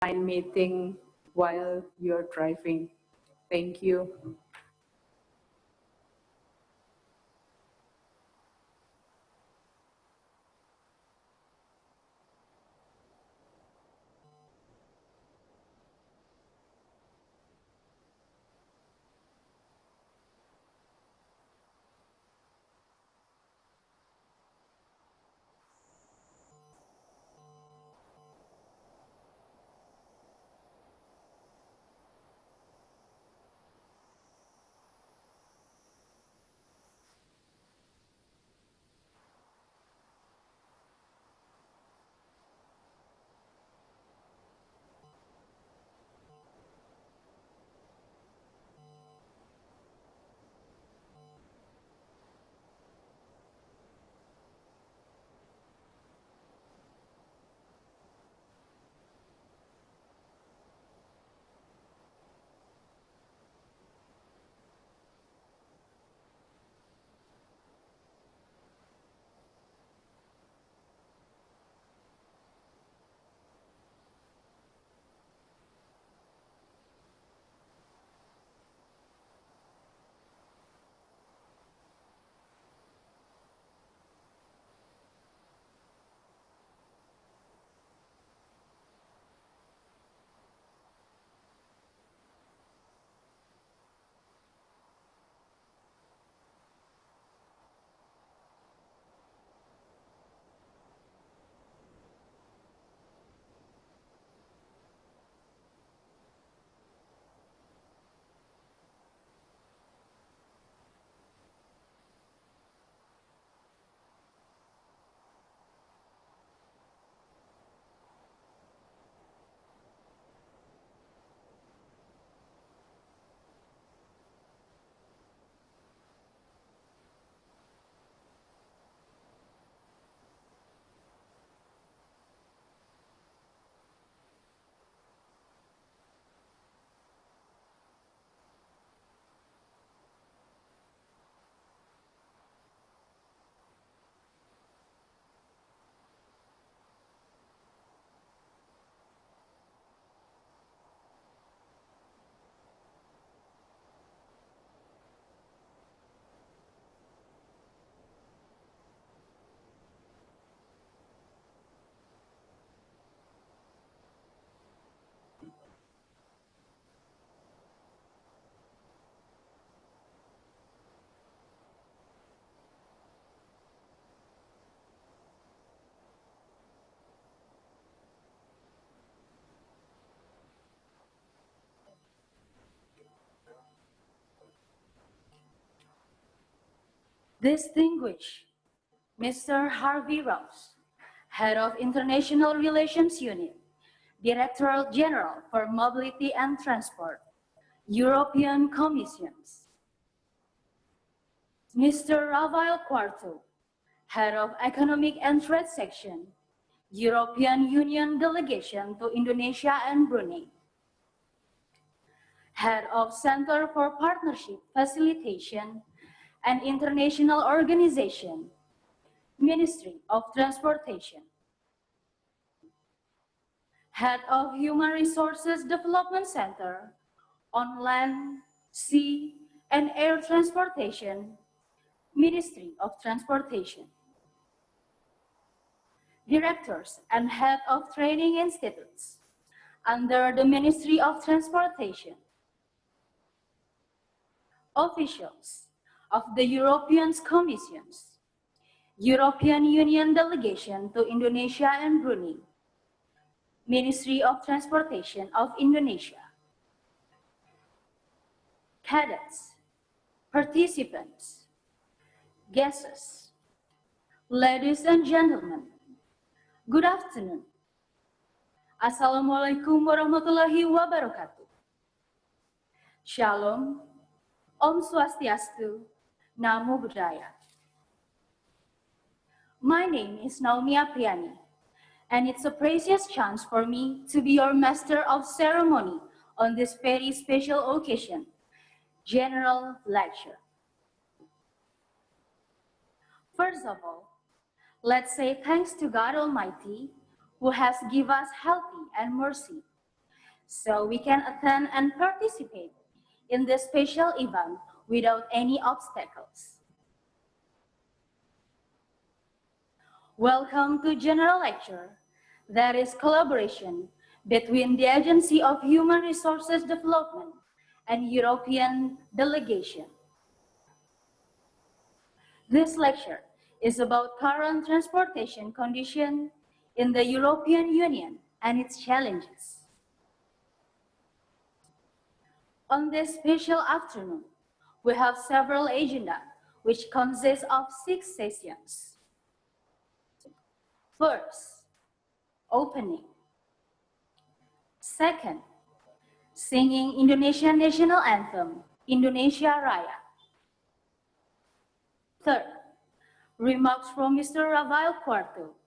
online meeting while you're driving. Thank you. Distinguished Mr. Harvey Rouse, Head of International Relations Unit, Director General for Mobility and Transport, European Commissions. Mr. Rafael Quarto, Head of Economic and Trade Section, European Union Delegation to Indonesia and Brunei. Head of Center for Partnership Facilitation and International Organization, Ministry of Transportation. Head of Human Resources Development Center on Land, Sea, and Air Transportation, Ministry of Transportation. Directors and Head of Training Institutes under the Ministry of Transportation. Officials of the European Commissions, European Union Delegation to Indonesia and Brunei, Ministry of Transportation of Indonesia. Cadets, participants, guests, ladies and gentlemen, good afternoon. Assalamualaikum warahmatullahi wabarakatuh. Shalom, Om Swastiastu, Namo Buddhaya. My name is Naomi Apriani, and it's a precious chance for me to be your master of ceremony on this very special occasion, General Lecture. First of all, let's say thanks to God Almighty, who has given us health and mercy so we can attend and participate in this special event without any obstacles. Welcome to General Lecture, that is collaboration between the Agency of Human Resources Development and European Delegation. This lecture is about current transportation condition in the European Union and its challenges. On this special afternoon, we have several agenda which consists of 6 sessions. First, opening. Second, singing Indonesian national anthem, Indonesia Raya. Third, remarks from Mr. Rafael Quarto,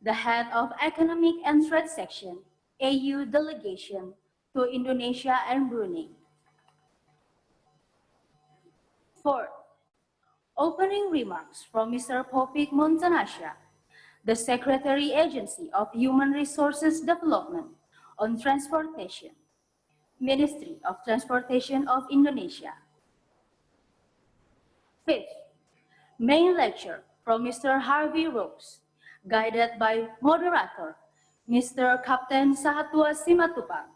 the head of Economic and Trade Section, AU Delegation to Indonesia and Brunei. Fourth, opening remarks from Mr. Popik Montanasya, the Secretary Agency of Human Resources Development on Transportation, Ministry of Transportation of Indonesia. Fifth, main lecture from Mr. Harvey Rose, guided by moderator, Mr. Captain Sahatua Simatupang,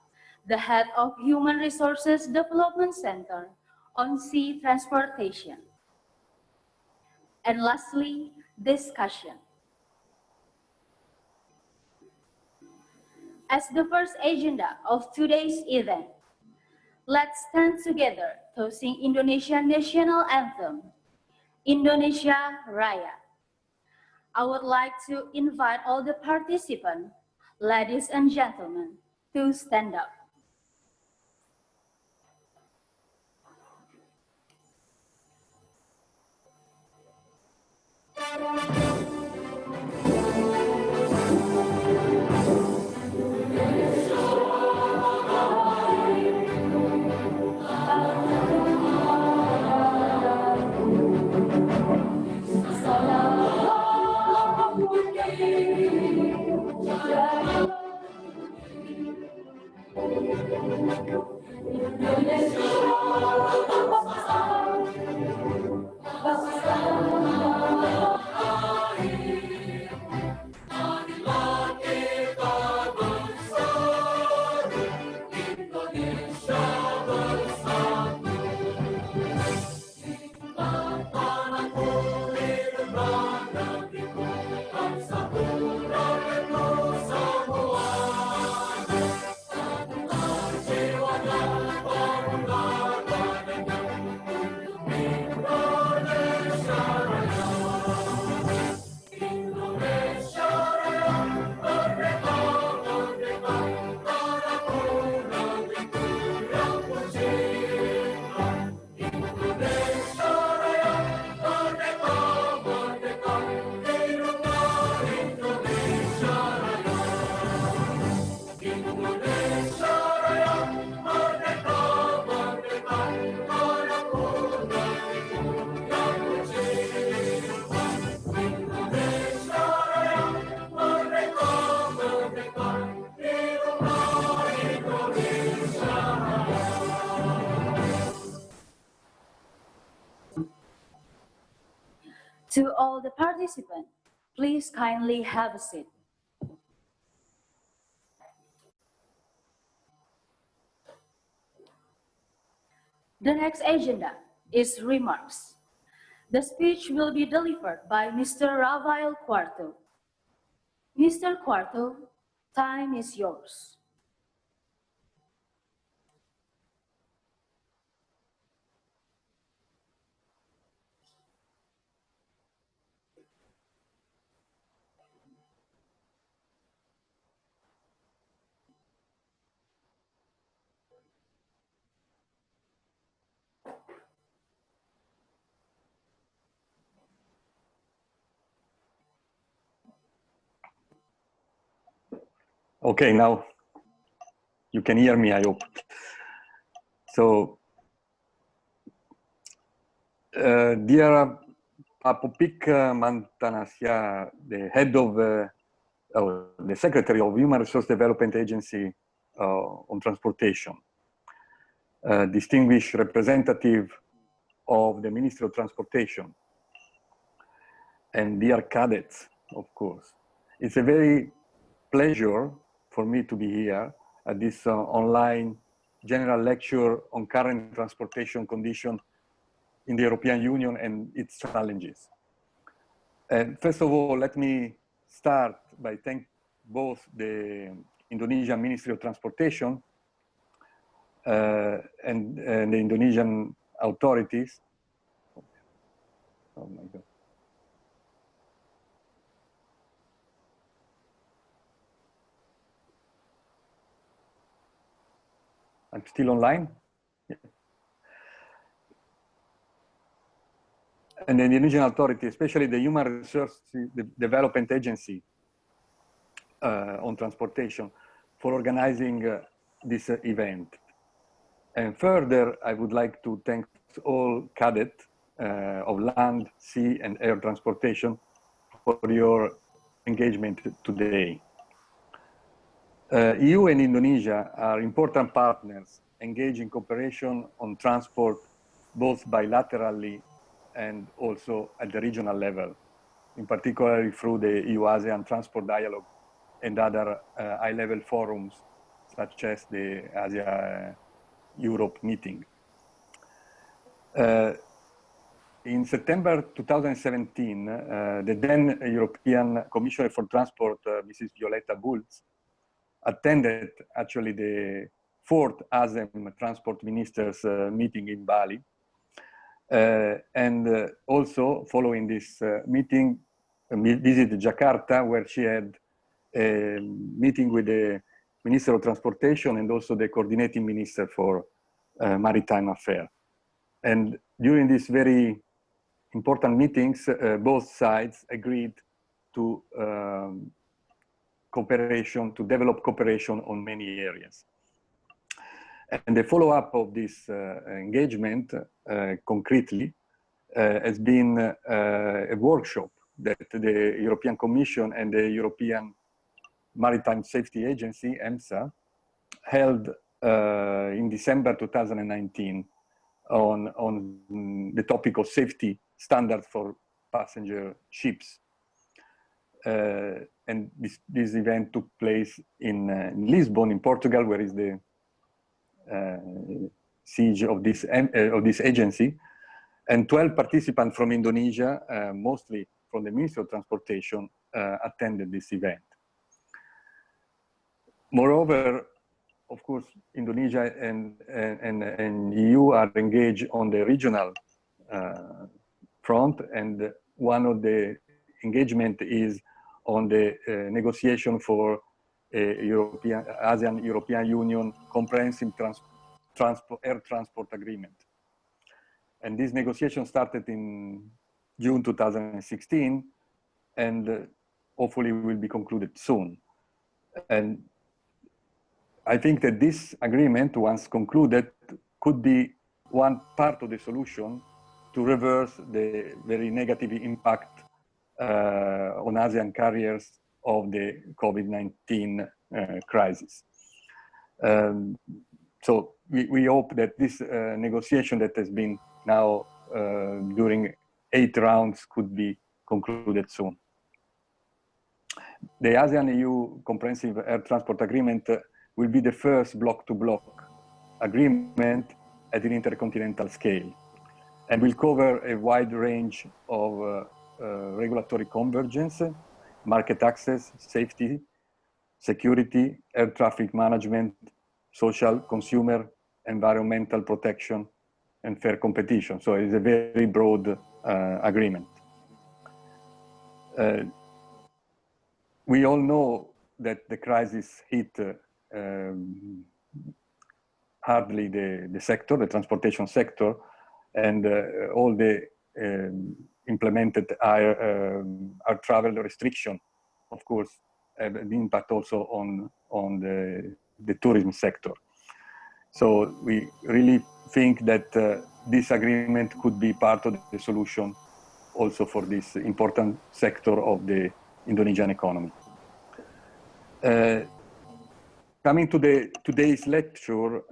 the head of Human Resources Development Center on Sea Transportation. And lastly, discussion. As the first agenda of today's event, let's stand together to sing Indonesian national anthem, Indonesia Raya. I would like to invite all the participants, ladies and gentlemen, to stand up. To all the participants, please kindly have a seat. The next agenda is remarks. The speech will be delivered by Mr. Rafael Quarto. Mr. Quarto, time is yours. Okay, now you can hear me, I hope. So, dear Popik Montanasya, the head of the Secretary of Human Resource Development Agency on transportation. Distinguished representative of the Ministry of Transportation, and dear cadets, of course. It's a very pleasure for me to be here at this online general lecture on current transportation conditions in the European Union and its challenges. And first of all, let me start by thanking both the Indonesian Ministry of Transportation and the Indonesian authorities. Oh my God. I'm still online. Yeah. And the Indonesian authority, especially the Human Resource Development Agency on transportation, for organizing this event. And further, I would like to thank all cadets of land, sea, and air transportation for your engagement today. EU and Indonesia are important partners engaged in cooperation on transport, both bilaterally and also at the regional level, in particular through the EU-ASEAN Transport Dialogue and other high-level forums, such as the Asia-Europe meeting. In September 2017, the then European Commissioner for Transport, Mrs. Violeta Bulc, attended actually the 4th ASEM Transport Ministers meeting in Bali. And also following this meeting, visited Jakarta, where she had a meeting with the Minister of Transportation and also the coordinating minister for maritime affairs. And during these very important meetings, both sides agreed to to develop cooperation on many areas. And the follow-up of this engagement, concretely, has been a workshop that the European Commission and the European Maritime Safety Agency, EMSA, held in December 2019 on the topic of safety standards for passenger ships. And this event took place in Lisbon, in Portugal, where is the siege of this agency, and 12 participants from Indonesia, mostly from the Ministry of Transportation, attended this event. Moreover, of course, Indonesia and EU are engaged on the regional front, and one of the engagement is on the negotiation for ASEAN European Union comprehensive air transport agreement. And this negotiation started in June 2016 and hopefully will be concluded soon. And I think that this agreement, once concluded, could be one part of the solution to reverse the very negative impact on ASEAN carriers of the COVID-19 crisis. So we hope that this negotiation that has been now during 8 rounds could be concluded soon. The ASEAN-EU Comprehensive Air Transport Agreement will be the first block-to-block agreement at an intercontinental scale, and will cover a wide range of regulatory convergence, market access, safety, security, air traffic management, social, consumer, environmental protection, and fair competition. So it's a very broad agreement. We all know that the crisis hit hardly the sector, the transportation sector, and all the implemented air travel restriction, of course, have an impact also on the tourism sector. So we really think that this agreement could be part of the solution also for this important sector of the Indonesian economy. Coming to today's lecture,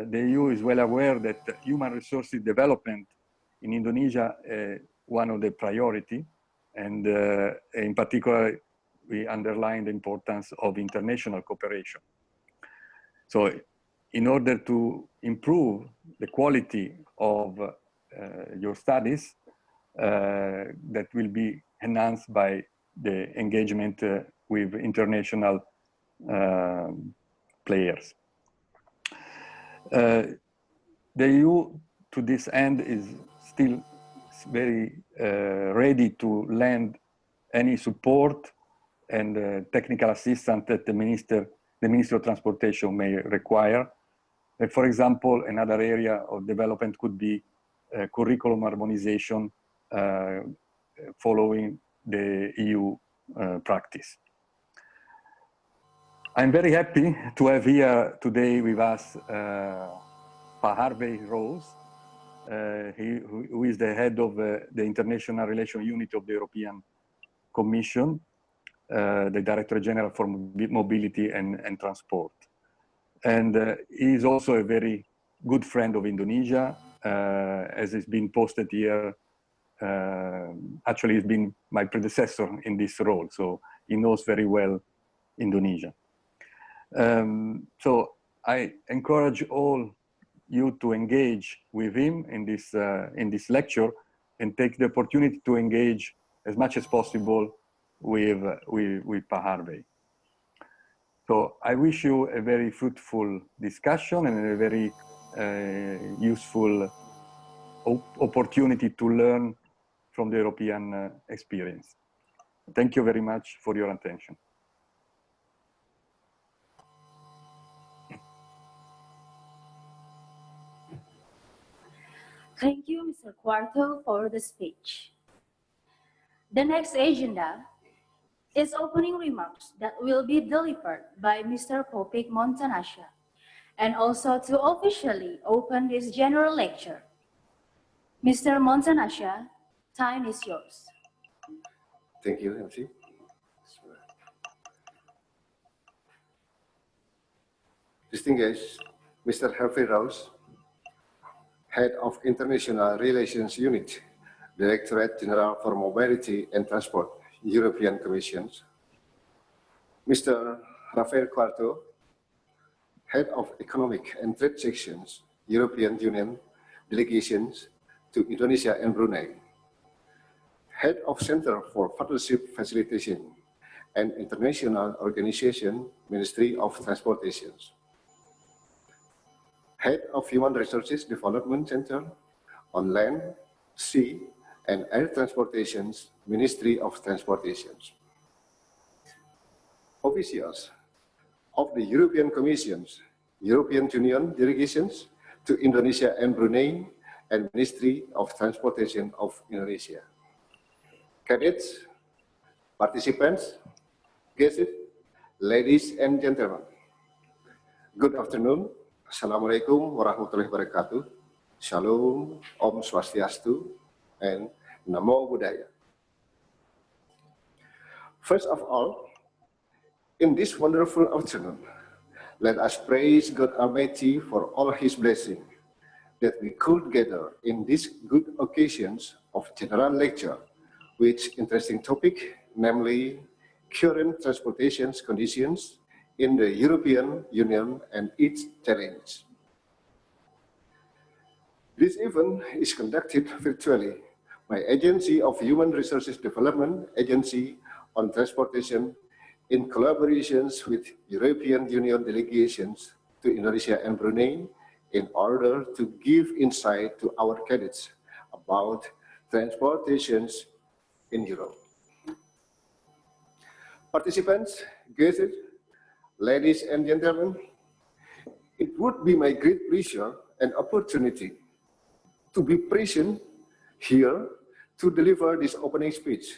the EU is well aware that human resources development in Indonesia one of the priority, and in particular, we underline the importance of international cooperation. So in order to improve the quality of your studies, that will be enhanced by the engagement with international players. The EU, to this end, is still very ready to lend any support and technical assistance that the Ministry of Transportation may require. For example, another area of development could be curriculum harmonization following the EU practice. I'm very happy to have here today with us Harvey Rose, who is the head of the International Relations Unit of the European Commission, the Director General for Mobility and Transport. And he is also a very good friend of Indonesia, as it's been posted here. Actually, he's been my predecessor in this role, so he knows very well Indonesia. So I encourage all you to engage with him in this lecture and take the opportunity to engage as much as possible with Harvey. So I wish you a very fruitful discussion and a very useful opportunity to learn from the European experience. Thank you very much for your attention. Thank you, Mr. Cuarto, for the speech. The next agenda is opening remarks that will be delivered by Mr. Popik Montanasya, and also to officially open this general lecture. Mr. Montanasya, time is yours. Thank you, MC. Distinguished Mr. Harvey Rose, Head of International Relations Unit, Directorate General for Mobility and Transport, European Commission. Mr. Rafael Cuarto, Head of Economic and Trade Sections, European Union Delegations to Indonesia and Brunei. Head of Center for Partnership Facilitation and International Organization, Ministry of Transportation. Head of Human Resources Development Center on Land, Sea, and Air Transportations, Ministry of Transportation. Officials of the European Commission's European Union delegations to Indonesia and Brunei and Ministry of Transportation of Indonesia. Cadets, participants, guests, ladies and gentlemen. Good afternoon. Assalamualaikum warahmatullahi wabarakatuh. Shalom, Om Swastiastu, and Namo Buddhaya. First of all, in this wonderful afternoon, let us praise God Almighty for all His blessings that we could gather in these good occasions of general lecture with interesting topic, namely current transportation conditions in the European Union and its challenge. This event is conducted virtually by Agency of Human Resources Development Agency on Transportation in collaborations with European Union delegations to Indonesia and Brunei in order to give insight to our cadets about transportations in Europe. Participants, guests, ladies and gentlemen, it would be my great pleasure and opportunity to be present here to deliver this opening speech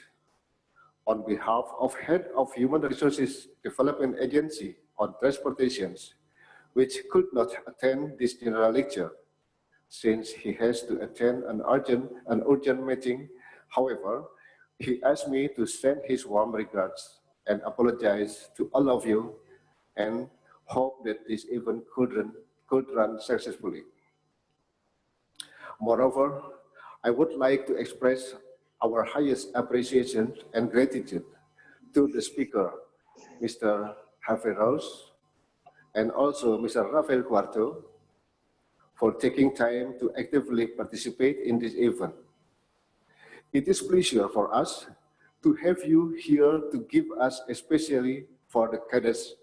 on behalf of Head of Human Resources Development Agency on Transportations, which could not attend this general lecture since he has to attend an urgent meeting. However, he asked me to send his warm regards and apologize to all of you and hope that this event could run successfully. Moreover, I would like to express our highest appreciation and gratitude to the speaker, Mr. Javier Rose, and also Mr. Rafael Cuarto, for taking time to actively participate in this event. It is a pleasure for us to have you here to give us, especially for the cadets,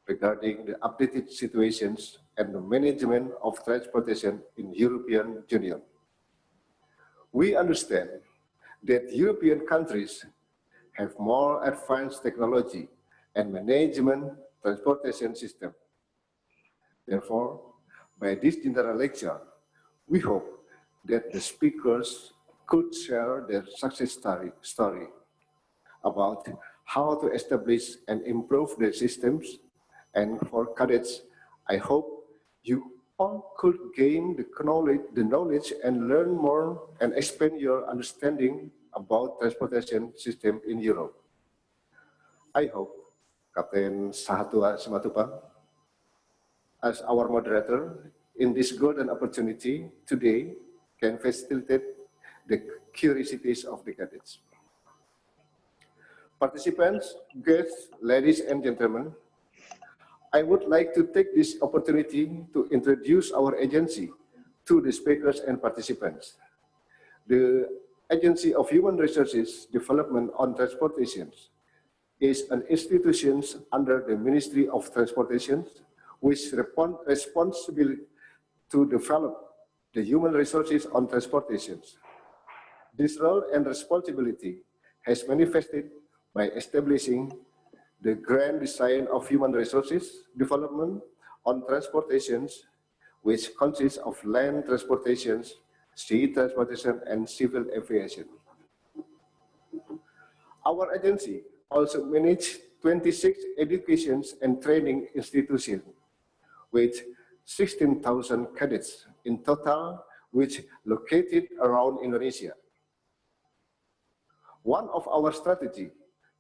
regarding the updated situations and the management of transportation in European Union. We understand that European countries have more advanced technology and management transportation system. Therefore, by this general lecture, we hope that the speakers could share their success story about how to establish and improve their systems. And for cadets, I hope you all could gain the knowledge and learn more and expand your understanding about transportation system in Europe. I hope Captain Sahatua Simatupang, as our moderator in this golden opportunity today, can facilitate the curiosities of the cadets. Participants, guests, ladies and gentlemen, I would like to take this opportunity to introduce our agency to the speakers and participants. The Agency of Human Resources Development on Transportation is an institution under the Ministry of Transportation which responsible to develop the human resources on transportation. This role and responsibility has manifested by establishing the grand design of human resources development on transportations, which consists of land transportations, sea transportation, and civil aviation. Our agency also manages 26 education and training institutions with 16,000 cadets in total, which located around Indonesia. One of our strategies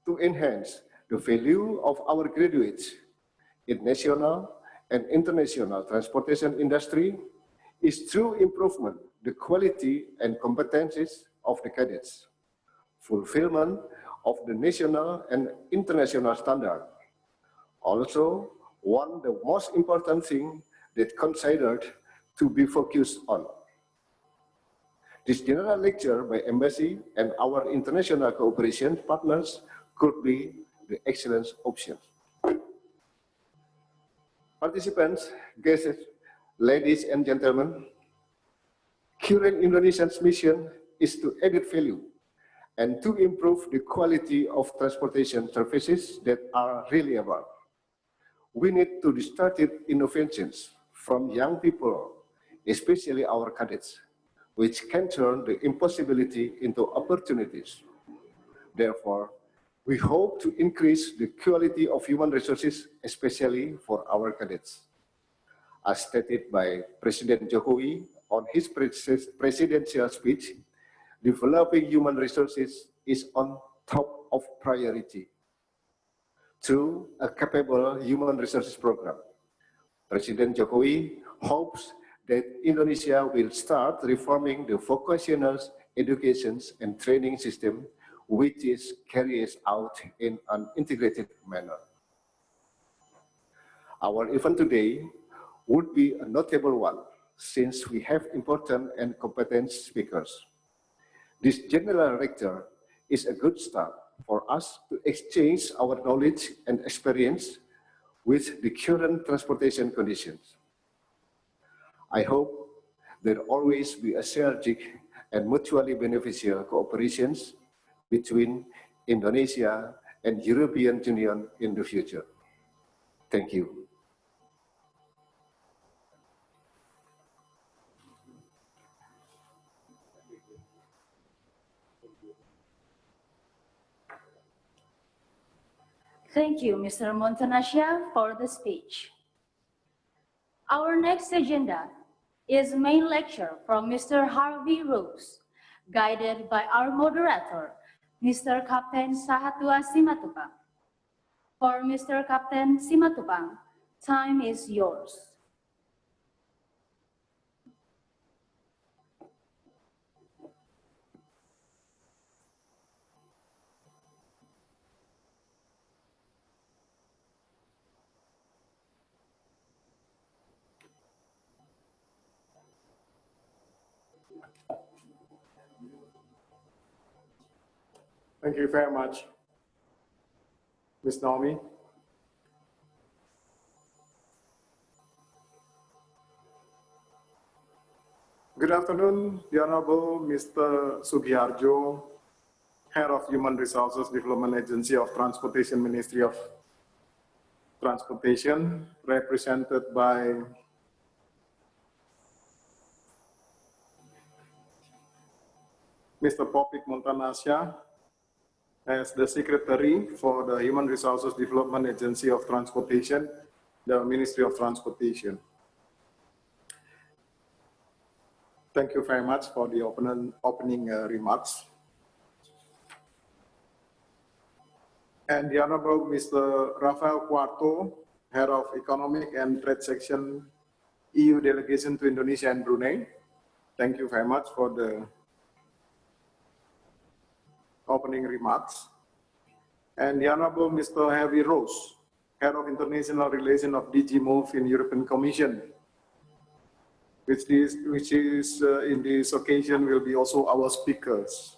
to enhance the value of our graduates in national and international transportation industry is through improvement the quality and competencies of the cadets, fulfillment of the national and international standard. Also, one of the most important thing that considered to be focused on. This general lecture by Embassy and our international cooperation partners could be the excellent option. Participants, guests, ladies and gentlemen, current Indonesia's mission is to add value and to improve the quality of transportation services that are reliable. We need to start innovations from young people, especially our cadets, which can turn the impossibility into opportunities. Therefore, we hope to increase the quality of human resources, especially for our cadets. As stated by President Jokowi on his presidential speech, developing human resources is on top of priority. Through a capable human resources program, President Jokowi hopes that Indonesia will start reforming the vocational education and training system, which is carried out in an integrated manner. Our event today would be a notable one, since we have important and competent speakers. This general lecture is a good start for us to exchange our knowledge and experience with the current transportation conditions. I hope there will always be a synergic and mutually beneficial cooperations between Indonesia and European Union in the future. Thank you. Thank you, Mr. Montanascia, for the speech. Our next agenda is main lecture from Mr. Harvey Rose, guided by our moderator, Mr. Captain Sahatua Simatupang. For Mr. Captain Simatupang, Time is yours. Thank you very much, Ms. Naomi. Good afternoon, the Honorable Mr. Sugiharjo, Head of Human Resources Development Agency of Transportation, Ministry of Transportation, represented by Mr. Popik Montanasya, as the Secretary for the Human Resources Development Agency of Transportation, the Ministry of Transportation. Thank you very much for the opening remarks. And the Honorable Mr. Rafael Cuarto, Head of Economic and Trade Section, EU Delegation to Indonesia and Brunei. Thank you very much for the opening remarks. And the Honorable Mr. Harvey Rose, Head of International Relations of DG Move in European Commission, which is in this occasion will be also our speakers.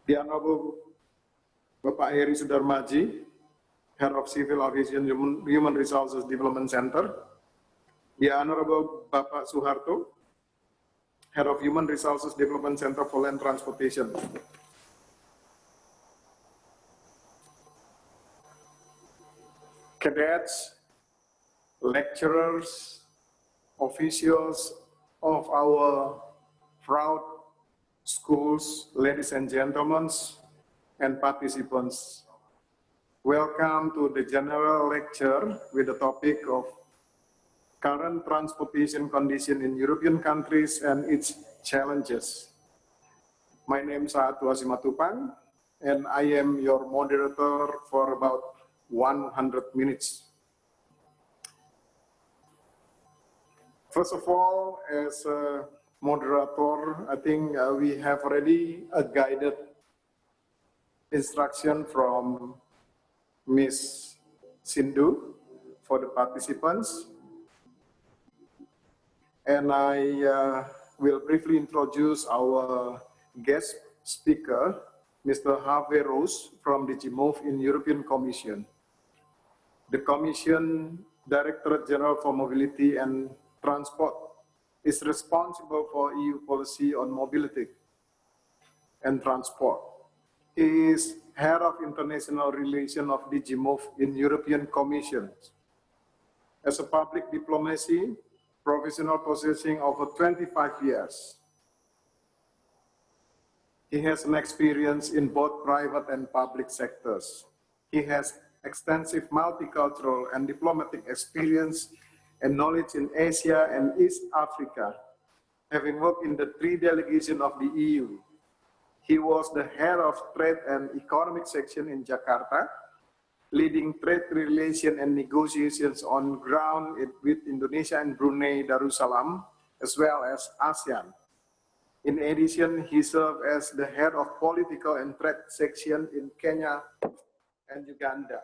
The Honorable Bapak Heri Sudarmaji, Head of Civil Aviation Human Resources Development Center. The Honorable Bapak Suharto, Head of Human Resources Development Center for Land Transportation. Cadets, lecturers, officials of our proud schools, ladies and gentlemen, and participants. Welcome to the general lecture with the topic of current transportation condition in European countries and its challenges. My name is Saat Simatupang, and I am your moderator for about 100 minutes. First of all, as a moderator, I think we have already a guided instruction from Ms. Sindhu for the participants. And I will briefly introduce our guest speaker, Mr. Harvey Rose from DG Move in European Commission. The Commission Directorate General for Mobility and Transport is responsible for EU policy on mobility and transport. He is Head of International Relations of DG Move in European Commission. As a public diplomacy, professional possessing over 25 years. He has an experience in both private and public sectors. He has extensive multicultural and diplomatic experience and knowledge in Asia and East Africa, having worked in the 3 delegations of the EU. He was the head of trade and economic section in Jakarta, leading trade relations and negotiations on ground with Indonesia and Brunei Darussalam, as well as ASEAN. In addition, he served as the head of political and trade section in Kenya and Uganda.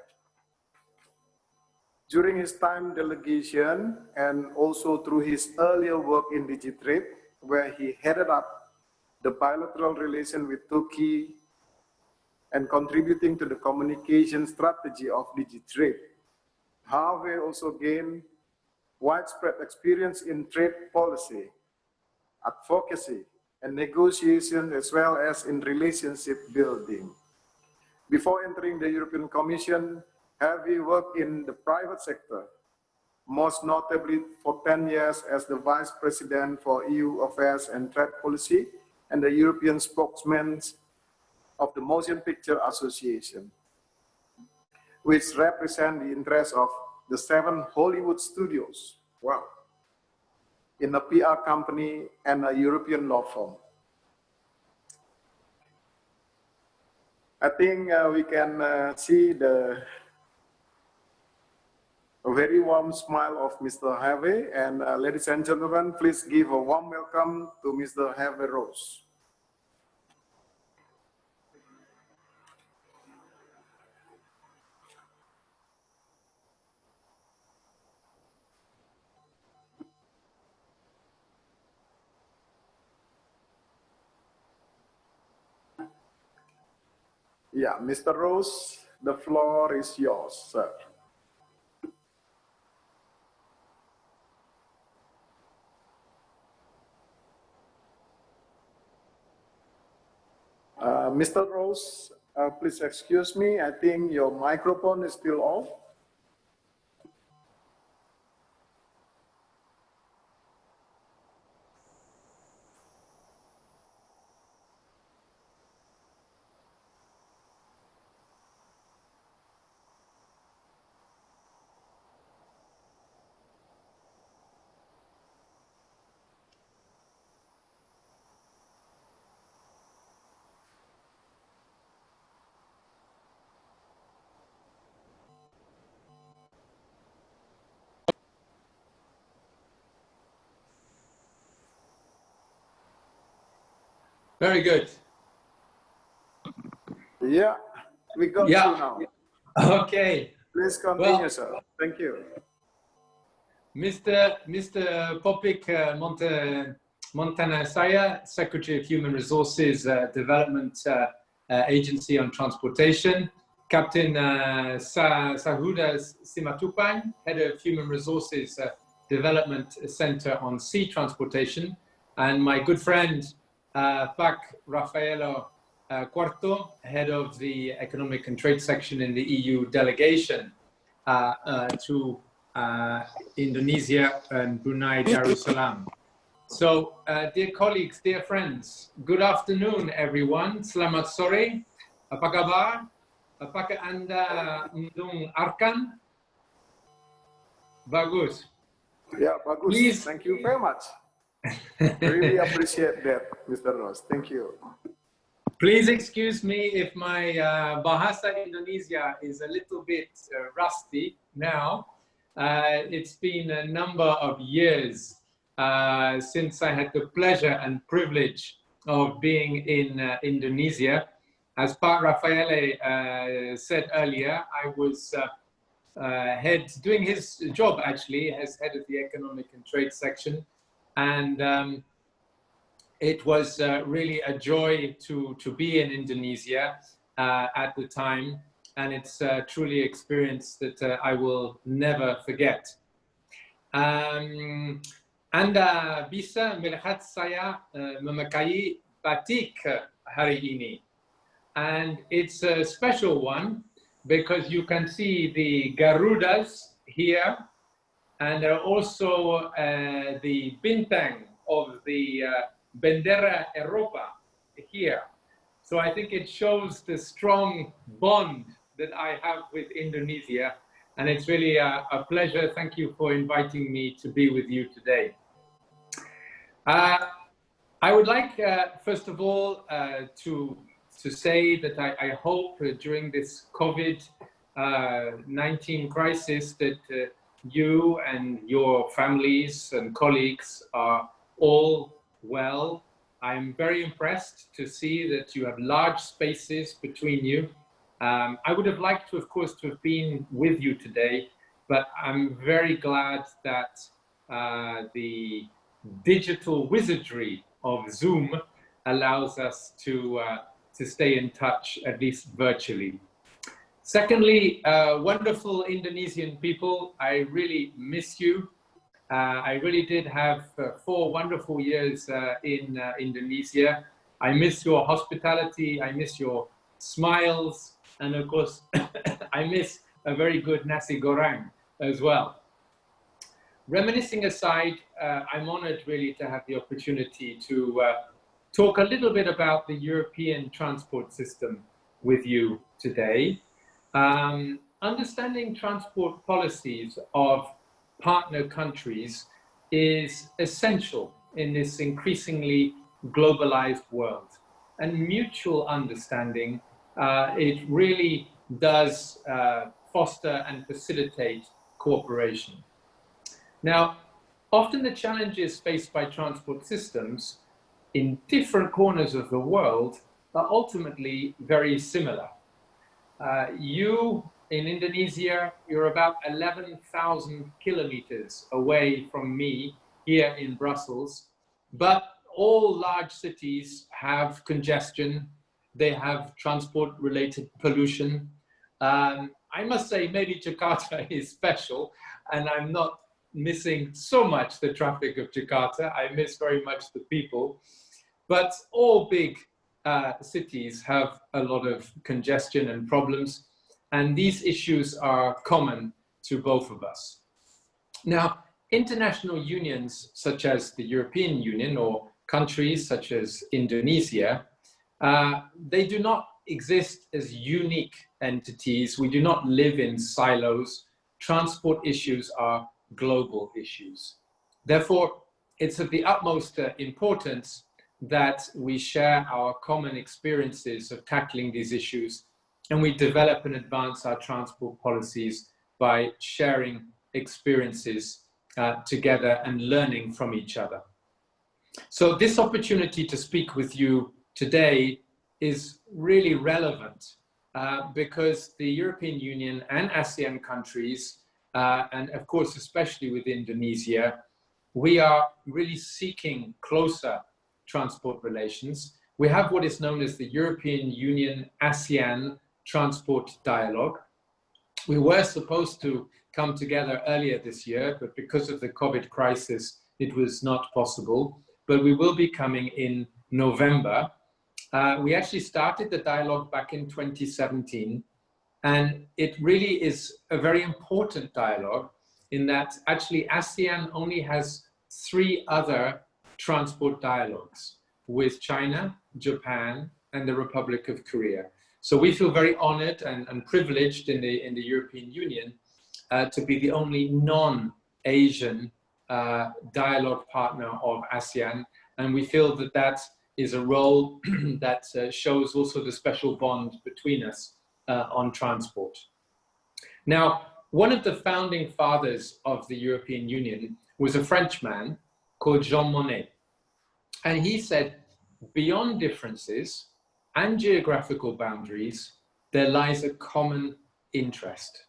During his time delegation and also through his earlier work in DigiTrade, where he headed up the bilateral relation with Turkey and contributing to the communication strategy of DigiTrade. Harvey also gained widespread experience in trade policy, advocacy, and negotiation, as well as in relationship building. Before entering the European Commission, Harvey worked in the private sector, most notably for 10 years as the Vice President for EU Affairs and Trade Policy and the European spokesman of the Motion Picture Association, which represent the interests of the 7 Hollywood studios, wow, in a PR company and a European law firm. I think we can see the A very warm smile of Mr. Have, and ladies and gentlemen, please give a warm welcome to Mr. Have Rose. Yeah, Mr. Rose, the floor is yours, sir. Mr. Rose, please excuse me. I think your microphone is still off. Very good. Yeah, we got Yeah. you now. Okay. Please continue, Well, sir. Thank you. Mr. Popik Montana Saya, Secretary of Human Resources Development Agency on Transportation, Captain Sahuda Simatupang, Head of Human Resources Development Center on Sea Transportation, and my good friend Pak Rafaelo Cuarto, Head of the Economic and Trade Section in the EU Delegation to Indonesia and Brunei Darussalam. So, dear colleagues, dear friends, good afternoon, everyone. Selamat sore. Apa kabar? Apakah Anda mendengarkan? Bagus. Yeah, bagus. Please. Thank you very much. Really appreciate that, Mr. Rose. Thank you. Please excuse me if my Bahasa Indonesia is a little bit rusty now. It's been a number of years since I had the pleasure and privilege of being in Indonesia. As Pak Rafaele said earlier, I was doing his job actually as head of the Economic and Trade Section. And it was really a joy to be in Indonesia at the time. And it's truly an experience that I will never forget. Anda bisa melihat saya memakai batik hari ini. And it's a special one because you can see the Garudas here. And there are also the bintang of the Bendera Eropa here. So I think it shows the strong bond that I have with Indonesia. And it's really a pleasure. Thank you for inviting me to be with you today. I would like, first of all, to say that I hope during this COVID-19 crisis that you and your families and colleagues are all well. I'm very impressed to see that you have large spaces between you. I would have liked to, of course, to have been with you today, but I'm very glad that the digital wizardry of Zoom allows us to stay in touch, at least virtually. Secondly, wonderful Indonesian people, I really miss you. I really did have 4 wonderful years in Indonesia. I miss your hospitality, I miss your smiles, and of course, I miss a very good nasi goreng as well. Reminiscing aside, I'm honored really to have the opportunity to talk a little bit about the European transport system with you today. Understanding transport policies of partner countries is essential in this increasingly globalized world. And mutual understanding, it really does foster and facilitate cooperation. Now, often the challenges faced by transport systems in different corners of the world are ultimately very similar. You in Indonesia, you're about 11,000 kilometers away from me here in Brussels, but all large cities have congestion, they have transport-related pollution. I must say maybe Jakarta is special, and I'm not missing so much the traffic of Jakarta. I miss very much the people, but all big cities have a lot of congestion and problems, and these issues are common to both of us. Now, international unions such as the European Union or countries such as Indonesia, they do not exist as unique entities. We do not live in silos. Transport issues are global issues. Therefore, it's of the utmost importance that we share our common experiences of tackling these issues, and we develop and advance our transport policies by sharing experiences together and learning from each other. So this opportunity to speak with you today is really relevant because the European Union and ASEAN countries, and of course, especially with Indonesia, we are really seeking closer transport relations. We have what is known as the European Union ASEAN Transport Dialogue. We were supposed to come together earlier this year, but because of the COVID crisis, it was not possible. But we will be coming in November. We actually started the dialogue back in 2017, and it really is a very important dialogue in that actually ASEAN only has 3 other transport dialogues with China, Japan, and the Republic of Korea. So we feel very honored and privileged in the European Union to be the only non-Asian dialogue partner of ASEAN. And we feel that that is a role that shows also the special bond between us on transport. Now, one of the founding fathers of the European Union was a Frenchman called Jean Monnet. And he said, beyond differences and geographical boundaries, there lies a common interest.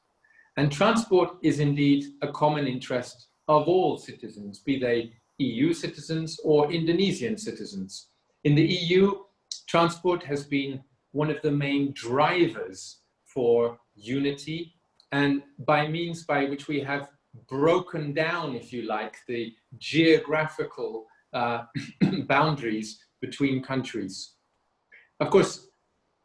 And transport is indeed a common interest of all citizens, be they EU citizens or Indonesian citizens. In the EU, transport has been one of the main drivers for unity, and by means by which we have broken down, if you like, the geographical boundaries between countries. Of course,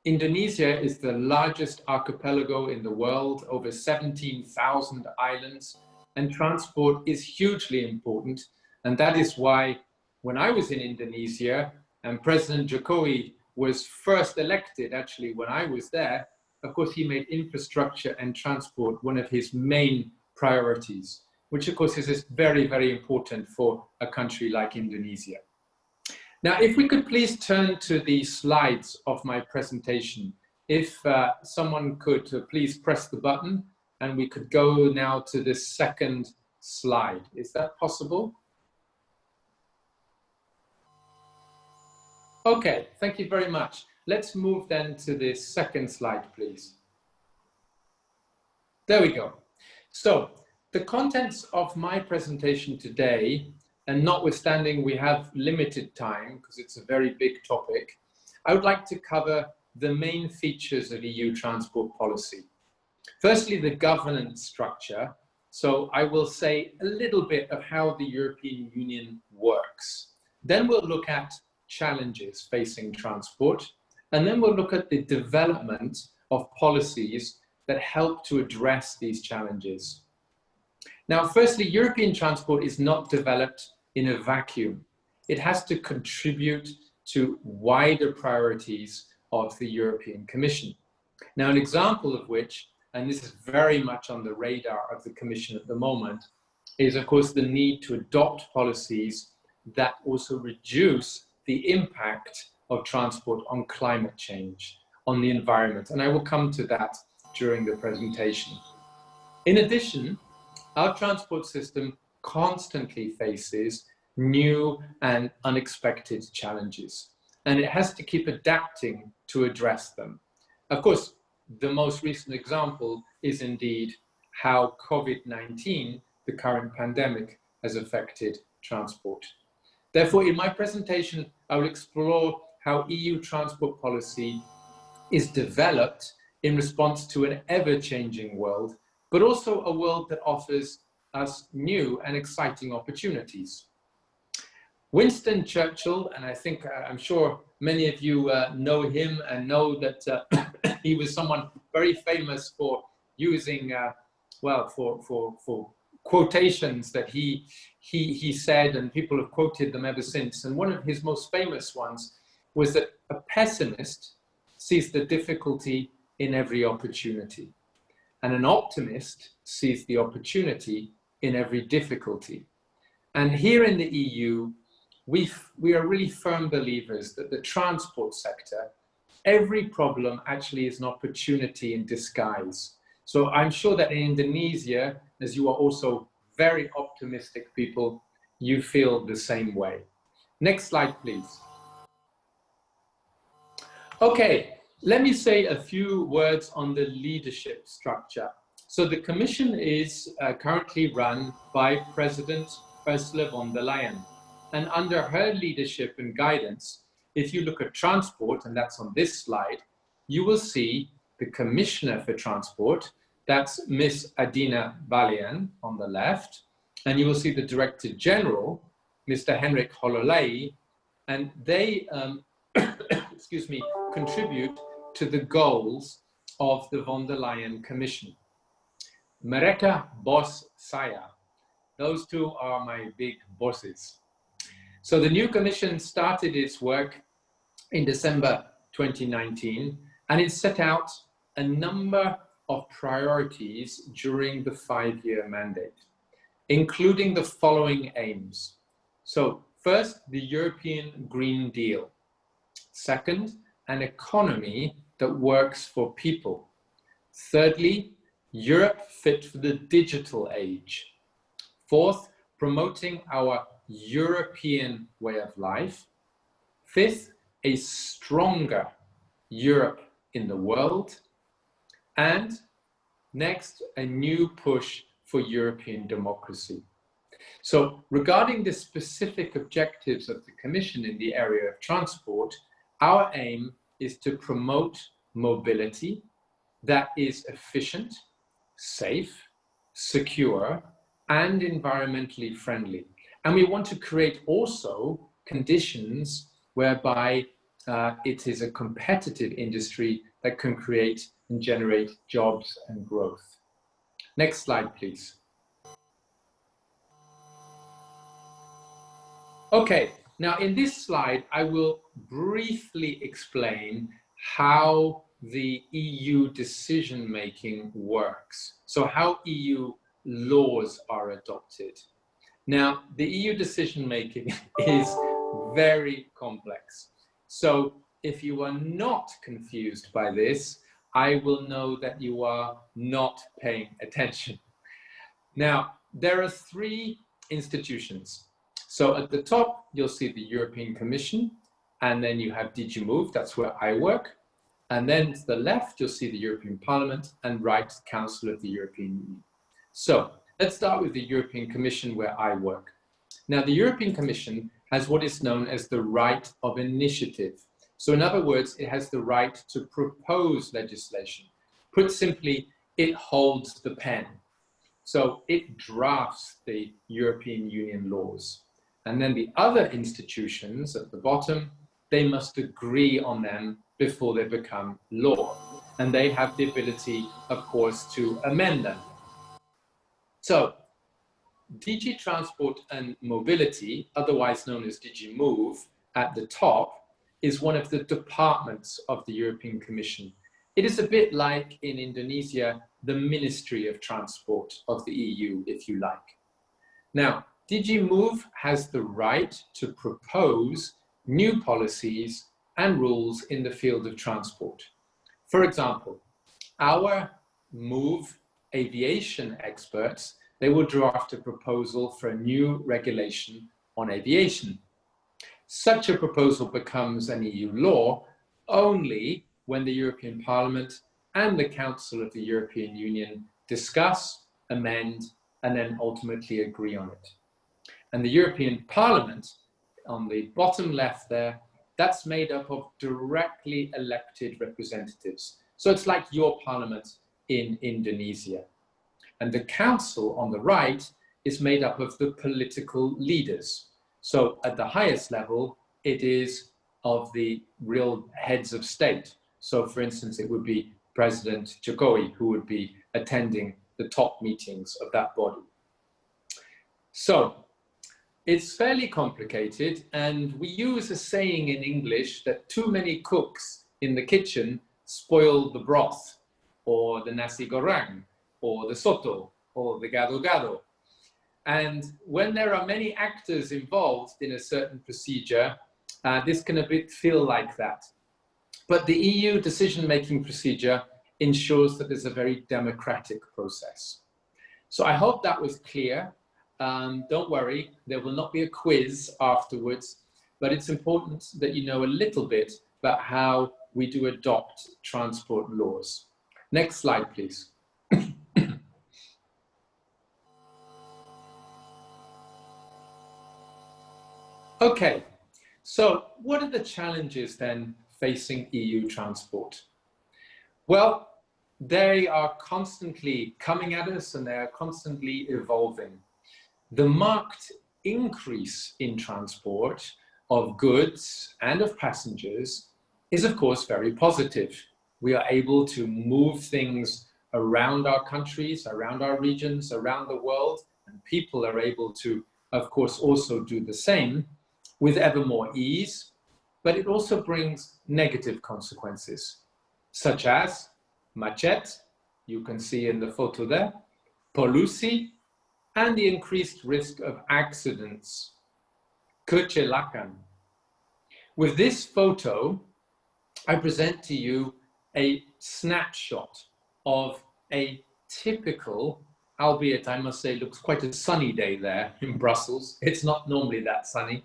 Indonesia is the largest archipelago in the world, over 17,000 islands, and transport is hugely important. And that is why when I was in Indonesia and President Jokowi was first elected, actually when I was there, of course he made infrastructure and transport one of his main priorities, which of course is very, very important for a country like Indonesia. Now, if we could please turn to the slides of my presentation. If someone could please press the button, and we could go now to the second slide. Is that possible? Okay, thank you very much. Let's move then to the second slide, please. There we go. So the contents of my presentation today, and notwithstanding we have limited time because it's a very big topic, I would like to cover the main features of EU transport policy. Firstly, the governance structure. So I will say a little bit of how the European Union works. Then we'll look at challenges facing transport, and then we'll look at the development of policies that help to address these challenges. Now, firstly, European transport is not developed in a vacuum. It has to contribute to wider priorities of the European Commission. Now, an example of which, and this is very much on the radar of the Commission at the moment, is of course the need to adopt policies that also reduce the impact of transport on climate change, on the environment. And I will come to that during the presentation. In addition, Our transport system constantly faces new and unexpected challenges, and it has to keep adapting to address them. Of course, the most recent example is indeed how COVID-19, the current pandemic, has affected transport. Therefore, in my presentation, I will explore how EU transport policy is developed in response to an ever-changing world, but also a world that offers us new and exciting opportunities. Winston Churchill, and I think, I'm sure many of you know him and know that he was someone very famous for using, well, for quotations that he said, and people have quoted them ever since. And one of his most famous ones was that a pessimist sees the difficulty in every opportunity, and an optimist sees the opportunity in every difficulty. And here in the EU, we are really firm believers that the transport sector, every problem actually is an opportunity in disguise. So I'm sure that in Indonesia, as you are also very optimistic people, you feel the same way. Next slide, please. Okay, let me say a few words on the leadership structure. So the Commission is currently run by President Ursula von der Leyen. And under her leadership and guidance, if you look at transport, and that's on this slide, you will see the Commissioner for Transport, that's Ms. Adina Balian on the left, and you will see the Director General, Mr. Henrik Hololei, and they, excuse me, contribute to the goals of the von der Leyen Commission. Mereka bos saya. Those two are my big bosses. So the new Commission started its work in December 2019, and it set out a number of priorities during the 5-year mandate, including the following aims. So first, the European Green Deal. Second, an economy that works for people. Thirdly, Europe fit for the digital age. Fourth, promoting our European way of life. Fifth, a stronger Europe in the world. And next, a new push for European democracy. So regarding the specific objectives of the Commission in the area of transport, our aim is to promote mobility that is efficient, safe, secure, and environmentally friendly. And we want to create also conditions whereby it is a competitive industry that can create and generate jobs and growth. Next slide, please. Okay, now in this slide, I will briefly explain how the EU decision-making works. So how EU laws are adopted. Now, the EU decision-making is very complex. So if you are not confused by this, I will know that you are not paying attention. Now, there are 3 institutions. So at the top, you'll see the European Commission, and then you have DG Move, that's where I work. And then to the left, you'll see the European Parliament, and right, Council of the European Union. So let's start with the European Commission, where I work. Now, the European Commission has what is known as the right of initiative. So in other words, it has the right to propose legislation. Put simply, it holds the pen. So it drafts the European Union laws. And then the other institutions at the bottom, they must agree on them before they become law. And they have the ability, of course, to amend them. So DG Transport and Mobility, otherwise known as DG Move, at the top, is one of the departments of the European Commission. It is a bit like in Indonesia, the Ministry of Transport of the EU, if you like. Now, DG Move has the right to propose new policies and rules in the field of transport. For example, our Move aviation experts they will draft a proposal for a new regulation on aviation. Such a proposal becomes an EU law only when the European Parliament and the Council of the European Union discuss, amend, and then ultimately agree on it. And the European Parliament, on the bottom left there, that's made up of directly elected representatives. So it's like your parliament in Indonesia. And the Council on the right is made up of the political leaders. So at the highest level, it is of the real heads of state. So for instance, it would be President Jokowi who would be attending the top meetings of that body. So it's fairly complicated, and we use a saying in English that too many cooks in the kitchen spoil the broth, or the nasi goreng, or the soto, or the gado-gado. And when there are many actors involved in a certain procedure, this can a bit feel like that. But the EU decision-making procedure ensures that there's a very democratic process. So I hope that was clear. Don't worry, there will not be a quiz afterwards, but it's important that you know a little bit about how we do adopt transport laws. Next slide, please. Okay, so what are the challenges then facing EU transport? Well, they are constantly coming at us and they are constantly evolving. The marked increase in transport of goods and of passengers is of course very positive. We are able to move things around our countries, around our regions, around the world, and people are able to, of course, also do the same with ever more ease, but it also brings negative consequences, such as macet, you can see in the photo there, polusi, and the increased risk of accidents, kecelakaan. With this photo, I present to you a snapshot of a typical, albeit I must say looks quite a sunny day there in Brussels, it's not normally that sunny,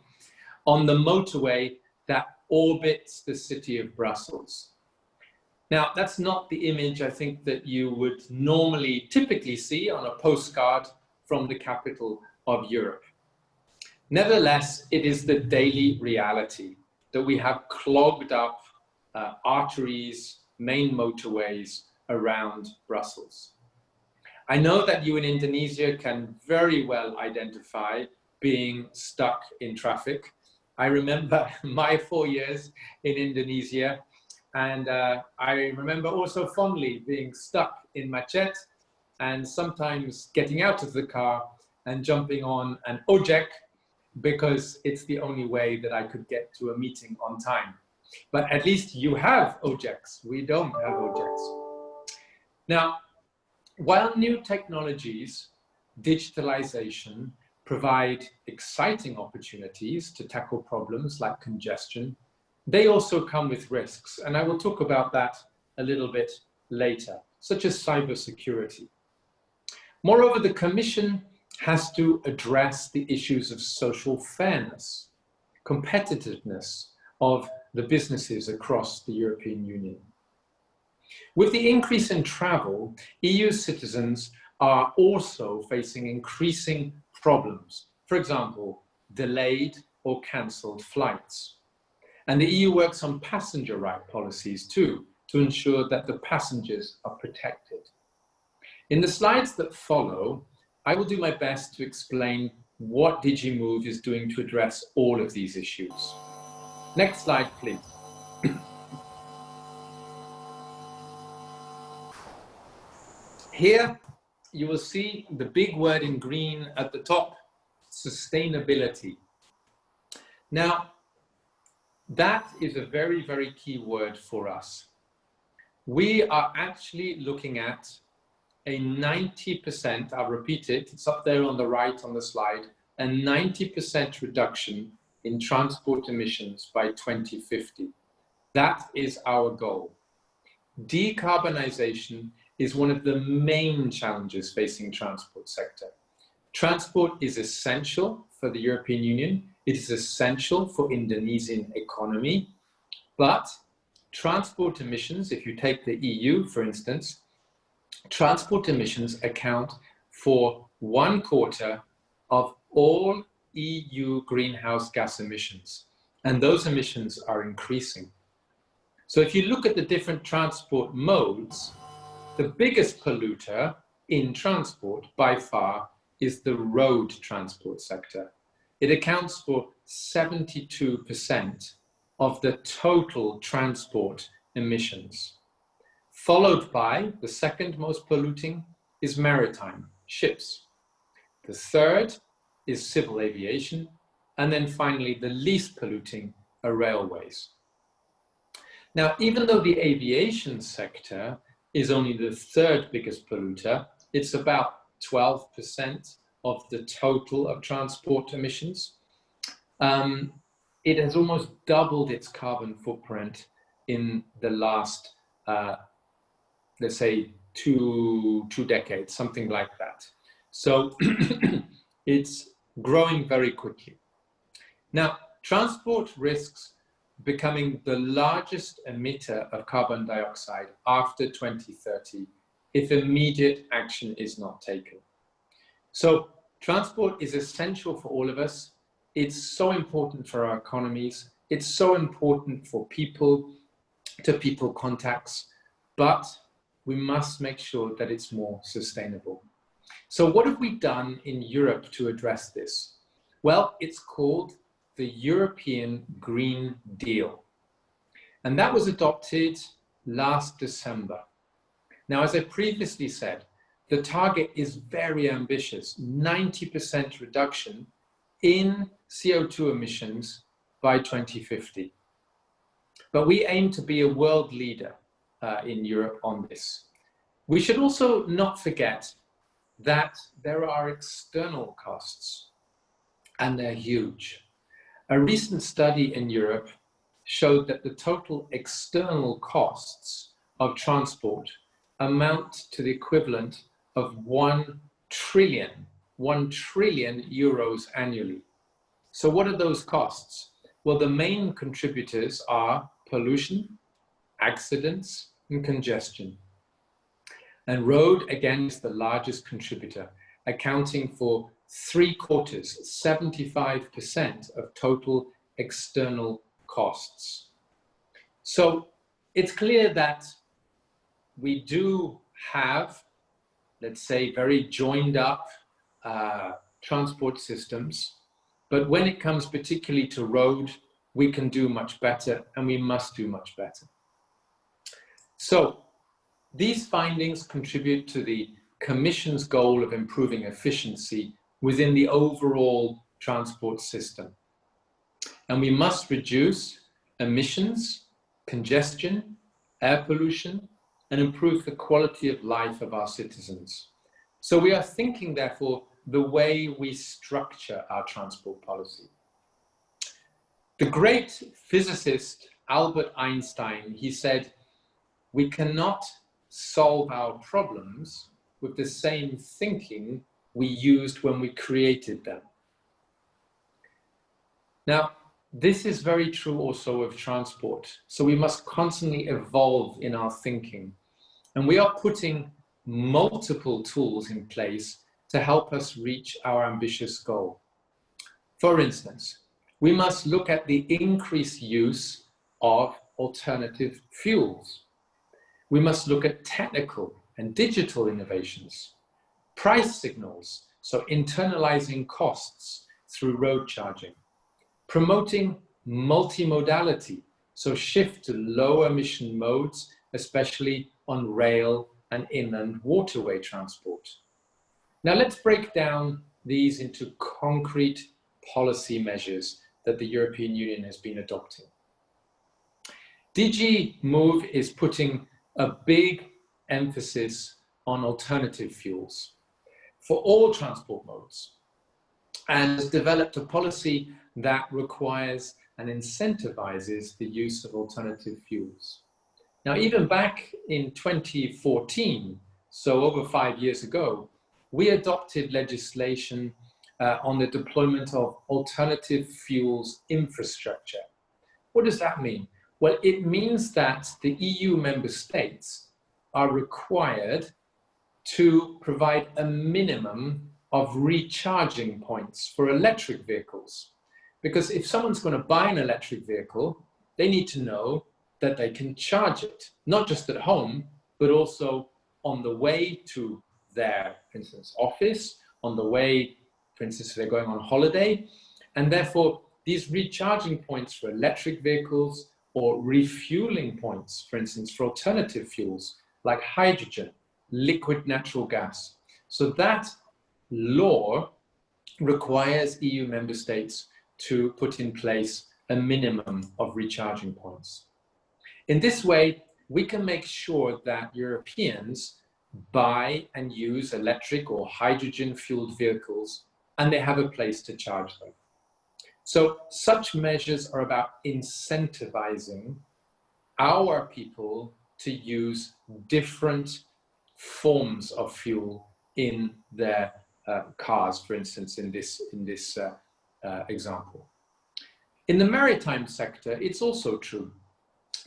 on the motorway that orbits the city of Brussels. Now, that's not the image I think that you would normally typically see on a postcard from the capital of Europe. Nevertheless, it is the daily reality that we have clogged up arteries, main motorways around Brussels. I know that you in Indonesia can very well identify being stuck in traffic. I remember my 4 years in Indonesia, and I remember also fondly being stuck in macet and sometimes getting out of the car and jumping on an ojek because it's the only way that I could get to a meeting on time. But at least you have ojeks. We don't have ojeks. Now, while new technologies, digitalization, provide exciting opportunities to tackle problems like congestion, they also come with risks. And I will talk about that a little bit later, such as cybersecurity. Moreover, the Commission has to address the issues of social fairness, competitiveness of the businesses across the European Union. With the increase in travel, EU citizens are also facing increasing problems. For example, delayed or cancelled flights. And the EU works on passenger right policies too, to ensure that the passengers are protected. In the slides that follow, I will do my best to explain what DigiMove is doing to address all of these issues. Next slide, please. Here, you will see the big word in green at the top, sustainability. Now, that is a very, very key word for us. We are actually looking at a 90%, I'll repeat it, it's up there on the right on the slide, a 90% reduction in transport emissions by 2050. That is our goal. Decarbonization is one of the main challenges facing transport sector. Transport is essential for the European Union. It is essential for Indonesian economy, but transport emissions, if you take the EU, for instance, transport emissions account for 1/4 of all EU greenhouse gas emissions, and those emissions are increasing. So if you look at the different transport modes, the biggest polluter in transport by far is the road transport sector. It accounts for 72% of the total transport emissions. Followed by the second most polluting is maritime, ships. The third is civil aviation, and then finally the least polluting are railways. Now, even though the aviation sector is only the third biggest polluter, it's about 12% of the total of transport emissions. It has almost doubled its carbon footprint in the last, let's say, two decades, something like that. So it's growing very quickly. Now, transport risks becoming the largest emitter of carbon dioxide after 2030 if immediate action is not taken. So transport is essential for all of us. It's so important for our economies. It's so important for people-to-people contacts, but we must make sure that it's more sustainable. So what have we done in Europe to address this? Well, it's called the European Green Deal. And that was adopted last December. Now, as I previously said, the target is very ambitious, 90% reduction in CO2 emissions by 2050. But we aim to be a world leader in Europe on this. We should also not forget that there are external costs, and they're huge. A recent study in Europe showed that the total external costs of transport amount to the equivalent of 1 trillion euros annually. So what are those costs? Well, the main contributors are pollution, accidents, and congestion. And road, again, is the largest contributor, accounting for 3/4, 75% of total external costs. So it's clear that we do have, let's say, very joined up transport systems, but when it comes particularly to road, we can do much better, and we must do much better. So these findings contribute to the Commission's goal of improving efficiency within the overall transport system. And we must reduce emissions, congestion, air pollution, and improve the quality of life of our citizens. So we are thinking, therefore, the way we structure our transport policy. The great physicist Albert Einstein, he said, we cannot solve our problems with the same thinking we used when we created them. Now, this is very true also of transport. So we must constantly evolve in our thinking. And we are putting multiple tools in place to help us reach our ambitious goal. For instance, we must look at the increased use of alternative fuels. We must look at technical and digital innovations, price signals, so internalizing costs through road charging, promoting multimodality, so shift to low emission modes, especially on rail and inland waterway transport. Now let's break down these into concrete policy measures that the European Union has been adopting. DG Move is putting a big emphasis on alternative fuels for all transport modes and has developed a policy that requires and incentivizes the use of alternative fuels. Now, even back in 2014, so over 5 years ago, we adopted legislation on the deployment of alternative fuels infrastructure. What does that mean? Well, it means that the EU member states are required to provide a minimum of recharging points for electric vehicles. Because if someone's going to buy an electric vehicle, they need to know that they can charge it, not just at home, but also on the way to their, for instance, office, on the way, for instance, if they're going on holiday. And therefore, these recharging points for electric vehicles or refueling points, for instance, for alternative fuels like hydrogen, liquid natural gas. So that law requires EU member states to put in place a minimum of recharging points. In this way, we can make sure that Europeans buy and use electric or hydrogen-fueled vehicles, and they have a place to charge them. So such measures are about incentivizing our people to use different forms of fuel in their cars, for instance, in this example. In the maritime sector, it's also true.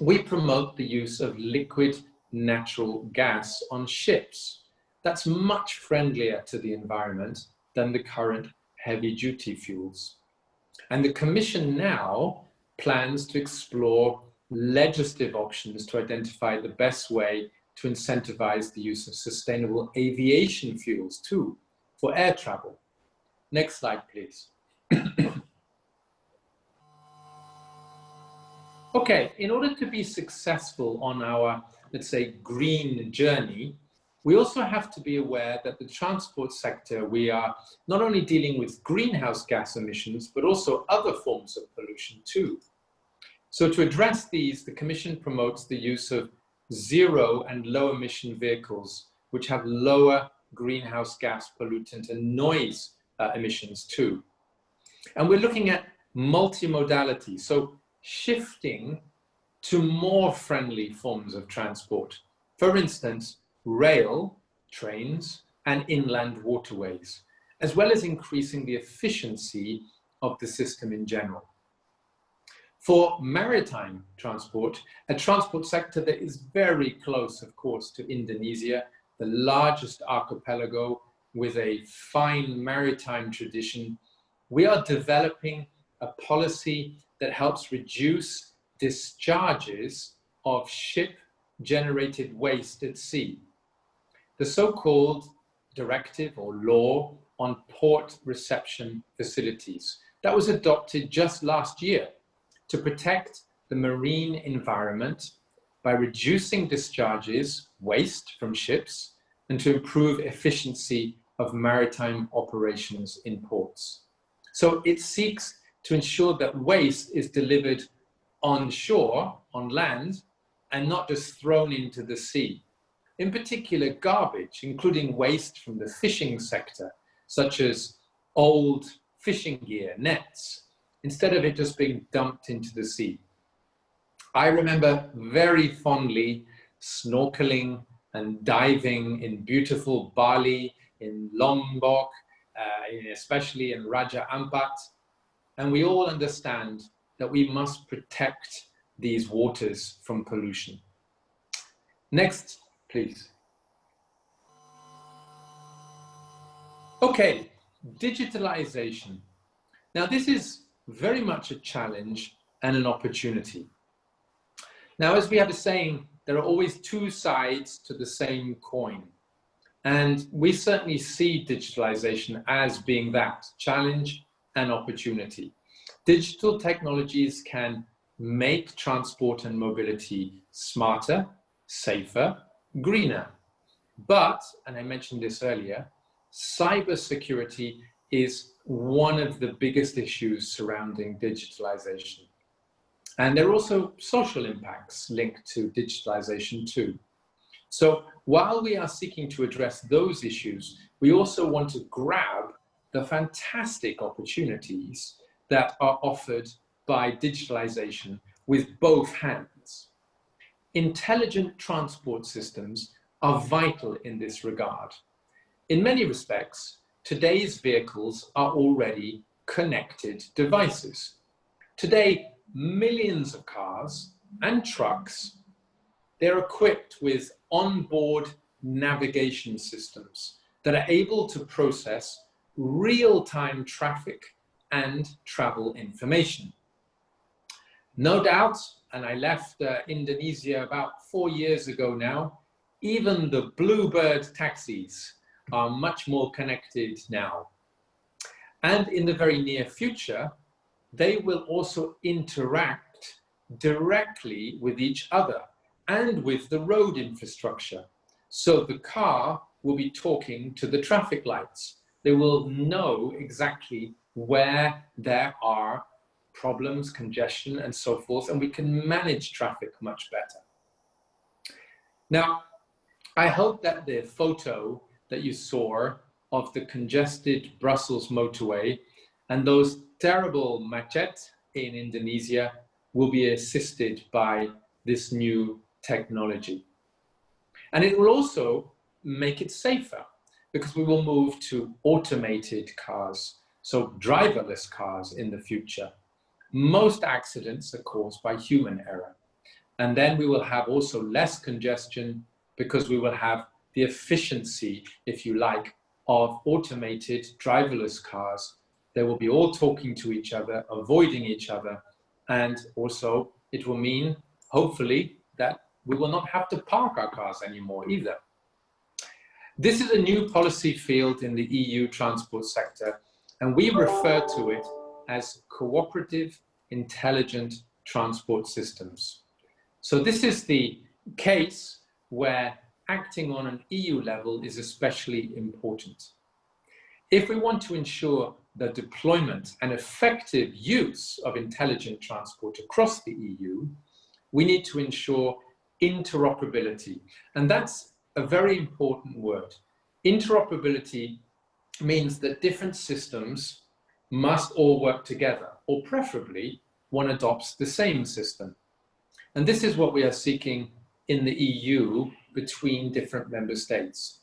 We promote the use of liquid natural gas on ships. That's much friendlier to the environment than the current heavy-duty fuels. And the Commission now plans to explore legislative options to identify the best way to incentivize the use of sustainable aviation fuels too, for air travel. Next slide, please. Okay, in order to be successful on our, let's say, green journey, we also have to be aware that the transport sector, we are not only dealing with greenhouse gas emissions, but also other forms of pollution too. So to address these, the Commission promotes the use of zero and low emission vehicles, which have lower greenhouse gas pollutant and noise emissions too. And we're looking at multimodality, so shifting to more friendly forms of transport. For instance, rail, trains, and inland waterways, as well as increasing the efficiency of the system in general. For maritime transport, a transport sector that is very close, of course, to Indonesia, the largest archipelago with a fine maritime tradition, we are developing a policy that helps reduce discharges of ship-generated waste at sea. The so-called directive or law on port reception facilities that was adopted just last year to protect the marine environment by reducing discharges, waste from ships, and to improve efficiency of maritime operations in ports. So it seeks to ensure that waste is delivered on shore, on land, and not just thrown into the sea. In particular, garbage, including waste from the fishing sector, such as old fishing gear, nets, instead of it just being dumped into the sea. I remember very fondly snorkeling and diving in beautiful Bali, in Lombok, especially in Raja Ampat. And we all understand that we must protect these waters from pollution. Next, please. Okay, digitalization. Now, this is very much a challenge and an opportunity. Now, as we have a saying, there are always two sides to the same coin. And we certainly see digitalization as being that, challenge and opportunity. Digital technologies can make transport and mobility smarter, safer, greener. But, and I mentioned this earlier, cybersecurity is one of the biggest issues surrounding digitalization. And there are also social impacts linked to digitalization too. So while we are seeking to address those issues, we also want to grab the fantastic opportunities that are offered by digitalization with both hands. Intelligent transport systems are vital in this regard. In many respects, today's vehicles are already connected devices. Today, millions of cars and trucks, they're equipped with onboard navigation systems that are able to process real-time traffic and travel information. No doubt, and I left Indonesia about 4 years ago now, even the Bluebird taxis are much more connected now. And in the very near future, they will also interact directly with each other and with the road infrastructure. So the car will be talking to the traffic lights. They will know exactly where there are problems, congestion, and so forth, and we can manage traffic much better. Now, I hope that the photo that you saw of the congested Brussels motorway and those terrible macet in Indonesia will be assisted by this new technology. And it will also make it safer because we will move to automated cars, so driverless cars in the future. Most accidents are caused by human error. And then we will have also less congestion because we will have the efficiency, if you like, of automated driverless cars. They will be all talking to each other, avoiding each other. And also it will mean, hopefully, that we will not have to park our cars anymore either. This is a new policy field in the EU transport sector, and we refer to it as cooperative intelligent transport systems. So this is the case where acting on an EU level is especially important. If we want to ensure the deployment and effective use of intelligent transport across the EU, we need to ensure interoperability. And that's a very important word. Interoperability means that different systems must all work together, or preferably one adopts the same system. And this is what we are seeking in the EU between different member states.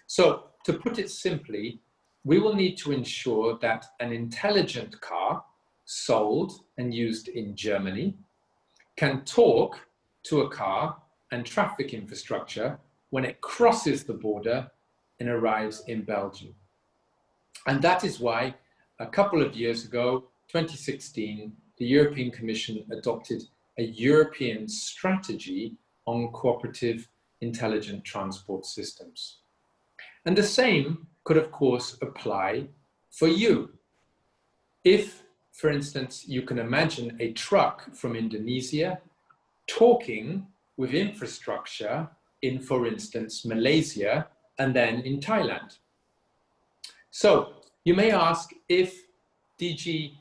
So to put it simply, we will need to ensure that an intelligent car sold and used in Germany can talk to a car and traffic infrastructure when it crosses the border and arrives in Belgium. And that is why a couple of years ago, 2016, the European Commission adopted a European strategy on cooperative intelligent transport systems. And the same could, of course, apply for you. If, for instance, you can imagine a truck from Indonesia talking with infrastructure in, for instance, Malaysia and then in Thailand. So you may ask if DG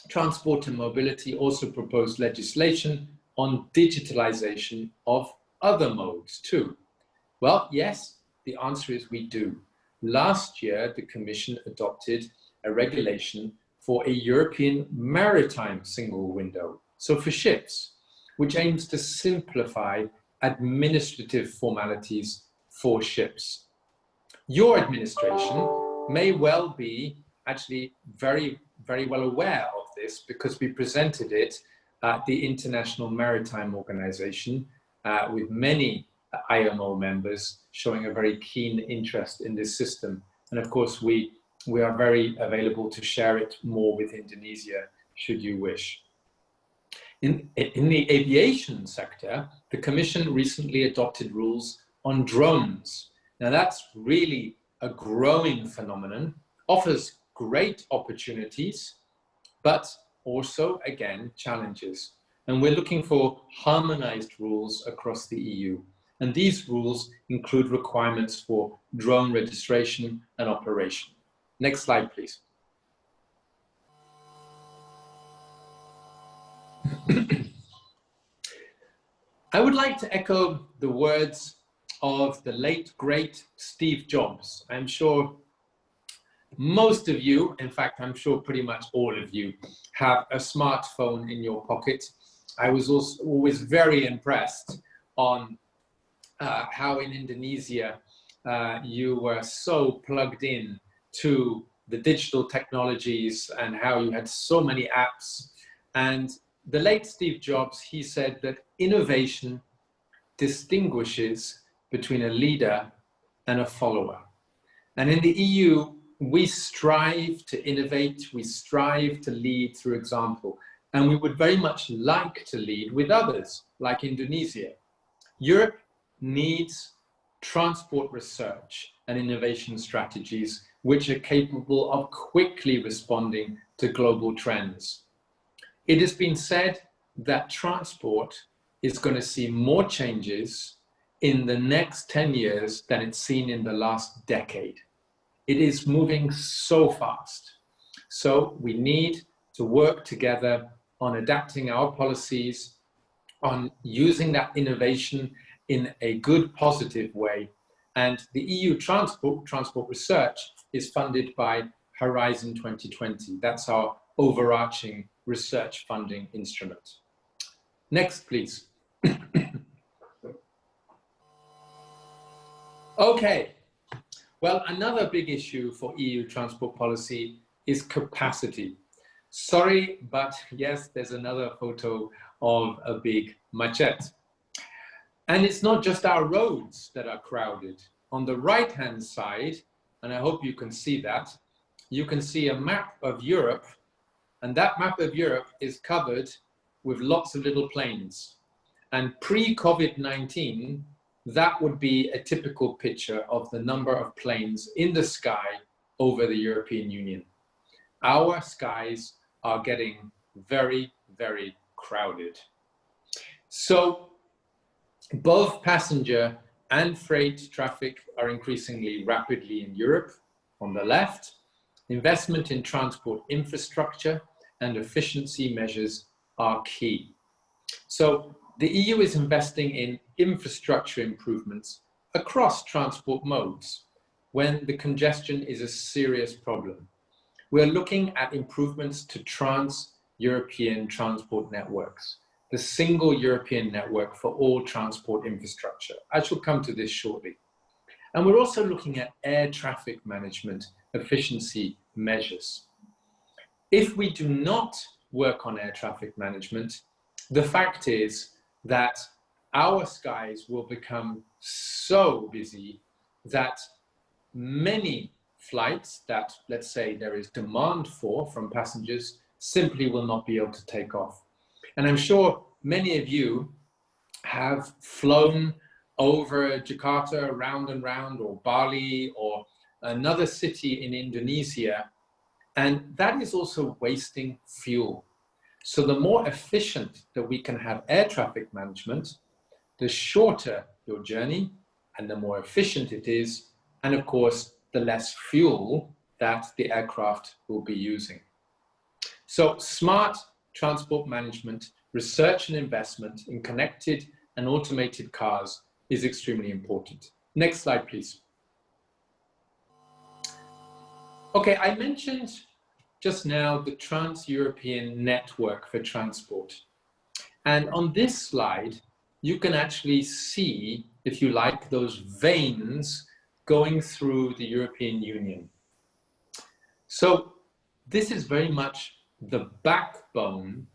Transport and Mobility also proposed legislation on digitalization of other modes too. Well, yes, the answer is we do. Last year, the Commission adopted a regulation for a European maritime single window, so for ships, which aims to simplify administrative formalities for ships. Your administration may well be actually very well aware of this because we presented it at the International Maritime Organization with many IMO members showing a very keen interest in this system. And of course, we are very available to share it more with Indonesia, should you wish. In the aviation sector, the Commission recently adopted rules on drones. Now that's really a growing phenomenon, offers great opportunities, but also, again, challenges. And we're looking for harmonized rules across the EU. And these rules include requirements for drone registration and operation. Next slide, please. I would like to echo the words of the late, great Steve Jobs. I'm sure most of you, in fact, I'm sure pretty much all of you, have a smartphone in your pocket. I was also always very impressed on how in Indonesia you were so plugged in to the digital technologies and how you had so many apps. And the late Steve Jobs, he said that innovation distinguishes between a leader and a follower. And in the EU, we strive to innovate, we strive to lead through example, and we would very much like to lead with others, like Indonesia. Europe needs transport research and innovation strategies which are capable of quickly responding to global trends. It has been said that transport is going to see more changes in the next 10 years than it's seen in the last decade. It is moving so fast. So we need to work together on adapting our policies, on using that innovation in a good, positive way. And the EU transport research is funded by Horizon 2020. That's our overarching research funding instrument. Next, please. Okay. Well, another big issue for EU transport policy is capacity. Sorry, but yes, there's another photo of a big machete. And it's not just our roads that are crowded. On the right-hand side, and I hope you can see that, you can see a map of Europe, and that map of Europe is covered with lots of little planes. And pre-COVID-19, that would be a typical picture of the number of planes in the sky over the European Union. Our skies are getting very, very crowded. So both passenger and freight traffic are increasingly rapidly in Europe. On the left, investment in transport infrastructure and efficiency measures are key. So the EU is investing in infrastructure improvements across transport modes when the congestion is a serious problem. We're looking at improvements to trans-European transport networks, the single European network for all transport infrastructure. I shall come to this shortly. And we're also looking at air traffic management efficiency measures. If we do not work on air traffic management, the fact is that our skies will become so busy that many flights that, let's say, there is demand for from passengers simply will not be able to take off. And I'm sure many of you have flown over Jakarta round and round, or Bali, or another city in Indonesia, and that is also wasting fuel. So the more efficient that we can have air traffic management, the shorter your journey and the more efficient it is, and of course, the less fuel that the aircraft will be using. So smart transport management, research and investment in connected and automated cars is extremely important. Next slide, please. Okay, I mentioned just now the Trans-European Network for Transport. And on this slide, you can actually see, if you like, those veins going through the European Union. So this is very much the backbone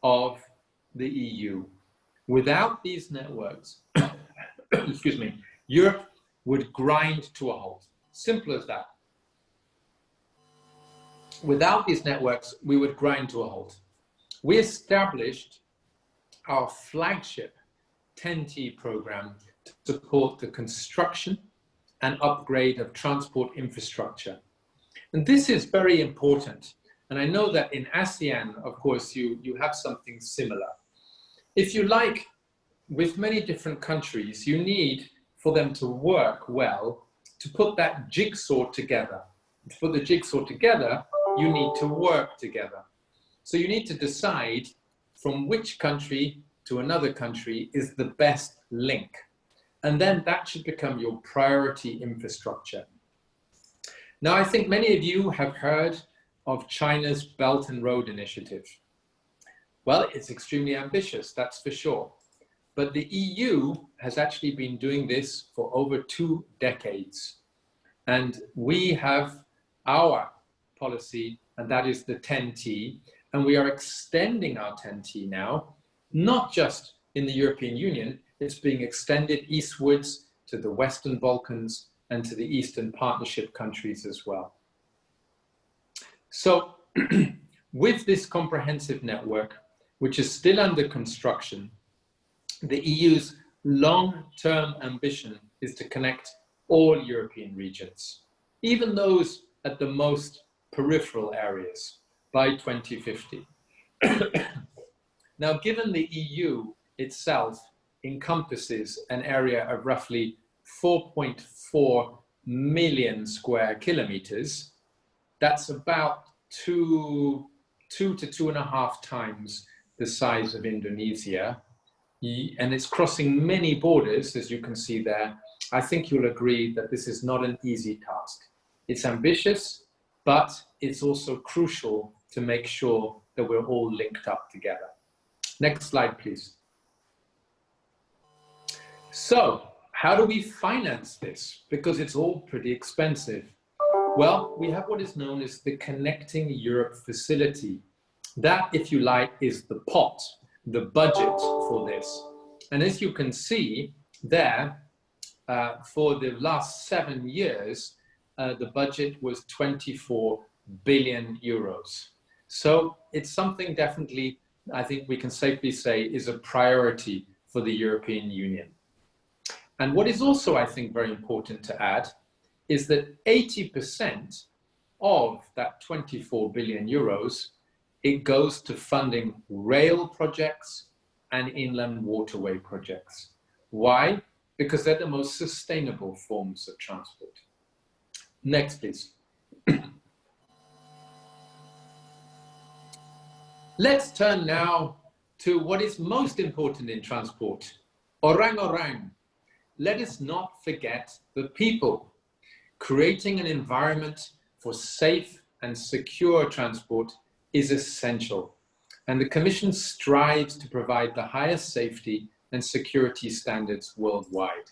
of the EU. Without these networks, excuse me, Europe would grind to a halt. Simple as that. Without these networks, we would grind to a halt. We established our flagship TEN-T program to support the construction and upgrade of transport infrastructure. And this is very important. And I know that in ASEAN, of course, you have something similar. If you like, with many different countries, you need for them to work well to put that jigsaw together. To put the jigsaw together, you need to work together. So you need to decide from which country to another country is the best link. And then that should become your priority infrastructure. Now, I think many of you have heard of China's Belt and Road Initiative. Well, it's extremely ambitious, that's for sure. but the EU has actually been doing this for over 2 decades. And we have our policy, and that is the 10T, and we are extending our 10T now, not just in the European Union, it's being extended eastwards to the Western Balkans and to the Eastern Partnership countries as well. So with this comprehensive network, which is still under construction, the EU's long-term ambition is to connect all European regions, even those at the most peripheral areas, by 2050. Now, given the EU itself encompasses an area of roughly 4.4 million square kilometers, that's about 2 to 2.5 times the size of Indonesia, and it's crossing many borders, as you can see there. I think you'll agree that this is not an easy task. It's ambitious, but it's also crucial to make sure that we're all linked up together. Next slide, please. So, how do we finance this? Because it's all pretty expensive. Well, we have what is known as the Connecting Europe Facility. That, if you like, is the pot, the budget for this. And as you can see there, for the last 7 years, the budget was 24 billion euros. So it's something definitely, I think we can safely say, is a priority for the European Union. And what is also, I think, very important to add is that 80% of that 24 billion euros, it goes to funding rail projects and inland waterway projects. Why? Because they're the most sustainable forms of transport. Next, please. Let's turn now to what is most important in transport, orang-orang. Let us not forget the people. Creating an environment for safe and secure transport is essential, and the Commission strives to provide the highest safety and security standards worldwide.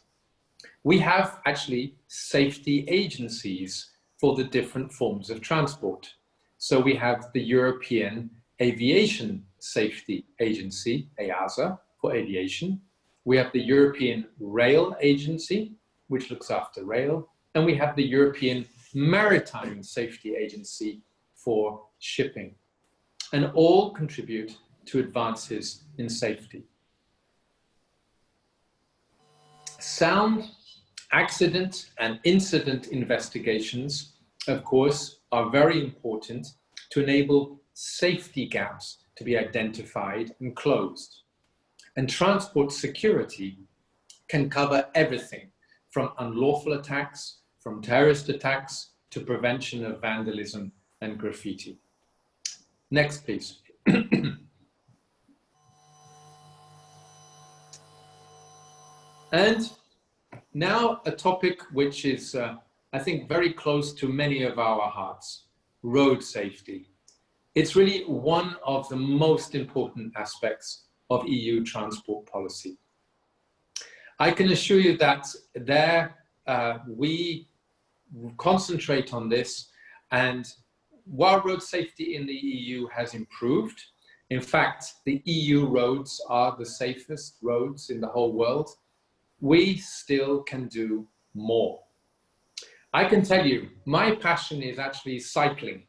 We have actually safety agencies for the different forms of transport. So we have the European Aviation Safety Agency, EASA, for aviation. We have the European Rail Agency, which looks after rail. And we have the European Maritime Safety Agency for shipping. And all contribute to advances in safety. Sound accident and incident investigations, of course, are very important to enable safety gaps to be identified and closed. And transport security can cover everything from unlawful attacks, from terrorist attacks, to prevention of vandalism and graffiti. Next, please. And now a topic which is, I think, very close to many of our hearts, road safety. It's really one of the most important aspects of EU transport policy. I can assure you that we concentrate on this, and while road safety in the EU has improved, in fact, the EU roads are the safest roads in the whole world, we still can do more. I can tell you, my passion is actually cycling.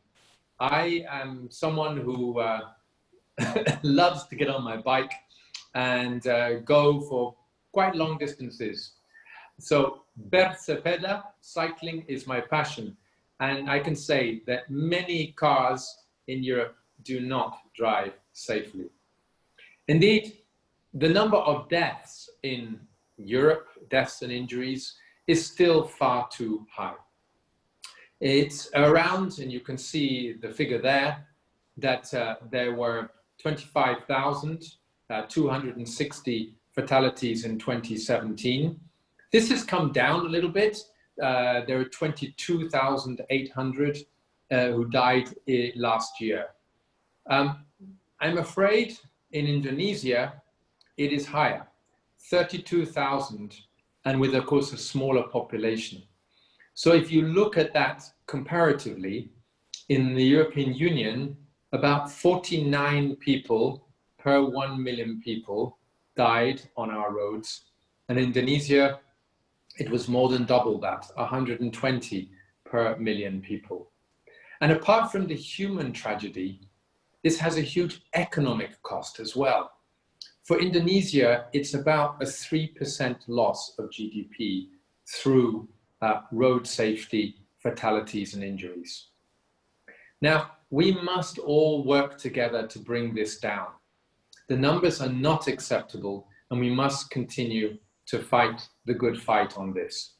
I am someone who loves to get on my bike and go for quite long distances. So bersepeda, cycling, is my passion. And I can say that many cars in Europe do not drive safely. Indeed, the number of deaths in Europe, deaths and injuries, is still far too high. It's around, and you can see the figure there, that there were 25,260 fatalities in 2017. This has come down a little bit. There are 22,800 who died last year. I'm afraid in Indonesia, it is higher. 32,000, and with, of course, a smaller population. So if you look at that comparatively, in the European Union, about 49 people per 1 million people died on our roads. And in Indonesia, it was more than double that, 120 per million people. And apart from the human tragedy, this has a huge economic cost as well. For Indonesia, it's about a 3% loss of GDP through road safety, fatalities, and injuries. Now, we must all work together to bring this down. The numbers are not acceptable, and we must continue to fight the good fight on this.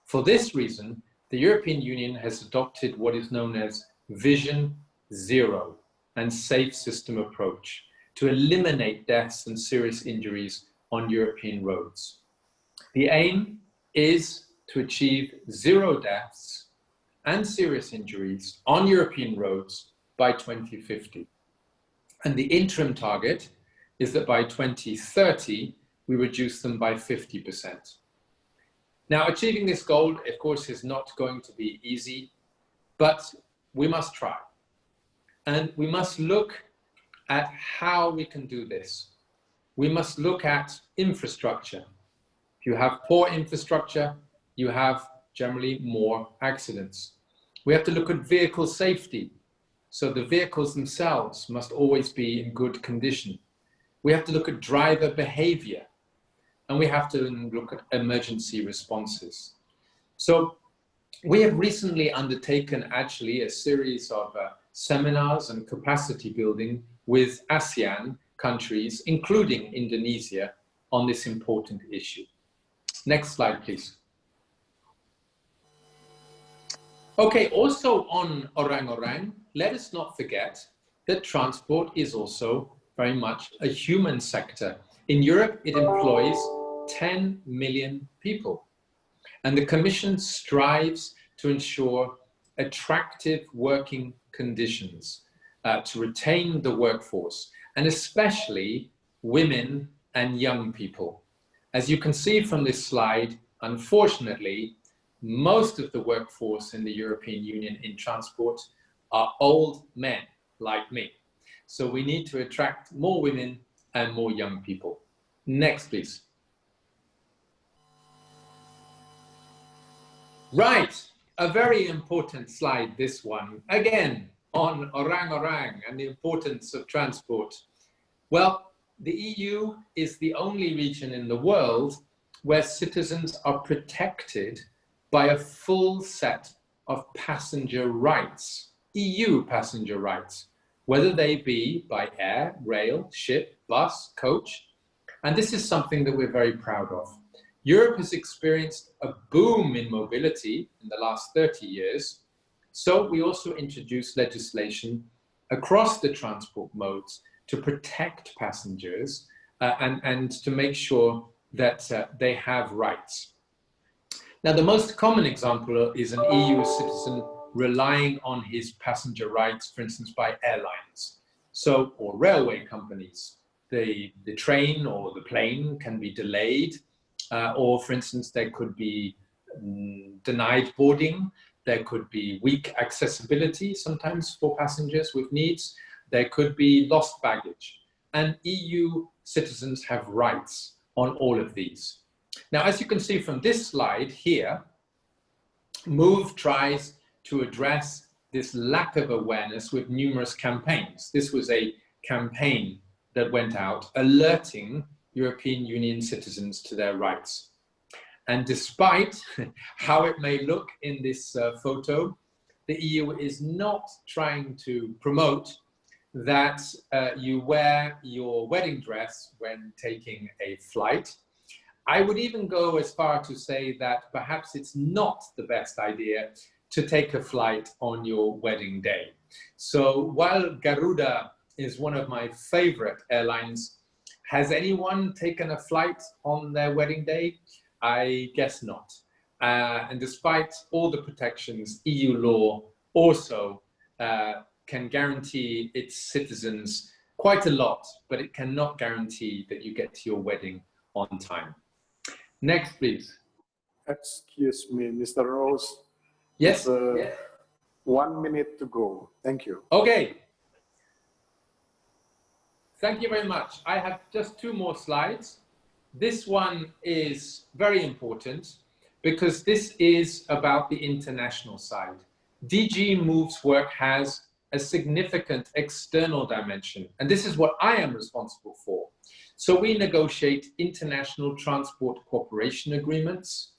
For this reason, the European Union has adopted what is known as Vision Zero and Safe System approach to eliminate deaths and serious injuries on European roads. The aim is to achieve 0 deaths and serious injuries on European roads by 2050. And the interim target is that by 2030, we reduce them by 50%. Now, achieving this goal, of course, is not going to be easy, but we must try. And we must look at how we can do this. We must look at infrastructure. If you have poor infrastructure, you have generally more accidents. We have to look at vehicle safety. So the vehicles themselves must always be in good condition. We have to look at driver behavior, and we have to look at emergency responses. So we have recently undertaken actually a series of seminars and capacity building with ASEAN countries, including Indonesia, on this important issue. Next slide, please. Okay, also on orang-orang, let us not forget that transport is also very much a human sector. In Europe, it employs 10 million people. And the Commission strives to ensure attractive working conditions to retain the workforce, and especially women and young people. As you can see from this slide, unfortunately, most of the workforce in the European Union in transport are old men like me. So we need to attract more women and more young people. Next, please. Right, a very important slide, this one. Again, on orang-orang and the importance of transport. Well, the EU is the only region in the world where citizens are protected by a full set of passenger rights, EU passenger rights, whether they be by air, rail, ship, bus, coach. And this is something that we're very proud of. Europe has experienced a boom in mobility in the last 30 years. So we also introduced legislation across the transport modes to protect passengers and to make sure that they have rights. Now, the most common example is an EU citizen relying on his passenger rights, for instance, by airlines, or railway companies. The train or the plane can be delayed, or for instance, there could be denied boarding. There could be weak accessibility sometimes for passengers with needs. There could be lost baggage. And EU citizens have rights on all of these. Now, as you can see from this slide here, MOVE tries to address this lack of awareness with numerous campaigns. This was a campaign that went out alerting European Union citizens to their rights. And despite how it may look in this photo, the EU is not trying to promote that you wear your wedding dress when taking a flight. I would even go as far to say that perhaps it's not the best idea to take a flight on your wedding day. So while Garuda is one of my favorite airlines, has anyone taken a flight on their wedding day? I guess not. And despite all the protections, EU law also can guarantee its citizens quite a lot, but it cannot guarantee that you get to your wedding on time. Next, please. Excuse me, Mr. Rose. Yes. It's, 1 minute to go. Thank you. Okay. Thank you very much. I have just 2 more slides. This one is very important because this is about the international side. DG Move's work has a significant external dimension, and this is what I am responsible for. So we negotiate international transport cooperation agreements.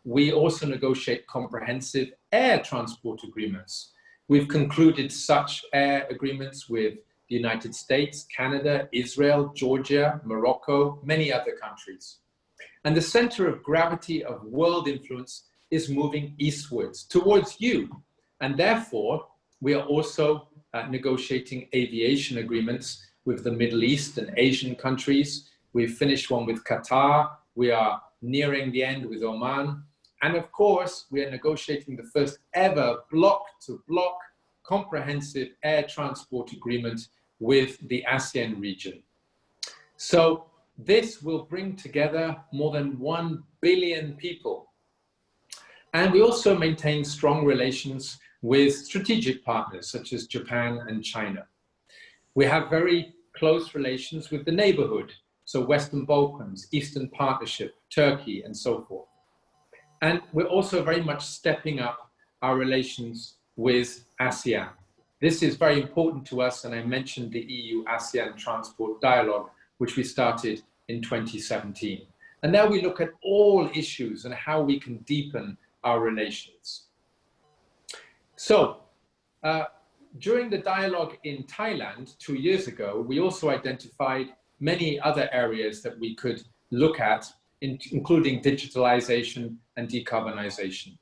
We also negotiate comprehensive air transport agreements. We've concluded such air agreements with the United States, Canada, Israel, Georgia, Morocco, many other countries. And the center of gravity of world influence is moving eastwards towards you. And therefore, we are also negotiating aviation agreements with the Middle East and Asian countries. We've finished one with Qatar. We are nearing the end with Oman. And of course, we are negotiating the first ever block-to-block comprehensive air transport agreement with the ASEAN region. So this will bring together more than 1 billion people. And we also maintain strong relations with strategic partners such as Japan and China. We have very close relations with the neighborhood, so Western Balkans, Eastern Partnership, Turkey, and so forth. And we're also very much stepping up our relations with ASEAN. This is very important to us, and I mentioned the EU-ASEAN Transport Dialogue, which we started in 2017. And now we look at all issues and how we can deepen our relations. So, during the dialogue in Thailand 2 years ago, we also identified many other areas that we could look at, including digitalization and decarbonization.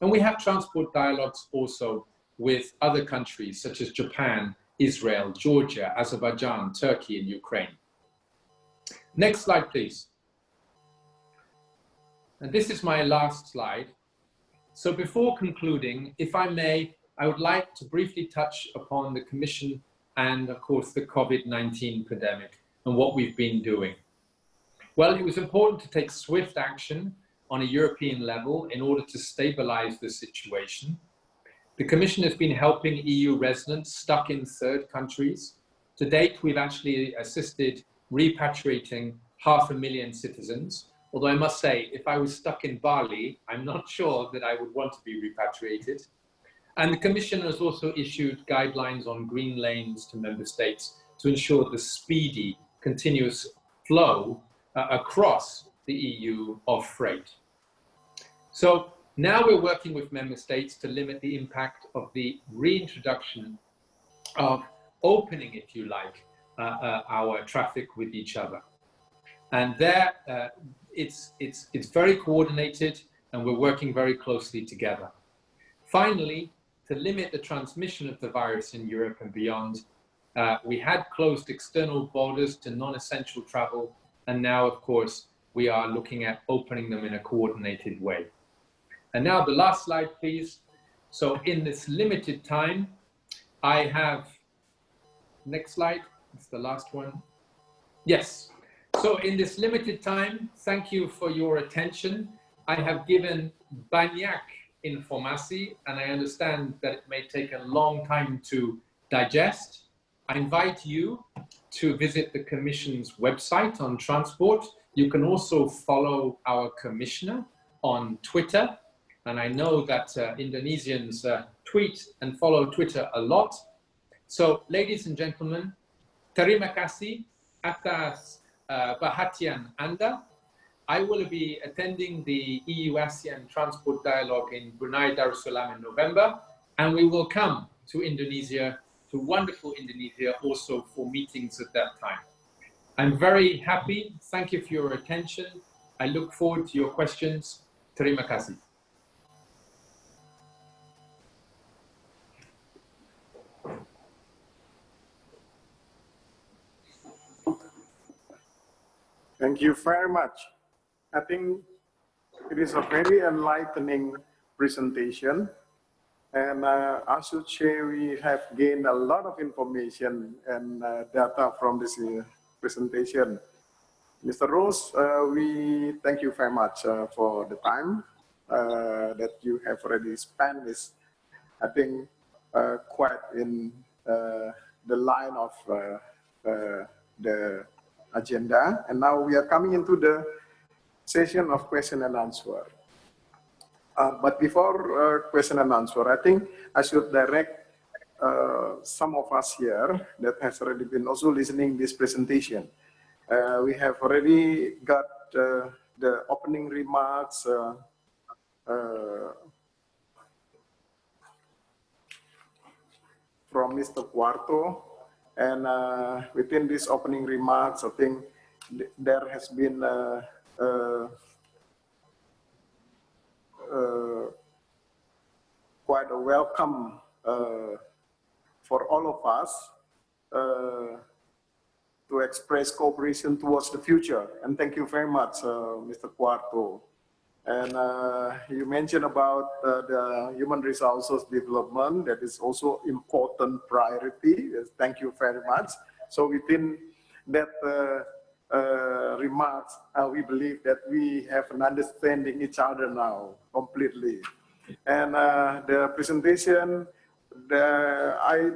And we have transport dialogues also with other countries such as Japan, Israel, Georgia, Azerbaijan, Turkey, and Ukraine. Next slide, please. And this is my last slide. So before concluding, if I may, I would like to briefly touch upon the Commission and, of course, the COVID-19 pandemic and what we've been doing. Well, it was important to take swift action on a European level in order to stabilize the situation. The Commission has been helping EU residents stuck in third countries. To date, we've actually assisted repatriating 500,000 citizens. Although I must say, if I was stuck in Bali, I'm not sure that I would want to be repatriated. And the Commission has also issued guidelines on green lanes to member states to ensure the speedy, continuous flow across the EU of freight. So now we're working with member states to limit the impact of the reintroduction of opening, if you like, our traffic with each other. And there, it's very coordinated, and we're working very closely together. Finally, to limit the transmission of the virus in Europe and beyond, we had closed external borders to non-essential travel, and now, of course, we are looking at opening them in a coordinated way. And now the last slide, please. So in this limited time, I have, next slide, it's the last one. Yes. So in this limited time, thank you for your attention. I have given banyak informasi, and I understand that it may take a long time to digest. I invite you to visit the Commission's website on transport. You can also follow our Commissioner on Twitter. And I know that Indonesians tweet and follow Twitter a lot. So, ladies and gentlemen, terima kasih atas perhatian Anda. I will be attending the EU-ASEAN Transport Dialogue in Brunei Darussalam in November, and we will come to Indonesia, to wonderful Indonesia, also for meetings at that time. I'm very happy. Thank you for your attention. I look forward to your questions. Terima kasih. Thank you very much. I think it is a very enlightening presentation. And I should say we have gained a lot of information and data from this presentation. Mr. Rose, we thank you very much for the time that you have already spent. This, I think, quite in the line of the agenda. And now we are coming into the session of question and answer. But before question and answer, I think I should direct some of us here that has already been also listening this presentation. We have already got the opening remarks from Mr. Quarto, and within these opening remarks, I think there has been quite a welcome for all of us to express cooperation towards the future. And thank you very much, Mr. Quarto. And you mentioned about the human resources development. That is also important priority. Thank you very much. So within that remarks, we believe that we have an understanding each other now completely. And the presentation, I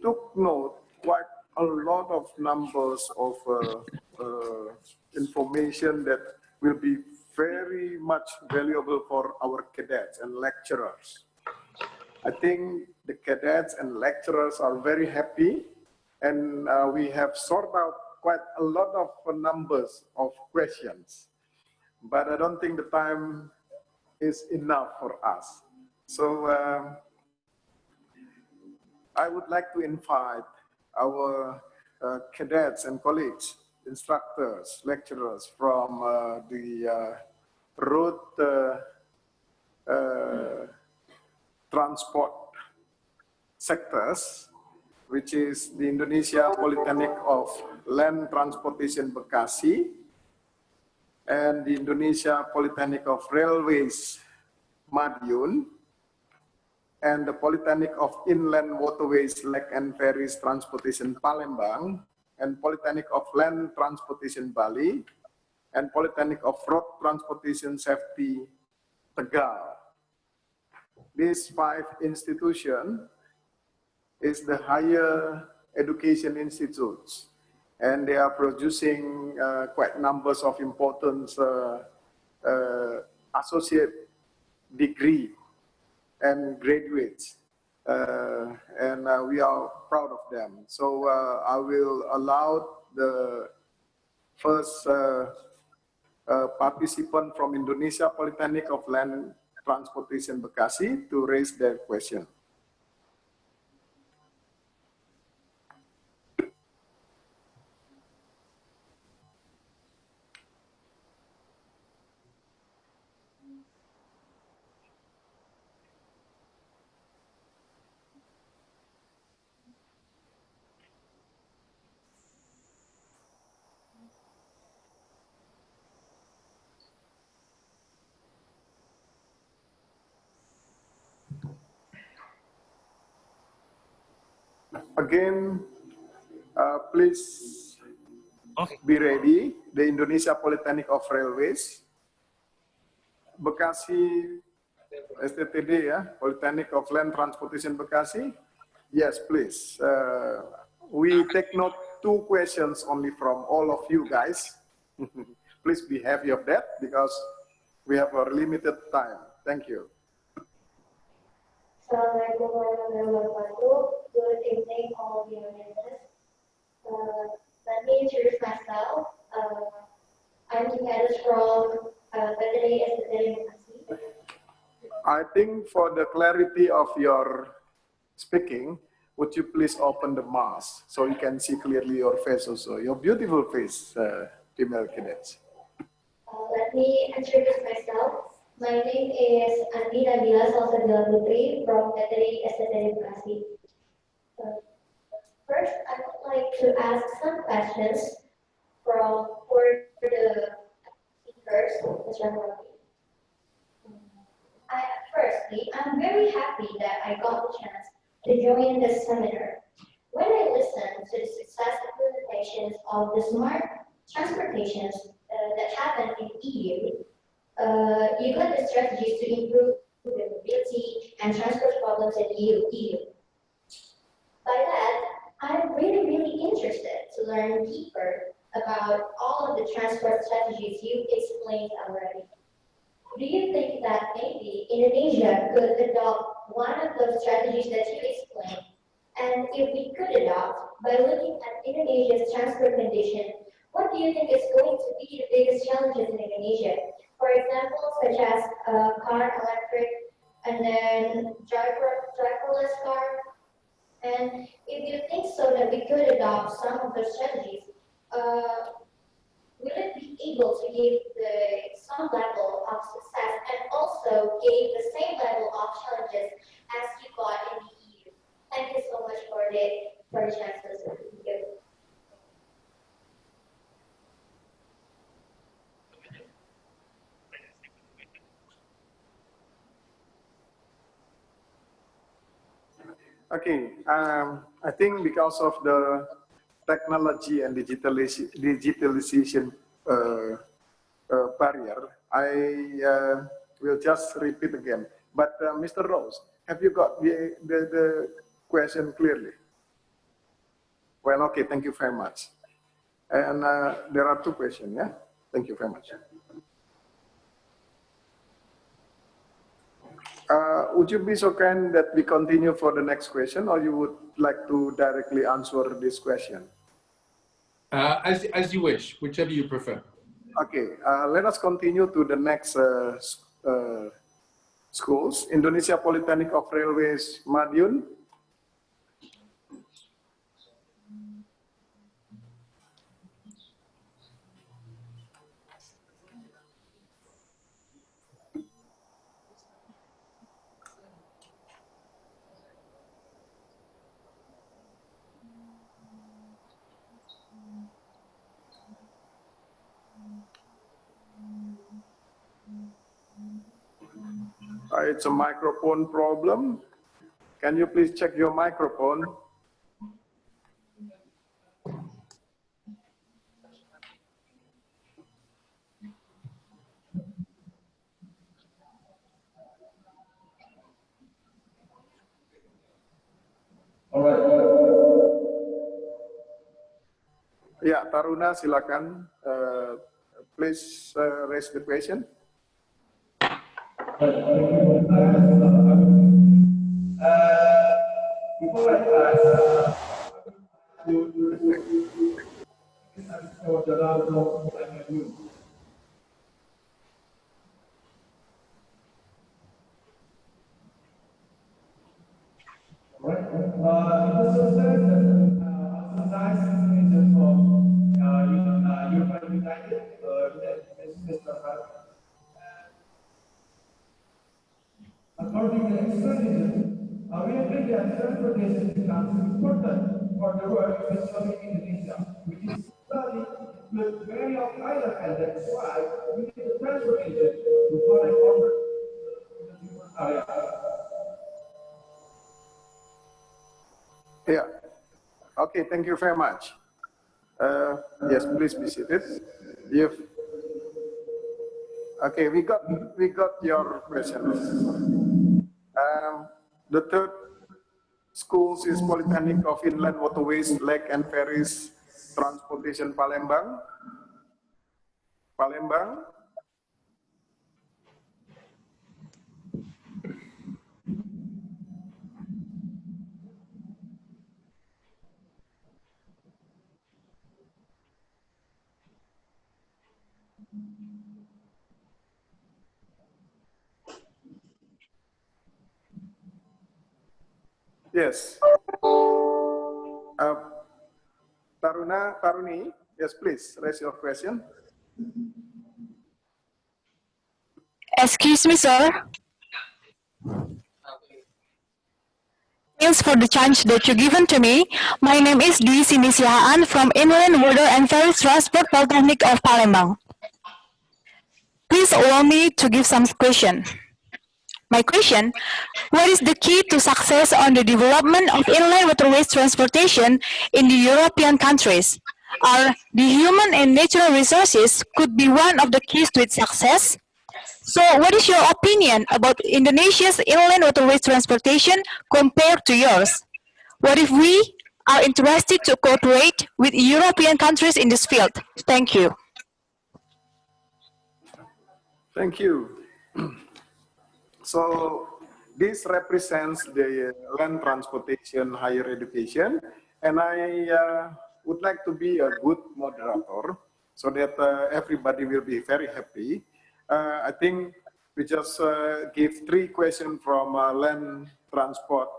took note quite a lot of numbers of information that will be very much valuable for our cadets and lecturers. I think the cadets and lecturers are very happy, and we have sorted out quite a lot of numbers of questions, but I don't think the time is enough for us. So I would like to invite our cadets and colleagues, instructors, lecturers from the road transport sectors, which is the Indonesia Polytechnic of Land Transportation Bekasi and the Indonesia Polytechnic of Railways Madiun, and the Polytechnic of Inland Waterways, Lake and Ferries Transportation Palembang, and Polytechnic of Land Transportation Bali, and Polytechnic of Road Transportation Safety Tegal. These 5 institutions is the higher education institutes, and they are producing quite numbers of important associate degree and graduates, and we are proud of them. So I will allow the first participant from Indonesia Polytechnic of Land Transportation Bekasi to raise their question. Again, please be ready. The Indonesia Polytechnic of Railways, Bekasi, STTD, ya, Polytechnic of Land Transportation Bekasi. Yes, please. We take note 2 questions only from all of you guys. Please be happy of that because we have a limited time. Thank you. Assalamualaikum warahmatullahi wabarakatuh. Good evening, all the audiences. Let me introduce myself. I'm Civitas from Daya, I think for the clarity of your speaking, would you please open the mask so you can see clearly your face also, your beautiful face, female cadets. Let me introduce myself. My name is Andi Nabila Salsabila Putri from Daya Bekasi. First, I would like to ask some questions for the speakers, Mr. Murphy. Firstly, I'm very happy that I got the chance to join this seminar. When I listened to the success implementations of the smart transportations that happen in EU, you got the strategies to improve the mobility and transport problems in EU. By that, I'm really interested to learn deeper about all of the transport strategies you explained already. Do you think that maybe Indonesia could adopt one of those strategies that you explained? And if we could adopt, by looking at Indonesia's transport condition, what do you think is going to be the biggest challenges in Indonesia? For example, such as car electric, and then driverless car. And if you think so that we could adopt some of those strategies, will it be able to give some level of success and also give the same level of challenges as you got in the EU? Thank you so much for the chance to speak. Okay, I think because of the technology and digitalization barrier, I will just repeat again. But Mr. Rose, have you got the question clearly? Well, okay, thank you very much. And there are two questions, yeah? Thank you very much. Would you be so kind that we continue for the next question, or you would like to directly answer this question? As you wish, whichever you prefer. Okay, let us continue to the next schools. Indonesia Polytechnic of Railways, Madiun. It's a microphone problem. Can you please check your microphone? All right. Ya, Taruna, silakan. Please raise the question. Before I ask, according to the experienced, we agree that transportation becomes important for the world, especially in Indonesia, which is studied with very high level, and that's why we need the transportation to connect over the different areas. Yeah. Okay, thank you very much. Yes, please be seated. Okay, we got your questions. The third schools is Polytechnic of Inland Waterways, Lake and Ferries Transportation, Palembang. Yes. Taruni, yes, please raise your question. Excuse me, sir. Thanks for the chance that you given to me. My name is Dwi Sinisiaan from Inland Water and Ferries Transport Polytechnic of Palembang. Please allow me to give some question. My question, what is the key to success on the development of inland waterways transportation in the European countries? are the human and natural resources could be one of the keys to its success. So what is your opinion about Indonesia's inland waterways transportation compared to yours? What if we are interested to cooperate with European countries in this field? Thank you. Thank you. So this represents the land transportation higher education, and I would like to be a good moderator so that everybody will be very happy. I think we just give 3 questions from land transport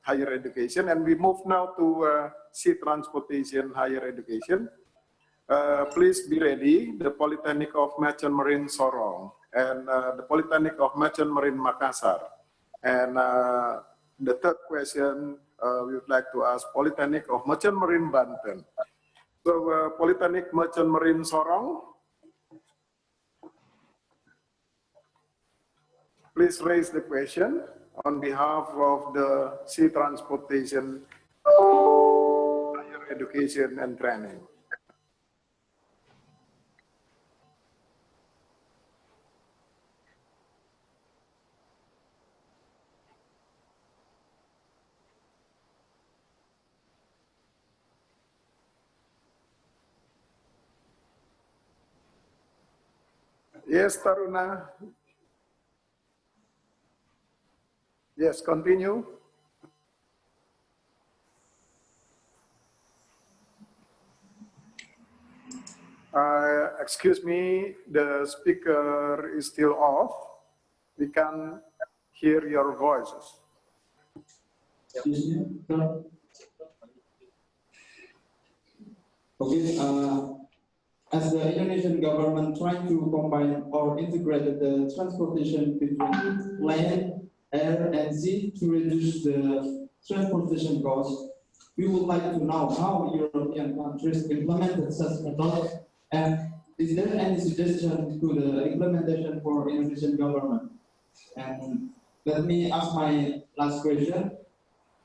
higher education, and we move now to sea transportation higher education. Please be ready, the Polytechnic of Merchant Marine Sorong and the Polytechnic of Merchant Marine Makassar. And the 3rd question we would like to ask Polytechnic of Merchant Marine Banten. So Polytechnic Merchant Marine Sorong, please raise the question on behalf of the sea transportation higher education and training. Yes, Taruna. Yes, continue. Excuse me, the speaker is still off. We can't hear your voices. Okay, as the Indonesian government trying to combine or integrate the transportation between land, air, and sea to reduce the transportation costs, we would like to know how European countries implemented such methods, and is there any suggestion to the implementation for Indonesian government? And let me ask my last question.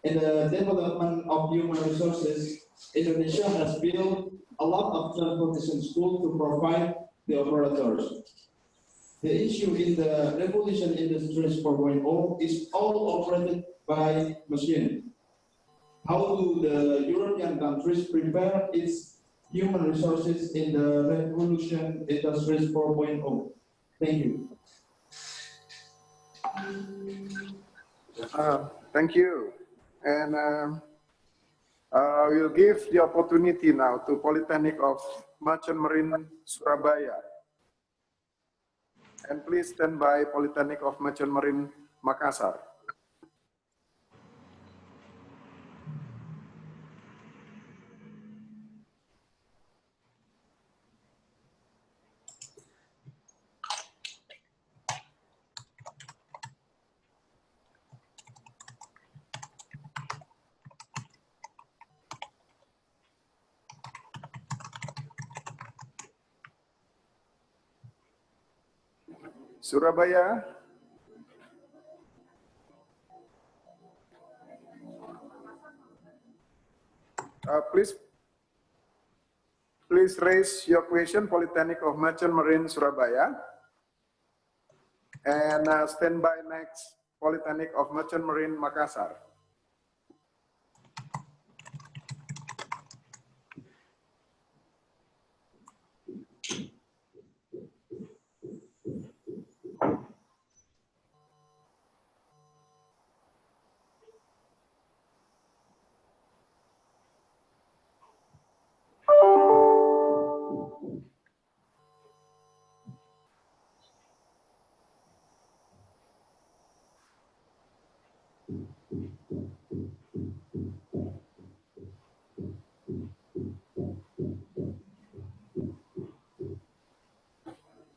In the development of human resources, Indonesia has built a lot of transportation schools to provide the operators. The issue in the revolution industries 4.0 is all operated by machines. How do the European countries prepare its human resources in the revolution industries 4.0? Thank you. Thank you. And we'll give the opportunity now to Polytechnic of Merchant Marine Surabaya. And please stand by Polytechnic of Merchant Marine Makassar. Surabaya. Please raise your question, Polytechnic of Merchant Marine Surabaya. And stand by next, Polytechnic of Merchant Marine Makassar.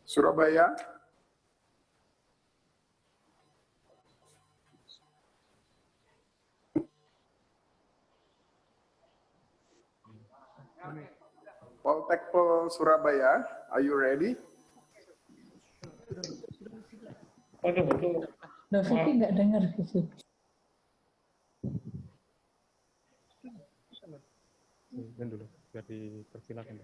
Surabaya. Poltekpol Surabaya, are you ready? Vicky nggak dengar Vicky. Biar dipersilakan.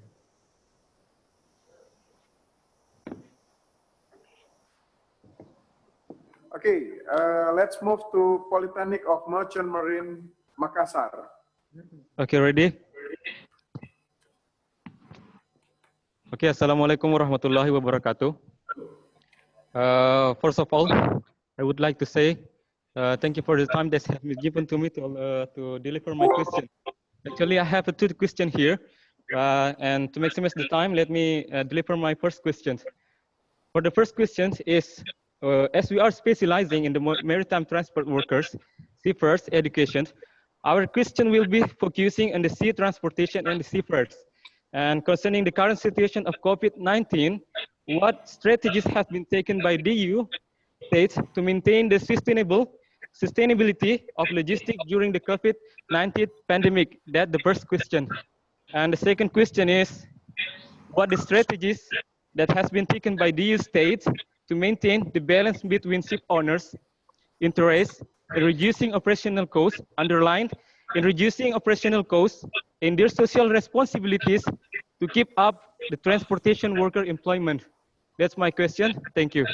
Okay, let's move to Polytechnic of Merchant Marine, Makassar. Okay, ready? Okay, Assalamualaikum warahmatullahi wabarakatuh. First of all, I would like to say thank you for the time that has been given to me to deliver my question. Actually, I have two questions here, and to maximize the time, let me deliver my first question. For the first question is, as we are specializing in the maritime transport workers, seafarers education, our question will be focusing on the sea transportation and the seafarers. And concerning the current situation of COVID-19, what strategies have been taken by the EU states to maintain the sustainability of logistics during the COVID-19 pandemic? That's the first question. And the second question is, what the strategies that has been taken by the EU states to maintain the balance between ship owners' interests in reducing operational costs, underlined in reducing operational costs, and their social responsibilities to keep up the transportation worker employment. That's my question. Thank you.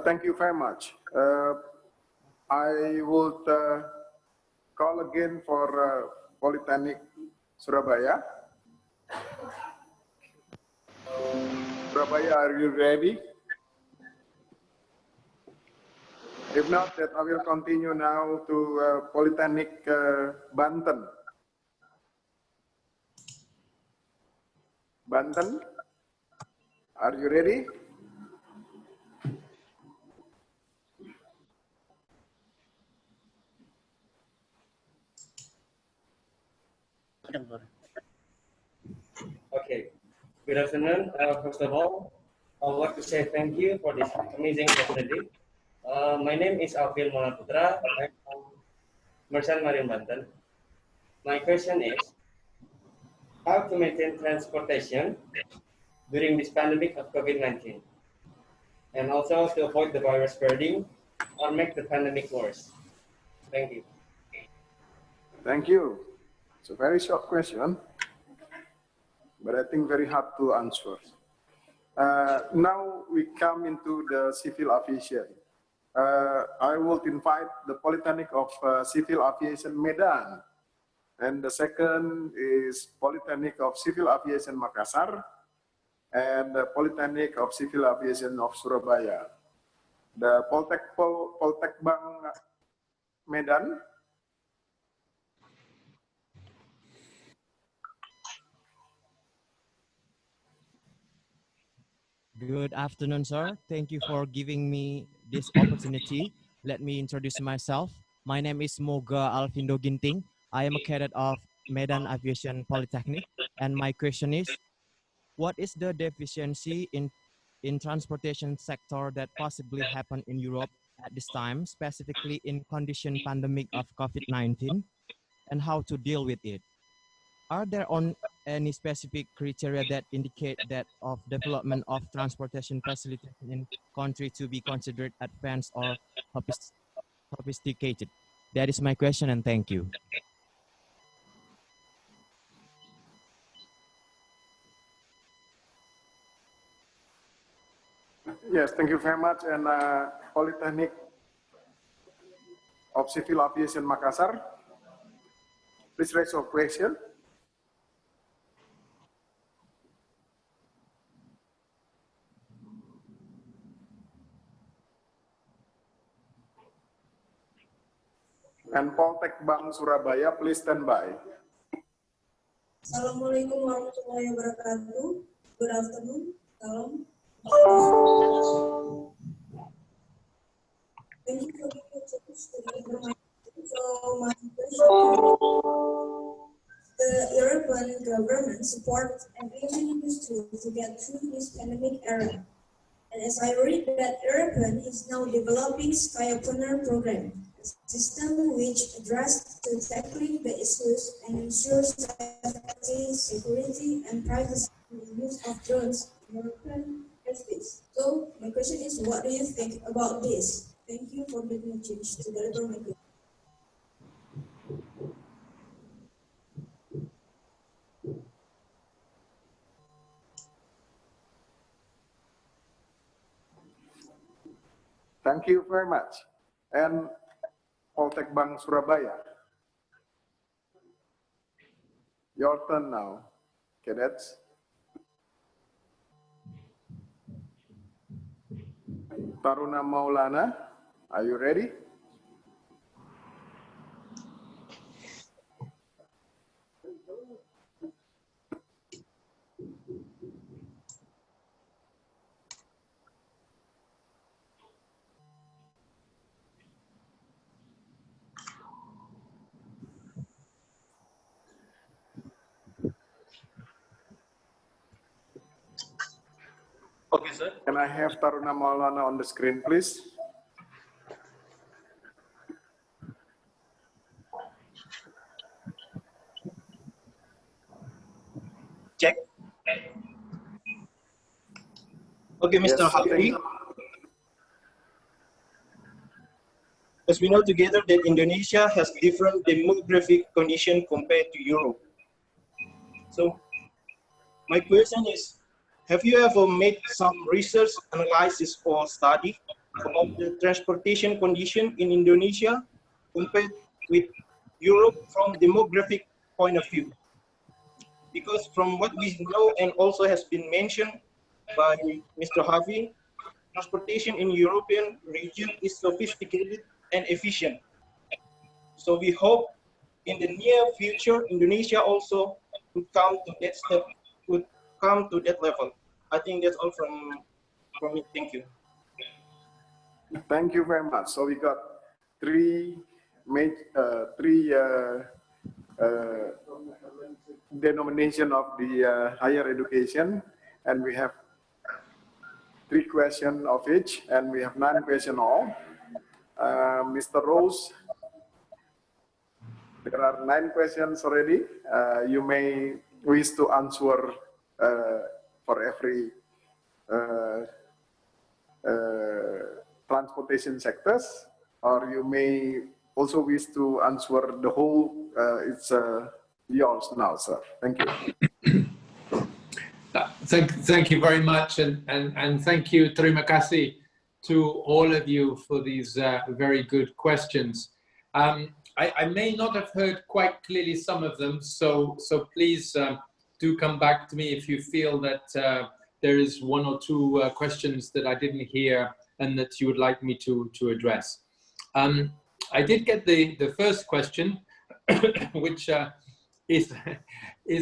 Thank you very much. I would call again for Polytechnic Surabaya. Surabaya, are you ready? If not, then I will continue now to Polytechnic Banten. Banten, are you ready? Okay, good afternoon. First of all, I would like to say thank you for this amazing opportunity. My name is Alvin Molaputra. I'm from Merchant Marine Banten. My question is, how to maintain transportation during this pandemic of COVID-19, and also to avoid the virus spreading or make the pandemic worse? Thank you. Thank you. It's a very short question, but I think very hard to answer. Now we come into the civil aviation. I will invite the Polytechnic of Civil Aviation Medan, and the second is Polytechnic of Civil Aviation Makassar, and the Polytechnic of Civil Aviation of Surabaya. The Poltekbang Medan. Good afternoon, sir. Thank you for giving me this opportunity. Let me introduce myself. My name is Moga Alvindo Ginting. I am a cadet of Medan Aviation Polytechnic. And my question is, what is the deficiency in transportation sector that possibly happened in Europe at this time, specifically in condition pandemic of COVID-19, and how to deal with it? Are there any specific criteria that indicate that of development of transportation facilities in country to be considered advanced or sophisticated? That is my question, and thank you. Yes, thank you very much. And Polytechnic of Civil Aviation Makassar, please raise your question. And Poltekbang Surabaya, please stand by. Assalamualaikum warahmatullahi wabarakatuh. Good afternoon. Salam. Thank you for the opportunity to deliver my question. The European government supports aviation industry to get through this pandemic era. And as I read that European is now developing Skypreneur program, a system which addresses to tackling the issues and ensures safety, security, and privacy in the use of drones in European airspace. So my question is, what do you think about this? Thank you for letting me change to deliver my question. Thank you very much. And Poltek Bank Surabaya. Your turn now, cadets. Taruna Maulana, are you ready? Okay, sir. Can I have Taruna Maulana on the screen, please? Check. Okay, Mr. Yes, Hafi. As we know together that Indonesia has different demographic condition compared to Europe. So my question is, have you ever made some research analysis or study about the transportation condition in Indonesia compared with Europe from demographic point of view? Because from what we know and also has been mentioned by Mr. Hafi, transportation in European region is sophisticated and efficient. So we hope in the near future, Indonesia also would come to that step, would come to that level. I think that's all from me. Thank you. Thank you very much. So we got three denomination of the higher education, and we have 3 questions of each, and we have 9 questions all. Mr. Rose, there are 9 questions already. You may wish to answer for every transportation sectors, or you may also wish to answer the whole. It's yours now, sir. Thank you. Thank you very much, and thank you, terima kasih, to all of you for these very good questions. I may not have heard quite clearly some of them, so please do come back to me if you feel that there is 1 or 2 questions that I didn't hear and that you would like me to address. I did get the first question, which is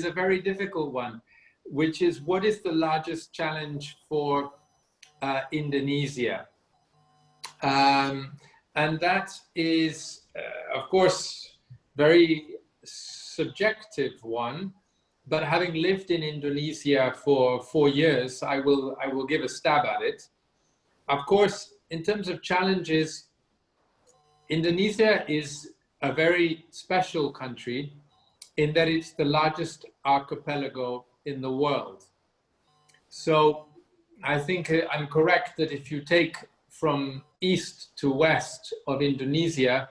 a very difficult one, which is, what is the largest challenge for Indonesia? And that is, of course, very subjective one, but having lived in Indonesia for 4 years, I will give a stab at it. Of course, in terms of challenges, Indonesia is a very special country in that it's the largest archipelago in the world. So I think I'm correct that if you take from east to west of Indonesia,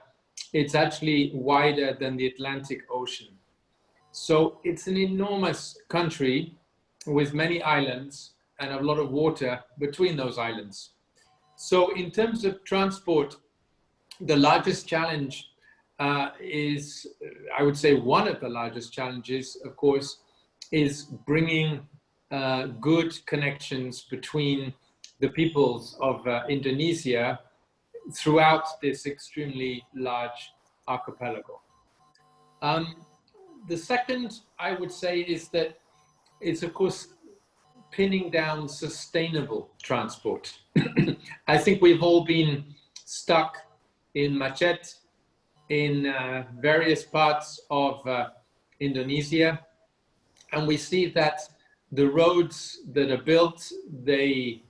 it's actually wider than the Atlantic Ocean. So it's an enormous country with many islands and a lot of water between those islands. So in terms of transport, the largest challenge is, I would say one of the largest challenges, of course, is bringing good connections between the peoples of Indonesia throughout this extremely large archipelago. The second, I would say, is that it's, of course, pinning down sustainable transport. I think we've all been stuck in macet in various parts of Indonesia, and we see that the roads that are built, they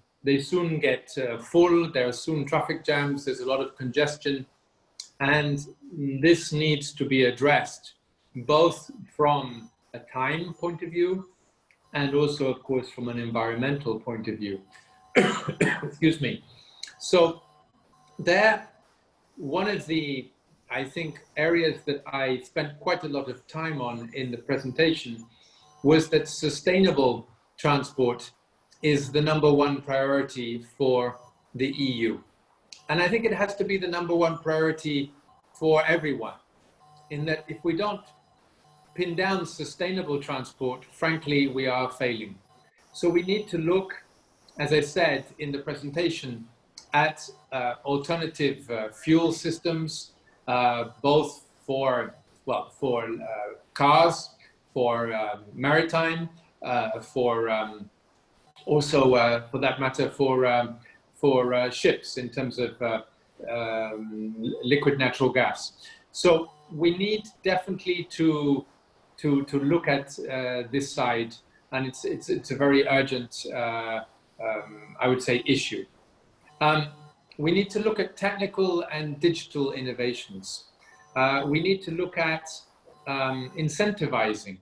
soon get full, there are soon traffic jams, there's a lot of congestion, and this needs to be addressed, both from a time point of view and also, of course, from an environmental point of view. Excuse me. So there, one of the, I think, areas that I spent quite a lot of time on in the presentation was that sustainable transport is the #1 priority for the EU. And I think it has to be the #1 priority for everyone, in that if we don't pin down sustainable transport, frankly, we are failing. So we need to look, as I said in the presentation, at alternative fuel systems, both for cars, for maritime, also for that matter for ships in terms of liquid natural gas. So we need definitely to look at this side, and it's a very urgent, I would say, issue. We need to look at technical and digital innovations. We need to look at incentivizing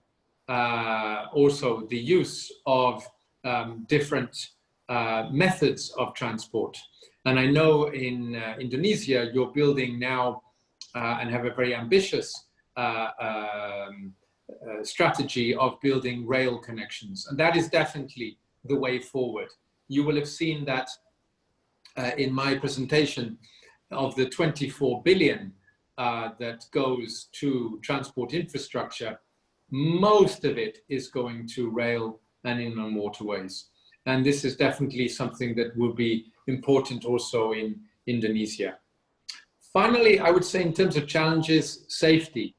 also the use of different methods of transport. And I know in Indonesia, you're building now and have a very ambitious strategy of building rail connections. And that is definitely the way forward. You will have seen that in my presentation of the 24 billion that goes to transport infrastructure, most of it is going to rail and inland waterways. And this is definitely something that will be important also in Indonesia. Finally, I would say in terms of challenges, safety.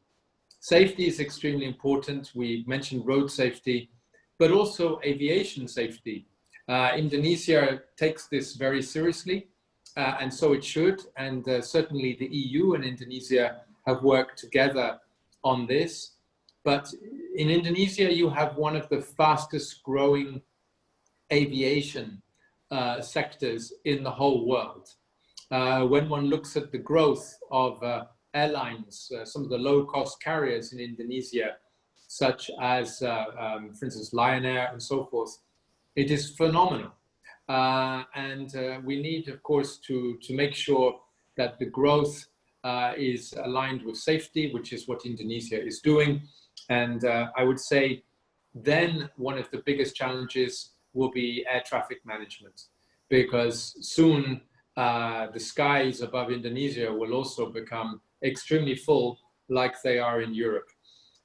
Safety is extremely important. We mentioned road safety, but also aviation safety. Indonesia takes this very seriously, and so it should. And certainly the EU and Indonesia have worked together on this. But in Indonesia, you have one of the fastest growing aviation sectors in the whole world. When one looks at the growth of airlines, some of the low-cost carriers in Indonesia, such as, for instance, Lion Air and so forth, it is phenomenal. And we need, of course, to make sure that the growth is aligned with safety, which is what Indonesia is doing. And I would say then one of the biggest challenges will be air traffic management, because soon the skies above Indonesia will also become extremely full like they are in Europe.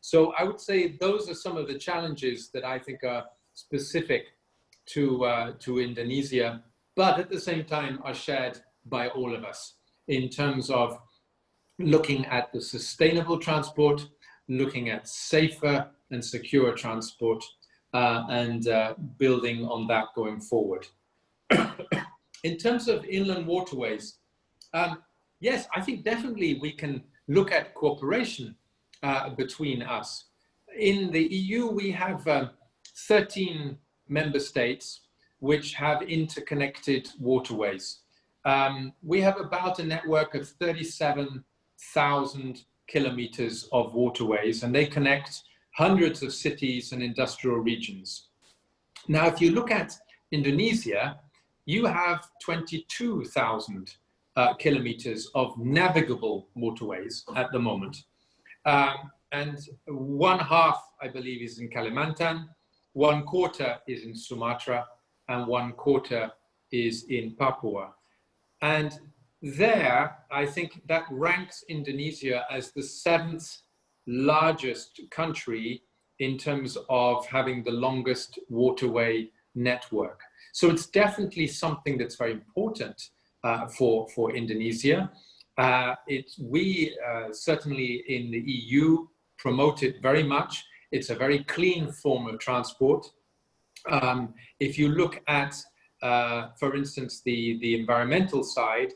So I would say those are some of the challenges that I think are specific to Indonesia, but at the same time are shared by all of us in terms of looking at the sustainable transport, looking at safer and secure transport, and building on that going forward. In terms of inland waterways, yes, I think definitely we can look at cooperation between us. In the EU, we have 13 member states which have interconnected waterways. We have about a network of 37,000 kilometers of waterways, and they connect hundreds of cities and industrial regions. Now, if you look at Indonesia, you have 22,000 kilometers of navigable waterways at the moment. And 1/2, I believe, is in Kalimantan, 1/4 is in Sumatra, and 1/4 is in Papua. And there, I think that ranks Indonesia as the 7th largest country in terms of having the longest waterway network. So it's definitely something that's very important for Indonesia. We certainly in the EU promote it very much. It's a very clean form of transport. If you look at, for instance, the environmental side,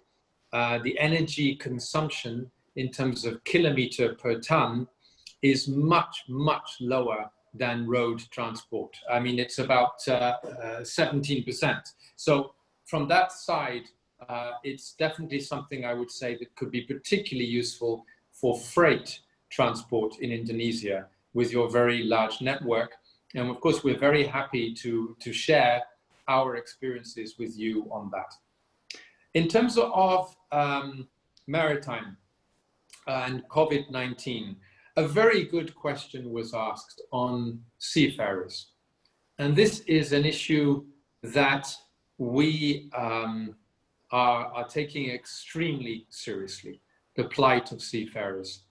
the energy consumption in terms of kilometer per ton is much, much lower than road transport. I mean, it's about 17%. So from that side, it's definitely something I would say that could be particularly useful for freight transport in Indonesia with your very large network. And of course, we're very happy to share our experiences with you on that. In terms of maritime and COVID-19, a very good question was asked on seafarers. And this is an issue that we are taking extremely seriously the plight of seafarers.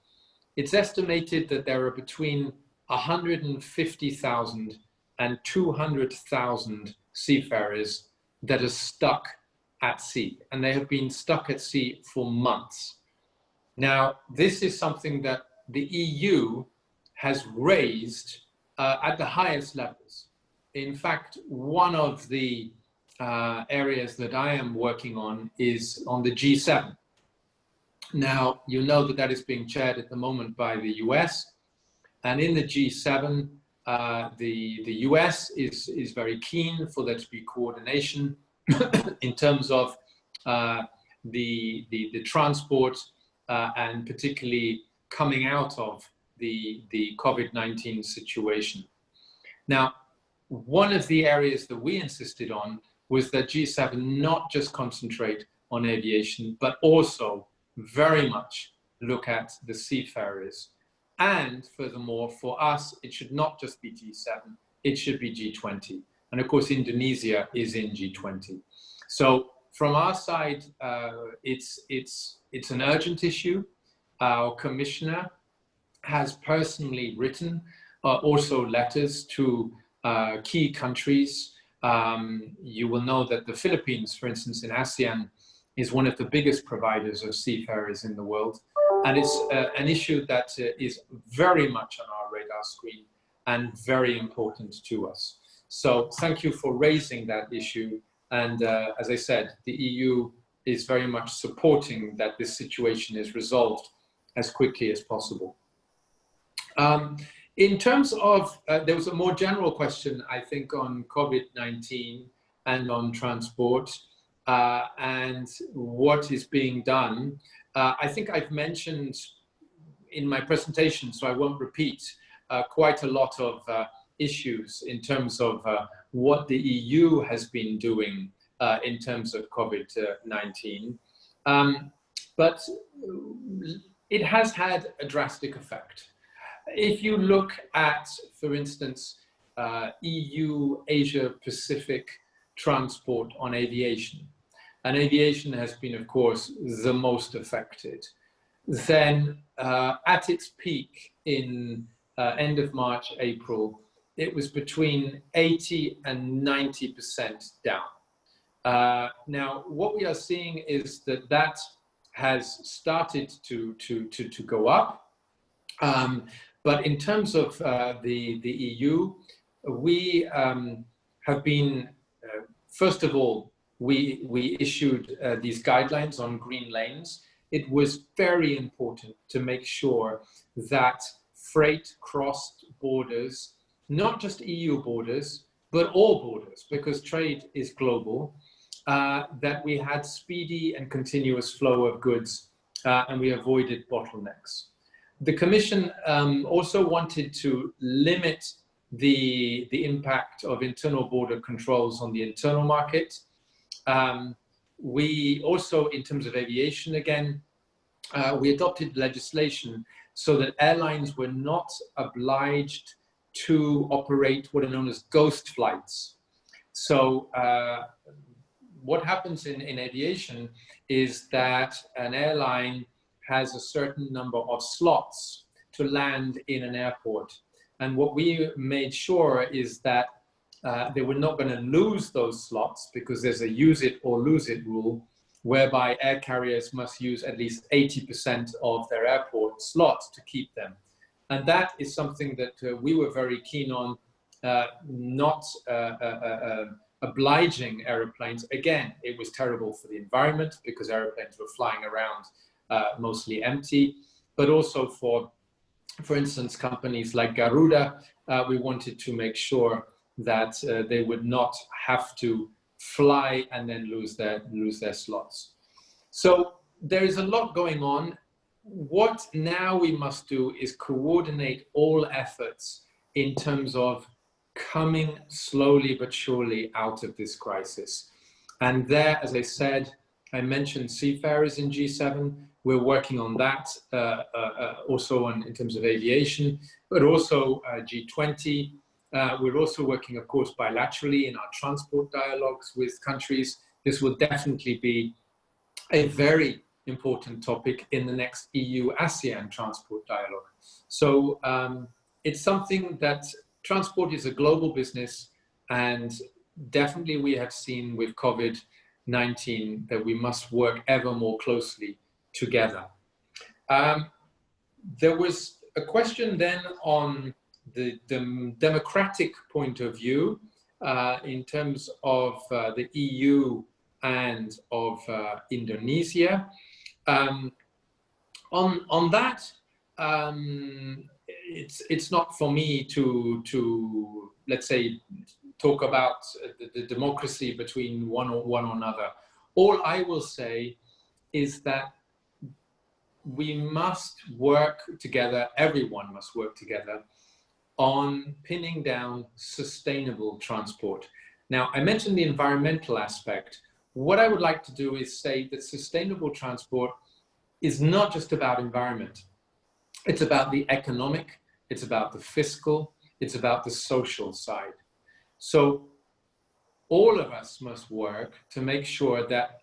It's estimated that there are between 150,000 and 200,000 seafarers that are stuck at sea, and they have been stuck at sea for months. Now, this is something that the EU has raised at the highest levels. In fact, one of the areas that I am working on is on the G7. Now, you know that that is being chaired at the moment by the US, and in the G7, the US is very keen for there to be coordination in terms of the transport and particularly coming out of the COVID-19 situation. Now, one of the areas that we insisted on was that G7 not just concentrate on aviation, but also very much look at the seafarers. And furthermore, for us, it should not just be G7, it should be G20. And of course, Indonesia is in G20. So from our side, it's an urgent issue. Our commissioner has personally written also letters to key countries. You will know that the Philippines, for instance, in ASEAN, is one of the biggest providers of seafarers in the world. And it's an issue that is very much on our radar screen and very important to us. So thank you for raising that issue. And as I said, the EU is very much supporting that this situation is resolved as quickly as possible. In terms of, there was a more general question, I think, on COVID-19 and on transport and what is being done. I think I've mentioned in my presentation, so I won't repeat, quite a lot of issues in terms of what the EU has been doing in terms of COVID-19. But it has had a drastic effect. If you look at, for instance, EU Asia-Pacific transport on aviation, and aviation has been, of course, the most affected, then at its peak in end of March, April, it was between 80 and 90% down. Now, what we are seeing is that that has started to go up. But in terms of the EU, we have been, first of all, we issued these guidelines on green lanes. It was very important to make sure that freight crossed borders, not just EU borders, but all borders, because trade is global, that we had speedy and continuous flow of goods and we avoided bottlenecks. The Commission also wanted to limit the impact of internal border controls on the internal market. We also, in terms of aviation again, we adopted legislation so that airlines were not obliged to operate what are known as ghost flights. So what happens in aviation is that an airline has a certain number of slots to land in an airport. And what we made sure is that they were not going to lose those slots because there's a use it or lose it rule, whereby air carriers must use at least 80% of their airport slots to keep them. And that is something that we were very keen on, not obliging airplanes. Again, it was terrible for the environment because airplanes were flying around mostly empty, but also for instance, companies like Garuda, we wanted to make sure that they would not have to fly and then lose their slots. So there is a lot going on. What now we must do is coordinate all efforts in terms of coming slowly but surely out of this crisis. And there, as I said, I mentioned seafarers in G7. We're working on that also in terms of aviation, but also G20. We're also working, of course, bilaterally in our transport dialogues with countries. This will definitely be a very important topic in the next EU-ASEAN transport dialogue. So it's something that transport is a global business, and definitely we have seen with COVID-19 that we must work ever more closely together. There was a question then on the democratic point of view in terms of the EU and of Indonesia. On that, it's not for me to let's say talk about the democracy between one or another. All I will say is that we must work together, everyone must work together on pinning down sustainable transport. Now, I mentioned the environmental aspect. What I would like to do is say that sustainable transport is not just about environment. It's about the economic, it's about the fiscal, it's about the social side. So all of us must work to make sure that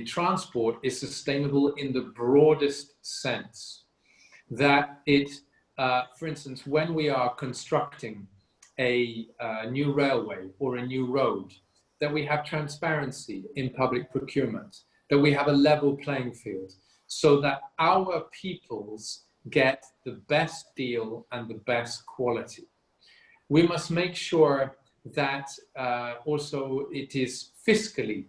transport is sustainable in the broadest sense. That it, for instance, when we are constructing a new railway or a new road, that we have transparency in public procurement, that we have a level playing field, so that our peoples get the best deal and the best quality. We must make sure that also it is fiscally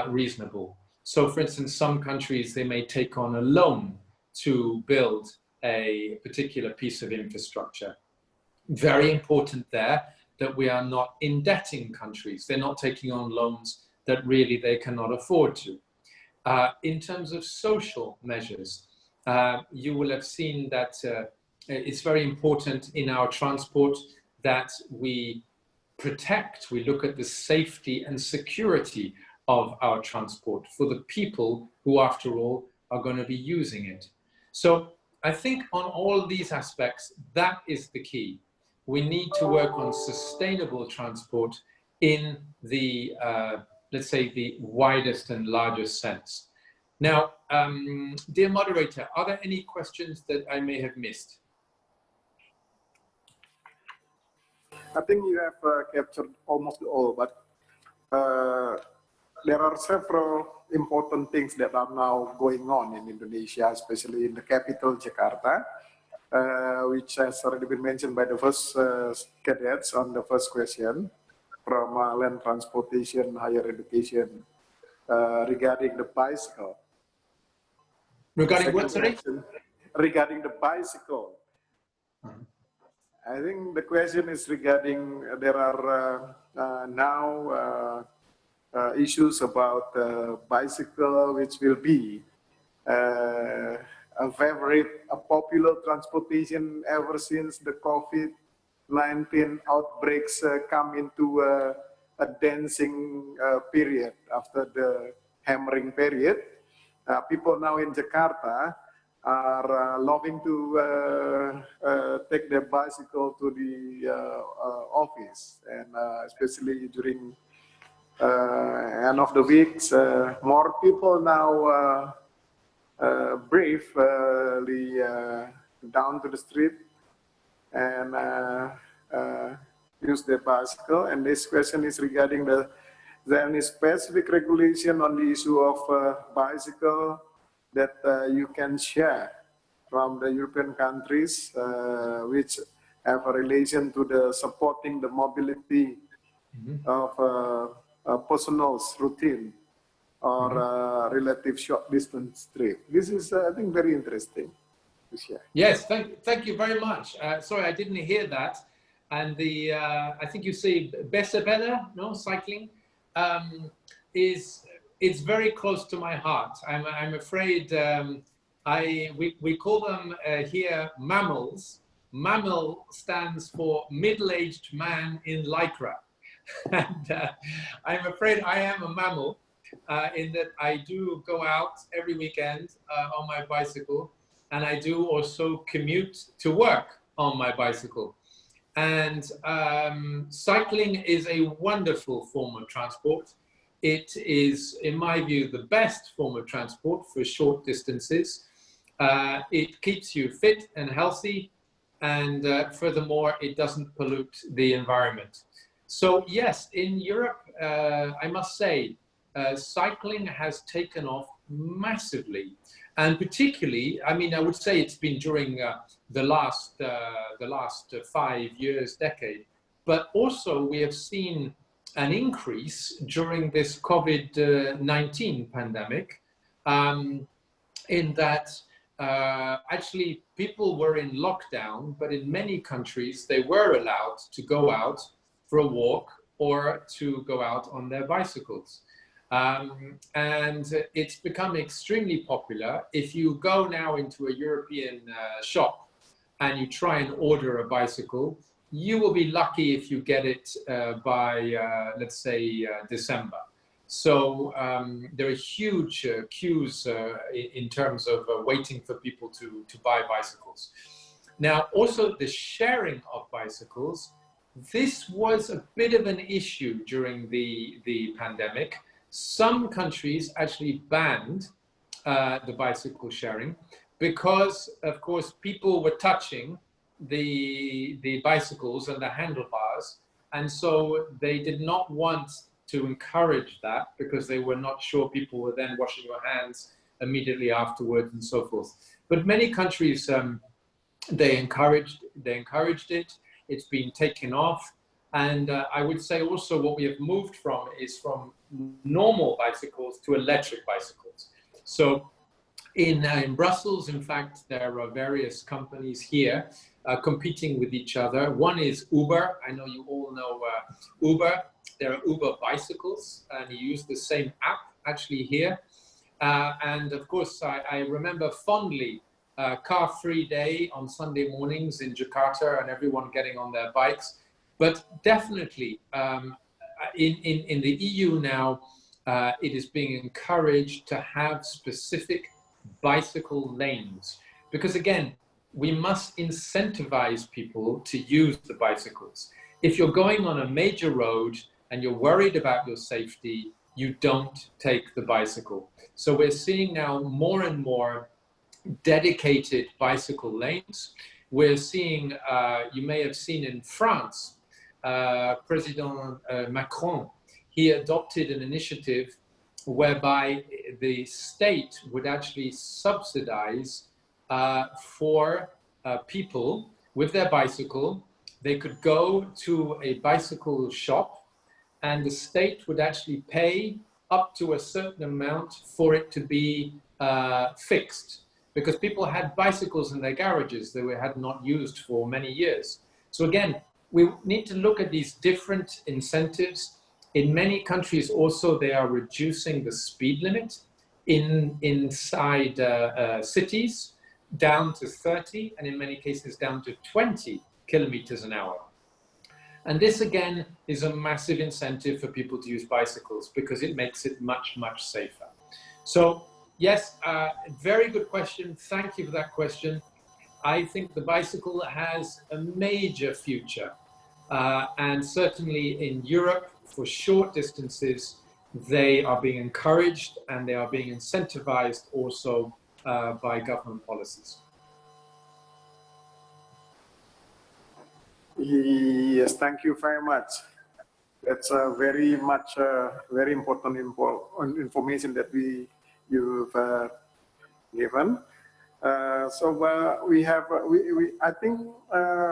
reasonable. So for instance, some countries, they may take on a loan to build a particular piece of infrastructure. Very important there that we are not indebting countries. They're not taking on loans that really they cannot afford to. In terms of social measures, you will have seen that it's very important in our transport that we protect, we look at the safety and security of our transport for the people who, after all, are going to be using it. So I think on all these aspects, that is the key. We need to work on sustainable transport in the, let's say, the widest and largest sense. Now, dear moderator, are there any questions that I may have missed? I think you have captured almost all, but there are several important things that are now going on in Indonesia, especially in the capital, Jakarta, which has already been mentioned by the first cadets on the first question from land transportation, higher education, regarding the bicycle. Regarding what, sorry? Regarding the bicycle. I think the question is regarding, there are now issues about bicycle, which will be a popular transportation ever since the COVID-19 outbreaks come into a dancing period after the hammering period. People now in Jakarta are loving to take their bicycle to the office, and especially during end of the weeks, more people now bravely down to the street and use their bicycle. And this question is regarding the any specific regulation on the issue of bicycle that you can share from the European countries, which have a relation to the supporting the mobility of personal's routine or relative short distance trip. This is, I think, very interesting to share. Yes, thank you very much. Sorry, I didn't hear that. And the, I think you say better, no, cycling, it's very close to my heart. I'm afraid we call them here mammals. Mammal stands for middle-aged man in Lycra. And I'm afraid I am a mammal in that I do go out every weekend on my bicycle, and I do also commute to work on my bicycle. And cycling is a wonderful form of transport. It is, in my view, the best form of transport for short distances. It keeps you fit and healthy, and furthermore, it doesn't pollute the environment. So yes, in Europe, I must say, cycling has taken off massively, and particularly, I mean, I would say it's been during the last 5 years, decade, but also we have seen an increase during this COVID-19 pandemic, in that actually people were in lockdown, but in many countries they were allowed to go out for a walk or to go out on their bicycles. And it's become extremely popular. If you go now into a European shop and you try and order a bicycle, you will be lucky if you get it by, let's say, December. So there are huge queues in terms of waiting for people to buy bicycles. Now, also the sharing of bicycles, this was a bit of an issue during the pandemic. Some countries actually banned the bicycle sharing because, of course, people were touching the bicycles and the handlebars, and so they did not want to encourage that because they were not sure people were then washing your hands immediately afterwards and so forth. But many countries, they encouraged it. It's been taken off, and I would say also what we have moved from is from normal bicycles to electric bicycles. So in Brussels, in fact, there are various companies here competing with each other. One is Uber. I know you all know Uber. There are Uber bicycles, and you use the same app actually here. And of course, I remember fondly car-free day on Sunday mornings in Jakarta and everyone getting on their bikes. But definitely in the EU now, it is being encouraged to have specific bicycle lanes. Because again, we must incentivize people to use the bicycles. If you're going on a major road and you're worried about your safety, you don't take the bicycle. So we're seeing now more and more dedicated bicycle lanes. We're seeing, you may have seen in France, President Macron, he adopted an initiative whereby the state would actually subsidize for people with their bicycle. They could go to a bicycle shop and the state would actually pay up to a certain amount for it to be fixed, because people had bicycles in their garages they had not used for many years. So again, we need to look at these different incentives. In many countries also, they are reducing the speed limit inside cities down to 30, and in many cases down to 20 kilometers an hour. And this again is a massive incentive for people to use bicycles because it makes it much, much safer. So yes, very good question. Thank you for that question. I think the bicycle has a major future. And certainly in Europe, for short distances, they are being encouraged and they are being incentivized also by government policies. Yes, thank you very much. That's very much very important information that you've given. So I think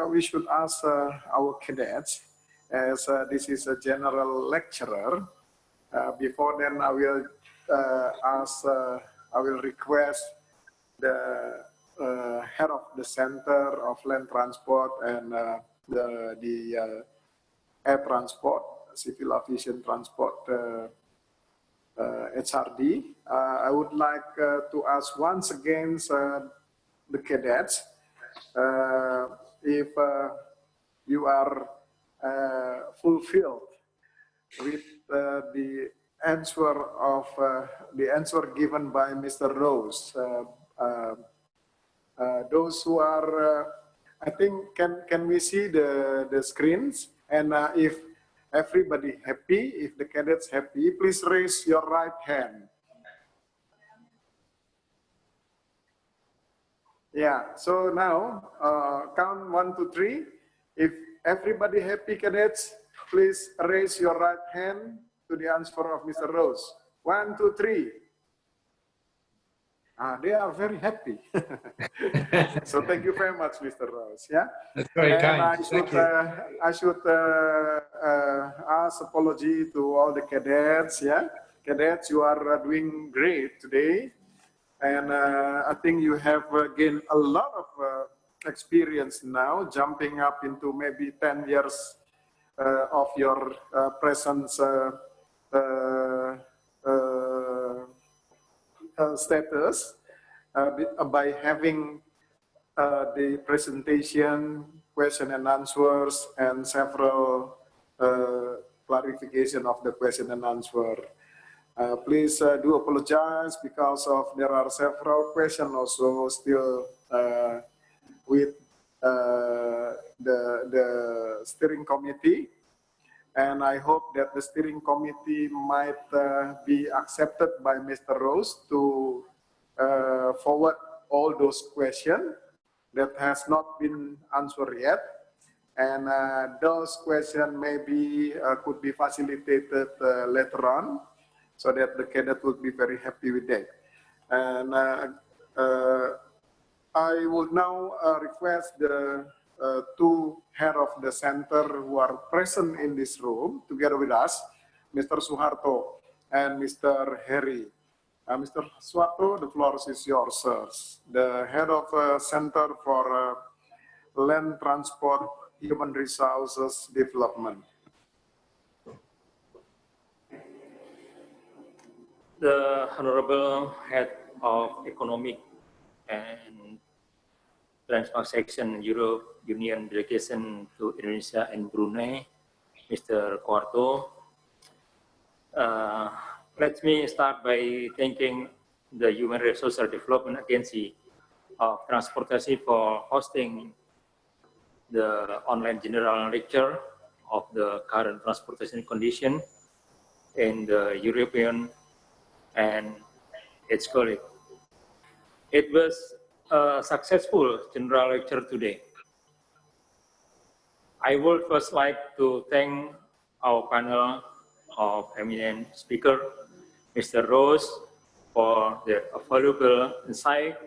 we should ask our cadets, as this is a general lecturer. Before then, I will I will request the head of the Center of Land Transport and the air transport, civil aviation transport, HRD. I would like to ask once again the cadets if you are fulfilled with the answer given by Mr. Rose. Those who are, I think, can we see the screens? And if everybody happy? If the cadets happy, please raise your right hand. Yeah, so now count 1 to 3. If everybody happy, cadets, please raise your right hand to the answer of Mr. Rose. 1, 2, 3. They are very happy. So thank you very much, Mr. Rose. Yeah, that's very kind. I should ask apology to all the cadets. Yeah, cadets, you are doing great today, and I think you have gained a lot of experience now, jumping up into maybe 10 years of your present status by having the presentation, question and answers, and several clarification of the question and answer. Please do apologize because of there are several questions also still with the steering committee. And I hope that the steering committee might be accepted by Mr. Rose to forward all those questions that has not been answered yet. And those questions maybe could be facilitated later on so that the cadet would be very happy with that. And I would now request the two head of the center who are present in this room together with us, Mr. Suharto and Mr. Heri. Mr. Suharto, the floor is yours, sir. The head of Center for Land Transport, Human Resources Development. The Honorable Head of Economic and Transaction Europe Union Delegation to Indonesia and Brunei, Mr. Quarto. Let me start by thanking the Human Resources Development Agency of Transportasi for hosting the online general lecture of the current transportation condition in the European and its colleagues. It was a successful general lecture today. I would first like to thank our panel of eminent speakers, Mr. Rose, for their valuable insight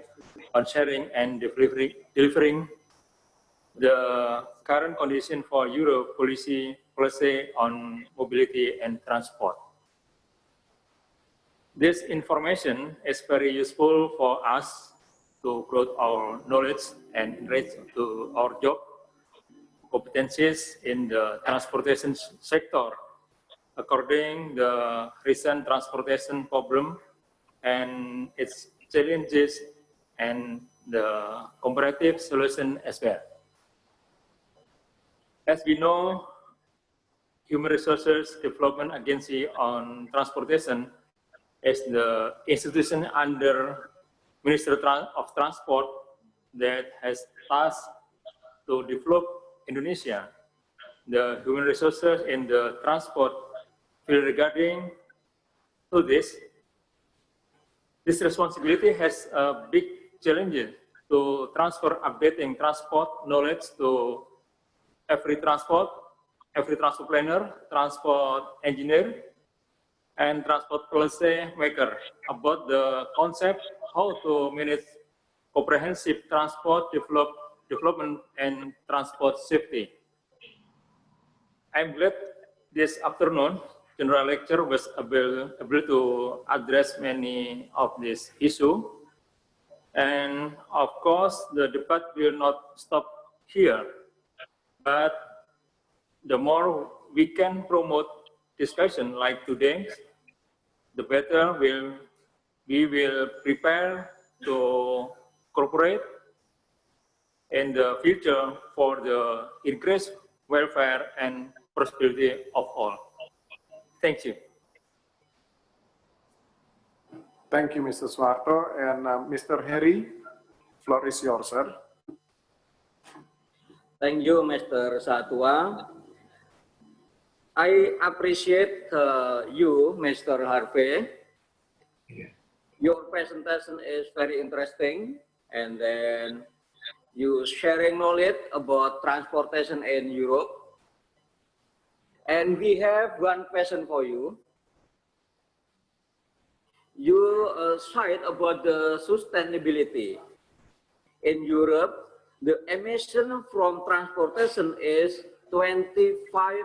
on sharing and delivering the current condition for Europe policy on mobility and transport. This information is very useful for us to grow our knowledge and enrich to our job competencies in the transportation sector according the recent transportation problem and its challenges and the comparative solution as well. As we know, Human Resources Development Agency on Transportation is the institution under Ministry of Transport that has tasked to develop Indonesia, the human resources in the transport field. Regarding to this responsibility has a big challenge to transfer updating transport knowledge to every transport planner, transport engineer, and transport policy maker about the concept how to manage comprehensive transport development and transport safety. I'm glad this afternoon general lecture was able to address many of these issues. And of course, the debate will not stop here, but the more we can promote discussion like today, the better we will prepare to cooperate in the future for the increased welfare and prosperity of all. Thank you. Thank you, Mr. Suharto. And Mr. Heri, floor is yours, sir. Thank you, Mr. Satua. I appreciate you, Mr. Harvey. Your presentation is very interesting, and then you sharing knowledge about transportation in Europe. And we have one question for you. You cite about the sustainability. In Europe, the emission from transportation is 25%.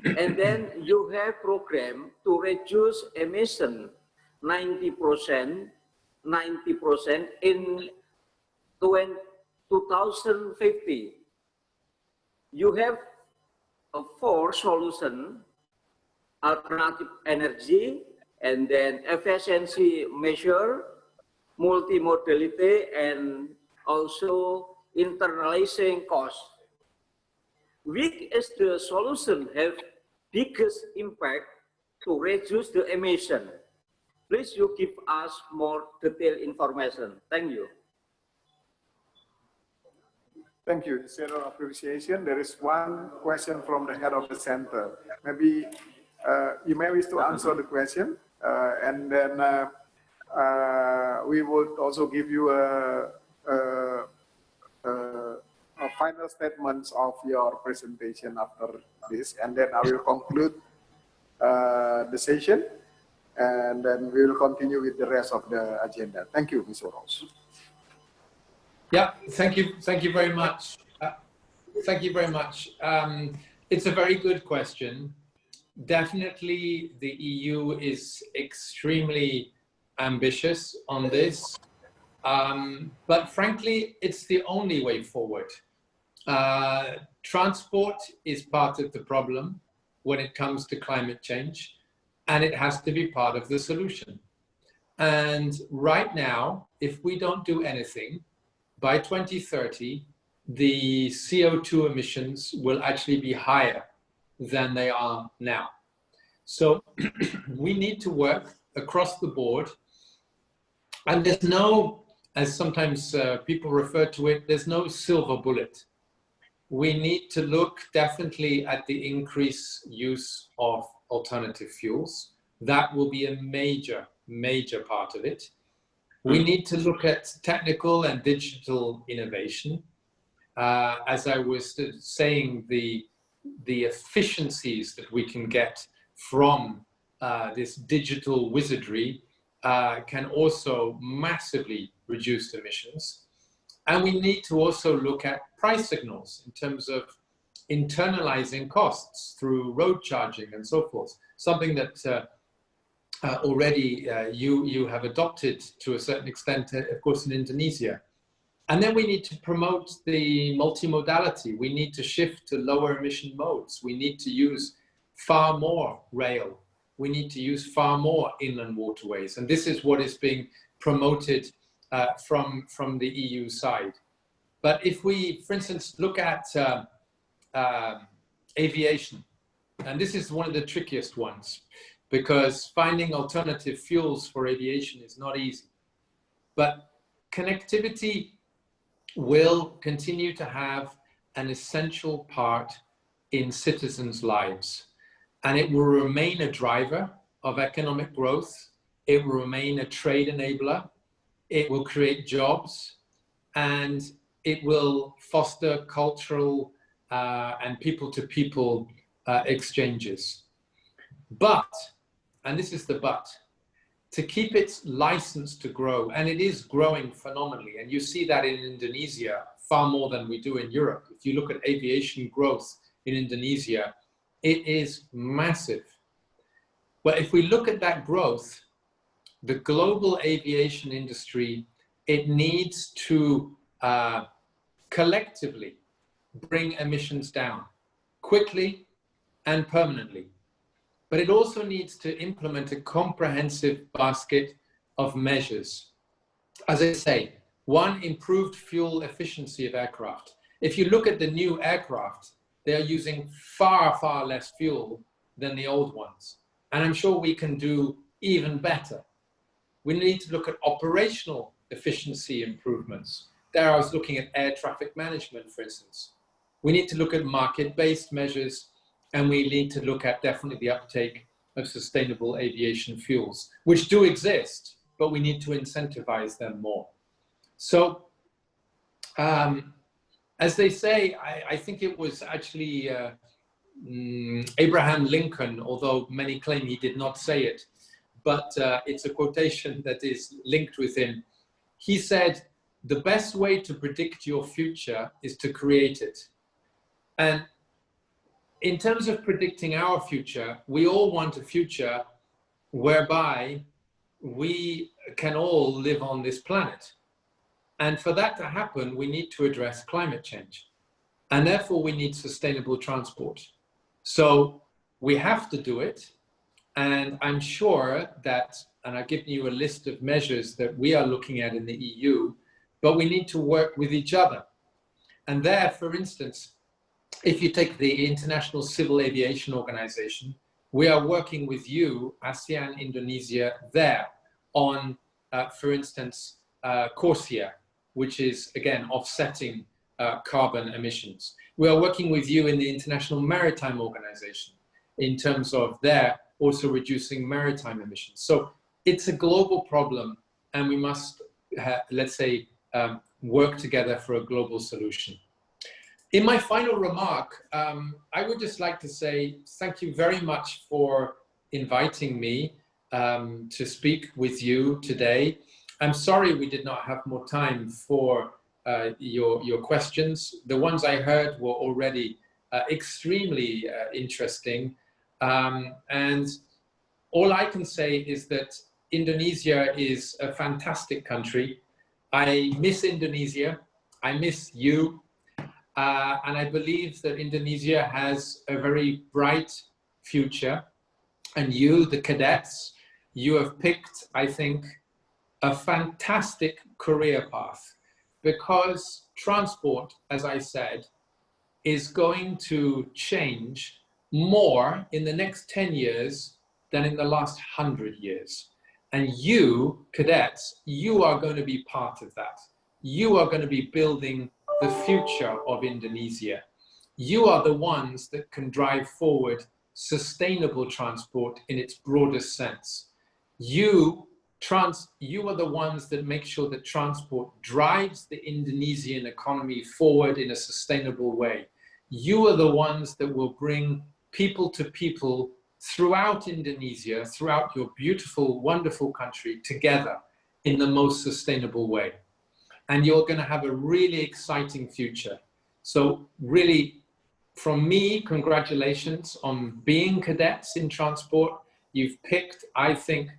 And then you have program to reduce emission 90% in 2050. You have a 4 solution: alternative energy, and then efficiency measure, multimodality, and also internalizing cost. Which is the solution have biggest impact to reduce the emission? Please you give us more detailed information. Thank you. Thank you. Instead of appreciation, there is one question from the head of the center. Maybe you may wish to answer the question, and then we would also give you a final statements of your presentation after this, and then I will conclude the session, and then we will continue with the rest of the agenda. Thank you, Mr. Ross. Yeah, thank you very much. Thank you very much. It's a very good question. Definitely, the EU is extremely ambitious on this, but frankly, it's the only way forward. Transport is part of the problem when it comes to climate change, and it has to be part of the solution. And right now, if we don't do anything, by 2030, the CO2 emissions will actually be higher than they are now. So we need to work across the board. And there's no, as sometimes people refer to it, there's no silver bullet. We need to look definitely at the increased use of alternative fuels. That will be a major, major part of it. We need to look at technical and digital innovation. As I was saying, the efficiencies that we can get from this digital wizardry can also massively reduce emissions. And we need to also look at price signals in terms of internalizing costs through road charging and so forth, something that already you have adopted to a certain extent, of course, in Indonesia. And then we need to promote the multimodality. We need to shift to lower emission modes. We need to use far more rail. We need to use far more inland waterways. And this is what is being promoted from the EU side. But if we, for instance, look at aviation, and this is one of the trickiest ones, because finding alternative fuels for aviation is not easy. But connectivity will continue to have an essential part in citizens' lives. And it will remain a driver of economic growth. It will remain a trade enabler. It will create jobs. And it will foster cultural and people-to-people exchanges. But, and this is the but, to keep its license to grow, and it is growing phenomenally, and you see that in Indonesia far more than we do in Europe. If you look at aviation growth in Indonesia, it is massive. But if we look at that growth, the global aviation industry, it needs to collectively bring emissions down quickly and permanently. But it also needs to implement a comprehensive basket of measures. As I say, one, improved fuel efficiency of aircraft. If you look at the new aircraft, they are using far, far less fuel than the old ones. And I'm sure we can do even better. We need to look at operational efficiency improvements. There I was looking at air traffic management, for instance. We need to look at market-based measures, and we need to look at definitely the uptake of sustainable aviation fuels, which do exist, but we need to incentivize them more. So, as they say, I think it was actually Abraham Lincoln, although many claim he did not say it, but it's a quotation that is linked with him. He said, "The best way to predict your future is to create it." And in terms of predicting our future, we all want a future whereby we can all live on this planet. And for that to happen, we need to address climate change. And therefore, we need sustainable transport. So we have to do it. And I'm sure that, and I've given you a list of measures that we are looking at in the EU, but we need to work with each other. And there, for instance, if you take the International Civil Aviation Organization, we are working with you, ASEAN, Indonesia, there on, for instance, CORSIA, which is, again, offsetting carbon emissions. We are working with you in the International Maritime Organization in terms of there also reducing maritime emissions. So it's a global problem, and we must, let's say, work together for a global solution. In my final remark, I would just like to say thank you very much for inviting me to speak with you today. I'm sorry we did not have more time for your questions. The ones I heard were already extremely interesting. And all I can say is that Indonesia is a fantastic country. I miss Indonesia. I miss you. And I believe that Indonesia has a very bright future. And you, the cadets, you have picked, I think, a fantastic career path, because transport, as I said, is going to change more in the next 10 years than in the last 100 years. And you, cadets, you are going to be part of that. You are going to be building the future of Indonesia. You are the ones that can drive forward sustainable transport in its broadest sense. You are the ones that make sure that transport drives the Indonesian economy forward in a sustainable way. You are the ones that will bring people to people throughout Indonesia, throughout your beautiful, wonderful country, together in the most sustainable way. And you're going to have a really exciting future. So really, from me, congratulations on being cadets in transport. You've picked, I think,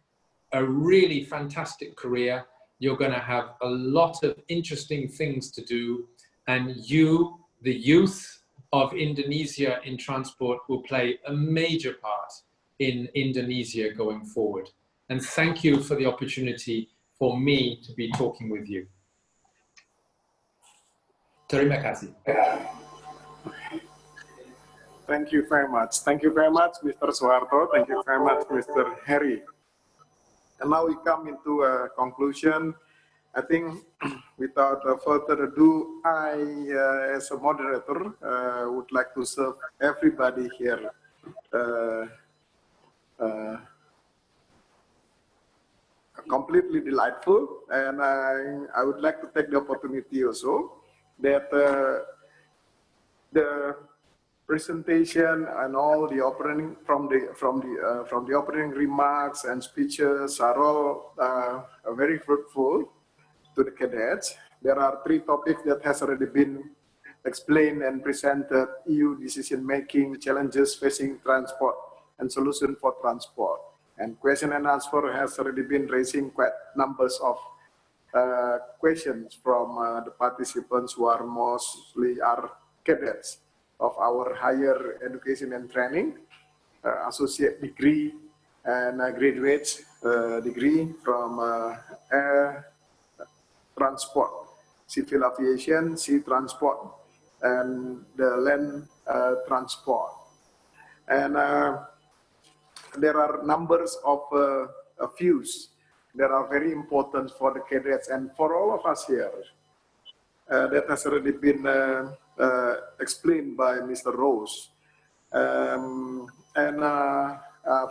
a really fantastic career. You're going to have a lot of interesting things to do. And you, the youth of Indonesia in transport, will play a major part in Indonesia going forward. And thank you for the opportunity for me to be talking with you. Terima kasih. Thank you very much. Thank you very much, Mr. Soeharto. Thank you very much, Mr. Harry. And now we come into a conclusion. I think without further ado, I, as a moderator, would like to serve everybody here completely delightful. And I would like to take the opportunity also that the presentation and all the opening from the opening remarks and speeches are all very fruitful to the cadets. There are 3 topics that has already been explained and presented: EU decision-making, challenges facing transport, and solution for transport. And question and answer has already been raising quite numbers of questions from the participants who are mostly are cadets of our higher education and training, associate degree and graduate degree from air transport, civil aviation, sea transport, and the land transport. And there are numbers of views that are very important for the cadets and for all of us here that has already been explained by Mr. Rose.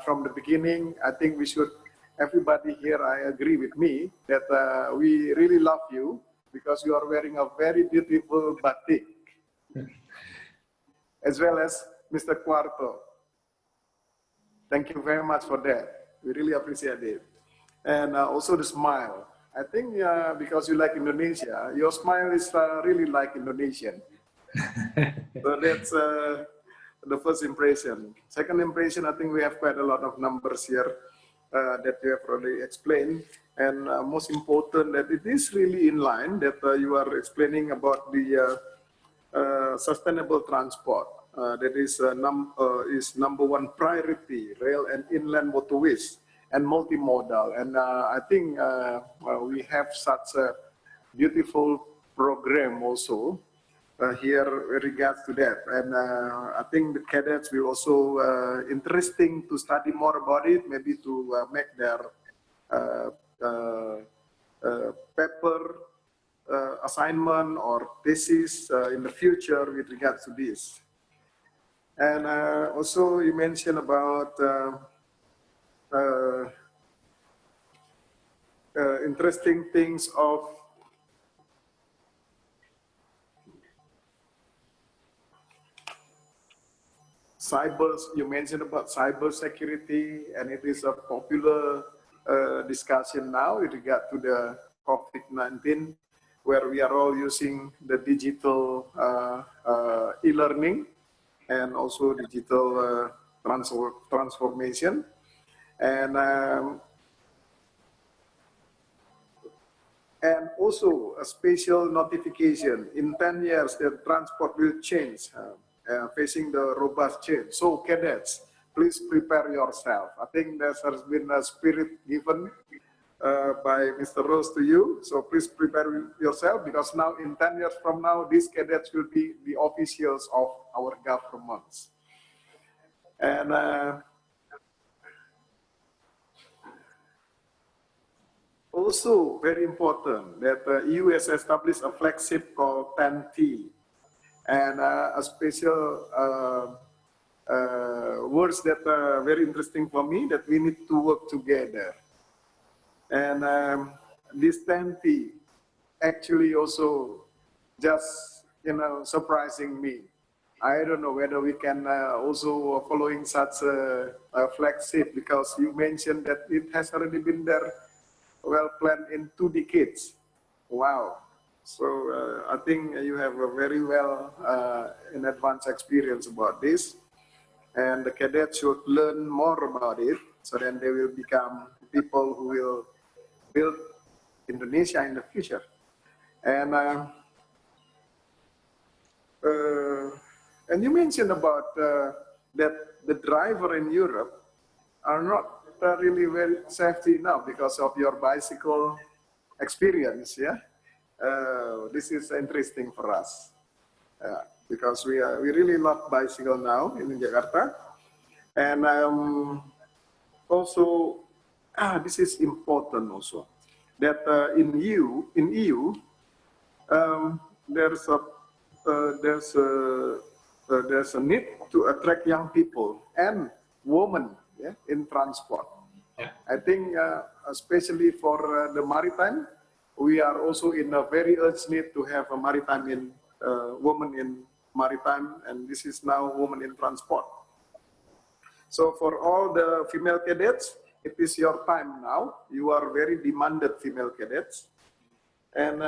From the beginning, I think we should, everybody here, I agree with me, that we really love you because you are wearing a very beautiful batik, as well as Mr. Quarto. Thank you very much for that. We really appreciate it. And also the smile. I think because you like Indonesia, your smile is really like Indonesian. So that's the first impression. Second impression, I think we have quite a lot of numbers here that you have already explained. And most important, that it is really in line that you are explaining about the sustainable transport. That is #1 priority, rail and inland waterways and multimodal. And I think we have such a beautiful program also here with regards to that. And I think the cadets will also interesting to study more about it, maybe to make their paper assignment or thesis in the future with regards to this. And also you mentioned about interesting things of cyber. You mentioned about cyber security, and it is a popular discussion now with regard to the COVID-19, where we are all using the digital e-learning and also digital transformation. And also a special notification. In 10 years, the transport will change, facing the robust change. So cadets, please prepare yourself. I think there has been a spirit given by Mr. Rose to you. So please prepare yourself, because now in 10 years from now, these cadets will be the officials of our governments. And also very important that the EU has established a flagship called 10T, and a special words that are very interesting for me, that we need to work together. And this 10T actually also just, surprising me. I don't know whether we can also following such a flagship, because you mentioned that it has already been there, well planned in 2 decades. Wow. So I think you have a very well in advance experience about this, and the cadets should learn more about it, so then they will become people who will build Indonesia in the future. And you mentioned about that the driver in Europe are not really very safety now because of your bicycle experience, yeah? This is interesting for us because we really love bicycle now in Jakarta. And also, this is important also, that in EU, there's a need to attract young people and women, yeah, in transport. Yeah. I think especially for the maritime, we are also in a very urgent need to have a maritime in women in maritime, and this is now women in transport. So for all the female cadets, it is your time now. You are very demanded female cadets, and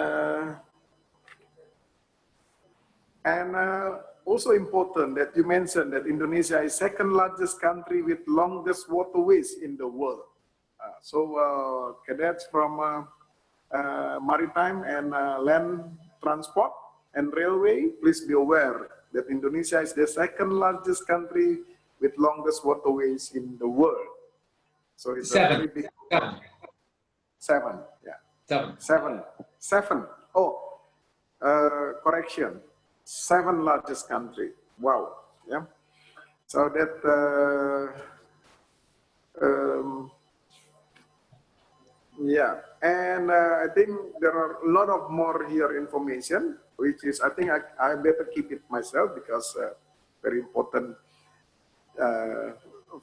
also important that you mentioned that Indonesia is second largest country with longest waterways in the world. So cadets from maritime and land transport and railway, please be aware that Indonesia is the second largest country with longest waterways in the world. So it's a very big. Seven. Yeah. Seven. Oh, correction. 7th largest country. Wow. Yeah. So that yeah, and I think there are a lot of more here information which is, I think I better keep it myself because very important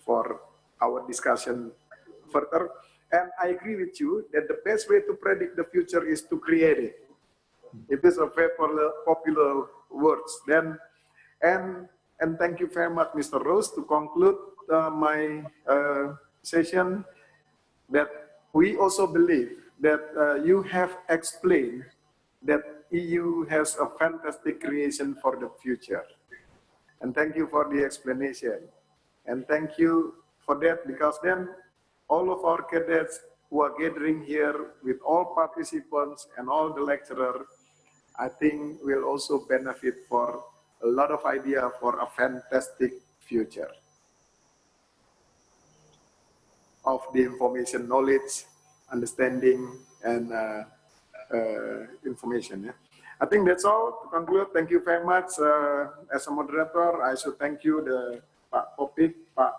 for our discussion further. And I agree with you that the best way to predict the future is to create it. It is a very popular words. Then, and thank you very much, Mr. Rose, to conclude my session, that we also believe that you have explained that EU has a fantastic creation for the future. And thank you for the explanation. And thank you for that, because then all of our cadets who are gathering here with all participants and all the lecturers, I think will also benefit for a lot of idea for a fantastic future of the information, knowledge, understanding, and information. Yeah. I think that's all to conclude. Thank you very much. As a moderator, I should thank you, Pak Popik, Pak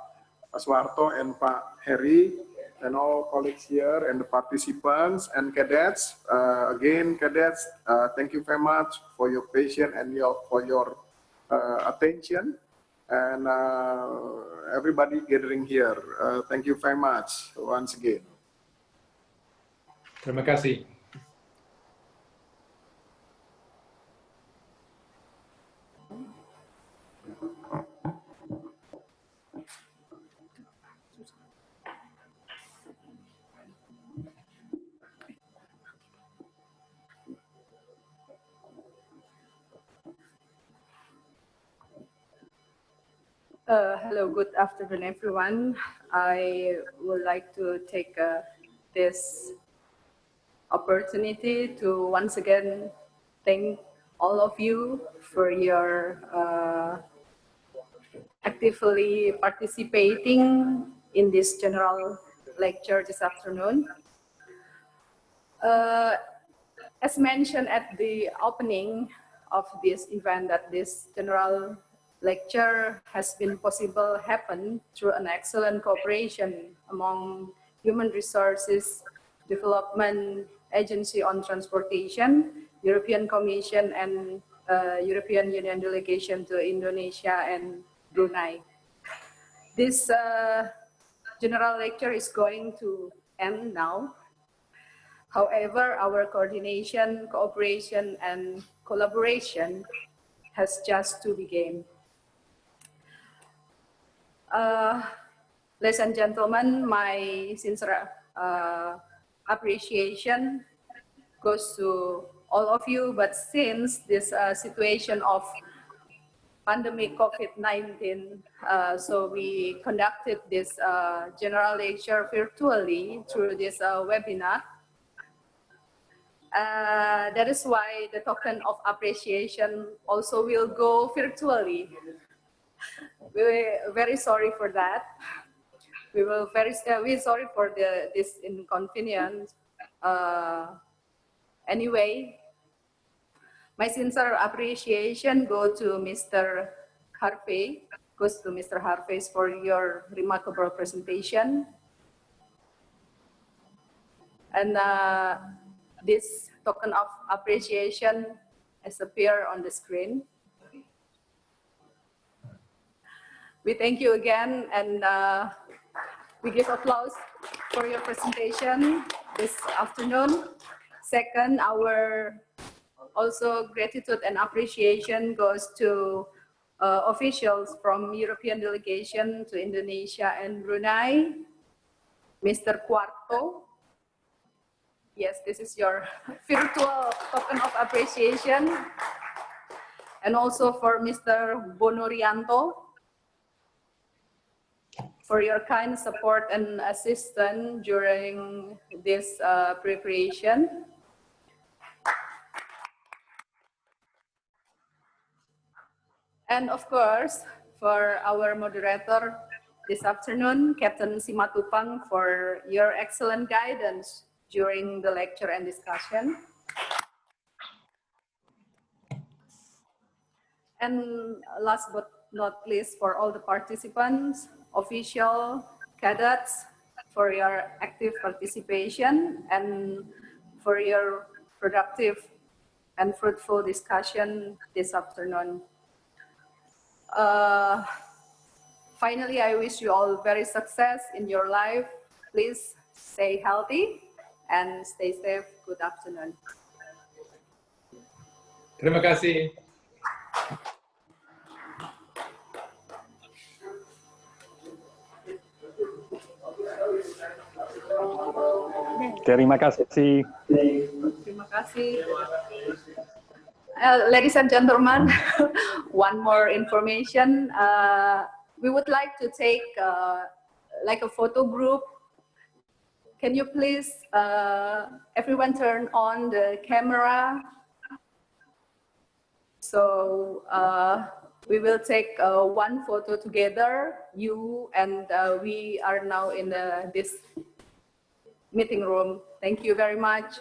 Aswarto, and Pak Heri, and all colleagues here, and the participants and cadets. Again, cadets, thank you very much for your patience and for your attention. And everybody gathering here, thank you very much once again. Terima kasih. Hello, good afternoon, everyone. I would like to take this opportunity to once again thank all of you for your actively participating in this general lecture this afternoon. As mentioned at the opening of this event, that this general lecture has been possible happen through an excellent cooperation among Human Resources Development Agency on Transportation, European Commission, and European Union Delegation to Indonesia and Brunei. This general lecture is going to end now. However, our coordination, cooperation, and collaboration has just to begin. Ladies and gentlemen, my sincere appreciation goes to all of you, but since this situation of pandemic COVID-19, so we conducted this general lecture virtually through this webinar. That is why the token of appreciation also will go virtually. We're very sorry for that. We're sorry for this inconvenience. Anyway, my sincere appreciation goes to Mr. Harvey for your remarkable presentation. And this token of appreciation has appeared on the screen. We thank you again, and we give applause for your presentation this afternoon. Second, our also gratitude and appreciation goes to officials from European Delegation to Indonesia and Brunei, Mr. Quarto. Yes, this is your virtual token of appreciation. And also for Mr. Bonorianto, for your kind support and assistance during this preparation. And of course, for our moderator this afternoon, Captain Simatupang, for your excellent guidance during the lecture and discussion. And last but not least, for all the participants, official, cadets, for your active participation and for your productive and fruitful discussion this afternoon. Finally, I wish you all very success in your life. Please stay healthy and stay safe. Good afternoon. Terima kasih. Terima kasih. Terima kasih. Ladies and gentlemen, one more information. We would like to take like a photo group. Can you please, everyone turn on the camera? So we will take one photo together, you and we are now in this meeting room. Thank you very much.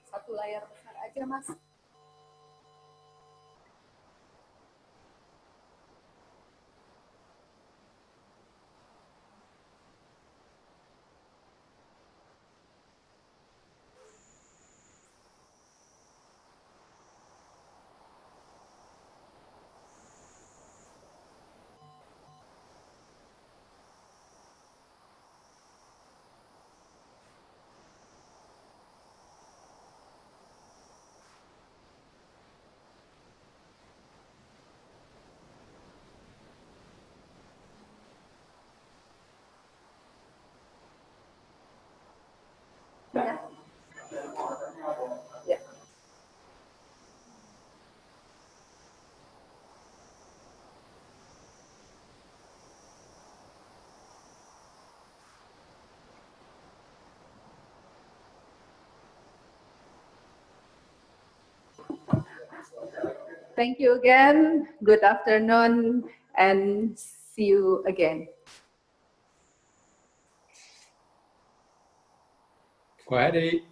Satu layar besar aja, Mas. Yeah. Thank you again. Good afternoon and see you again. Go ahead, Eddie.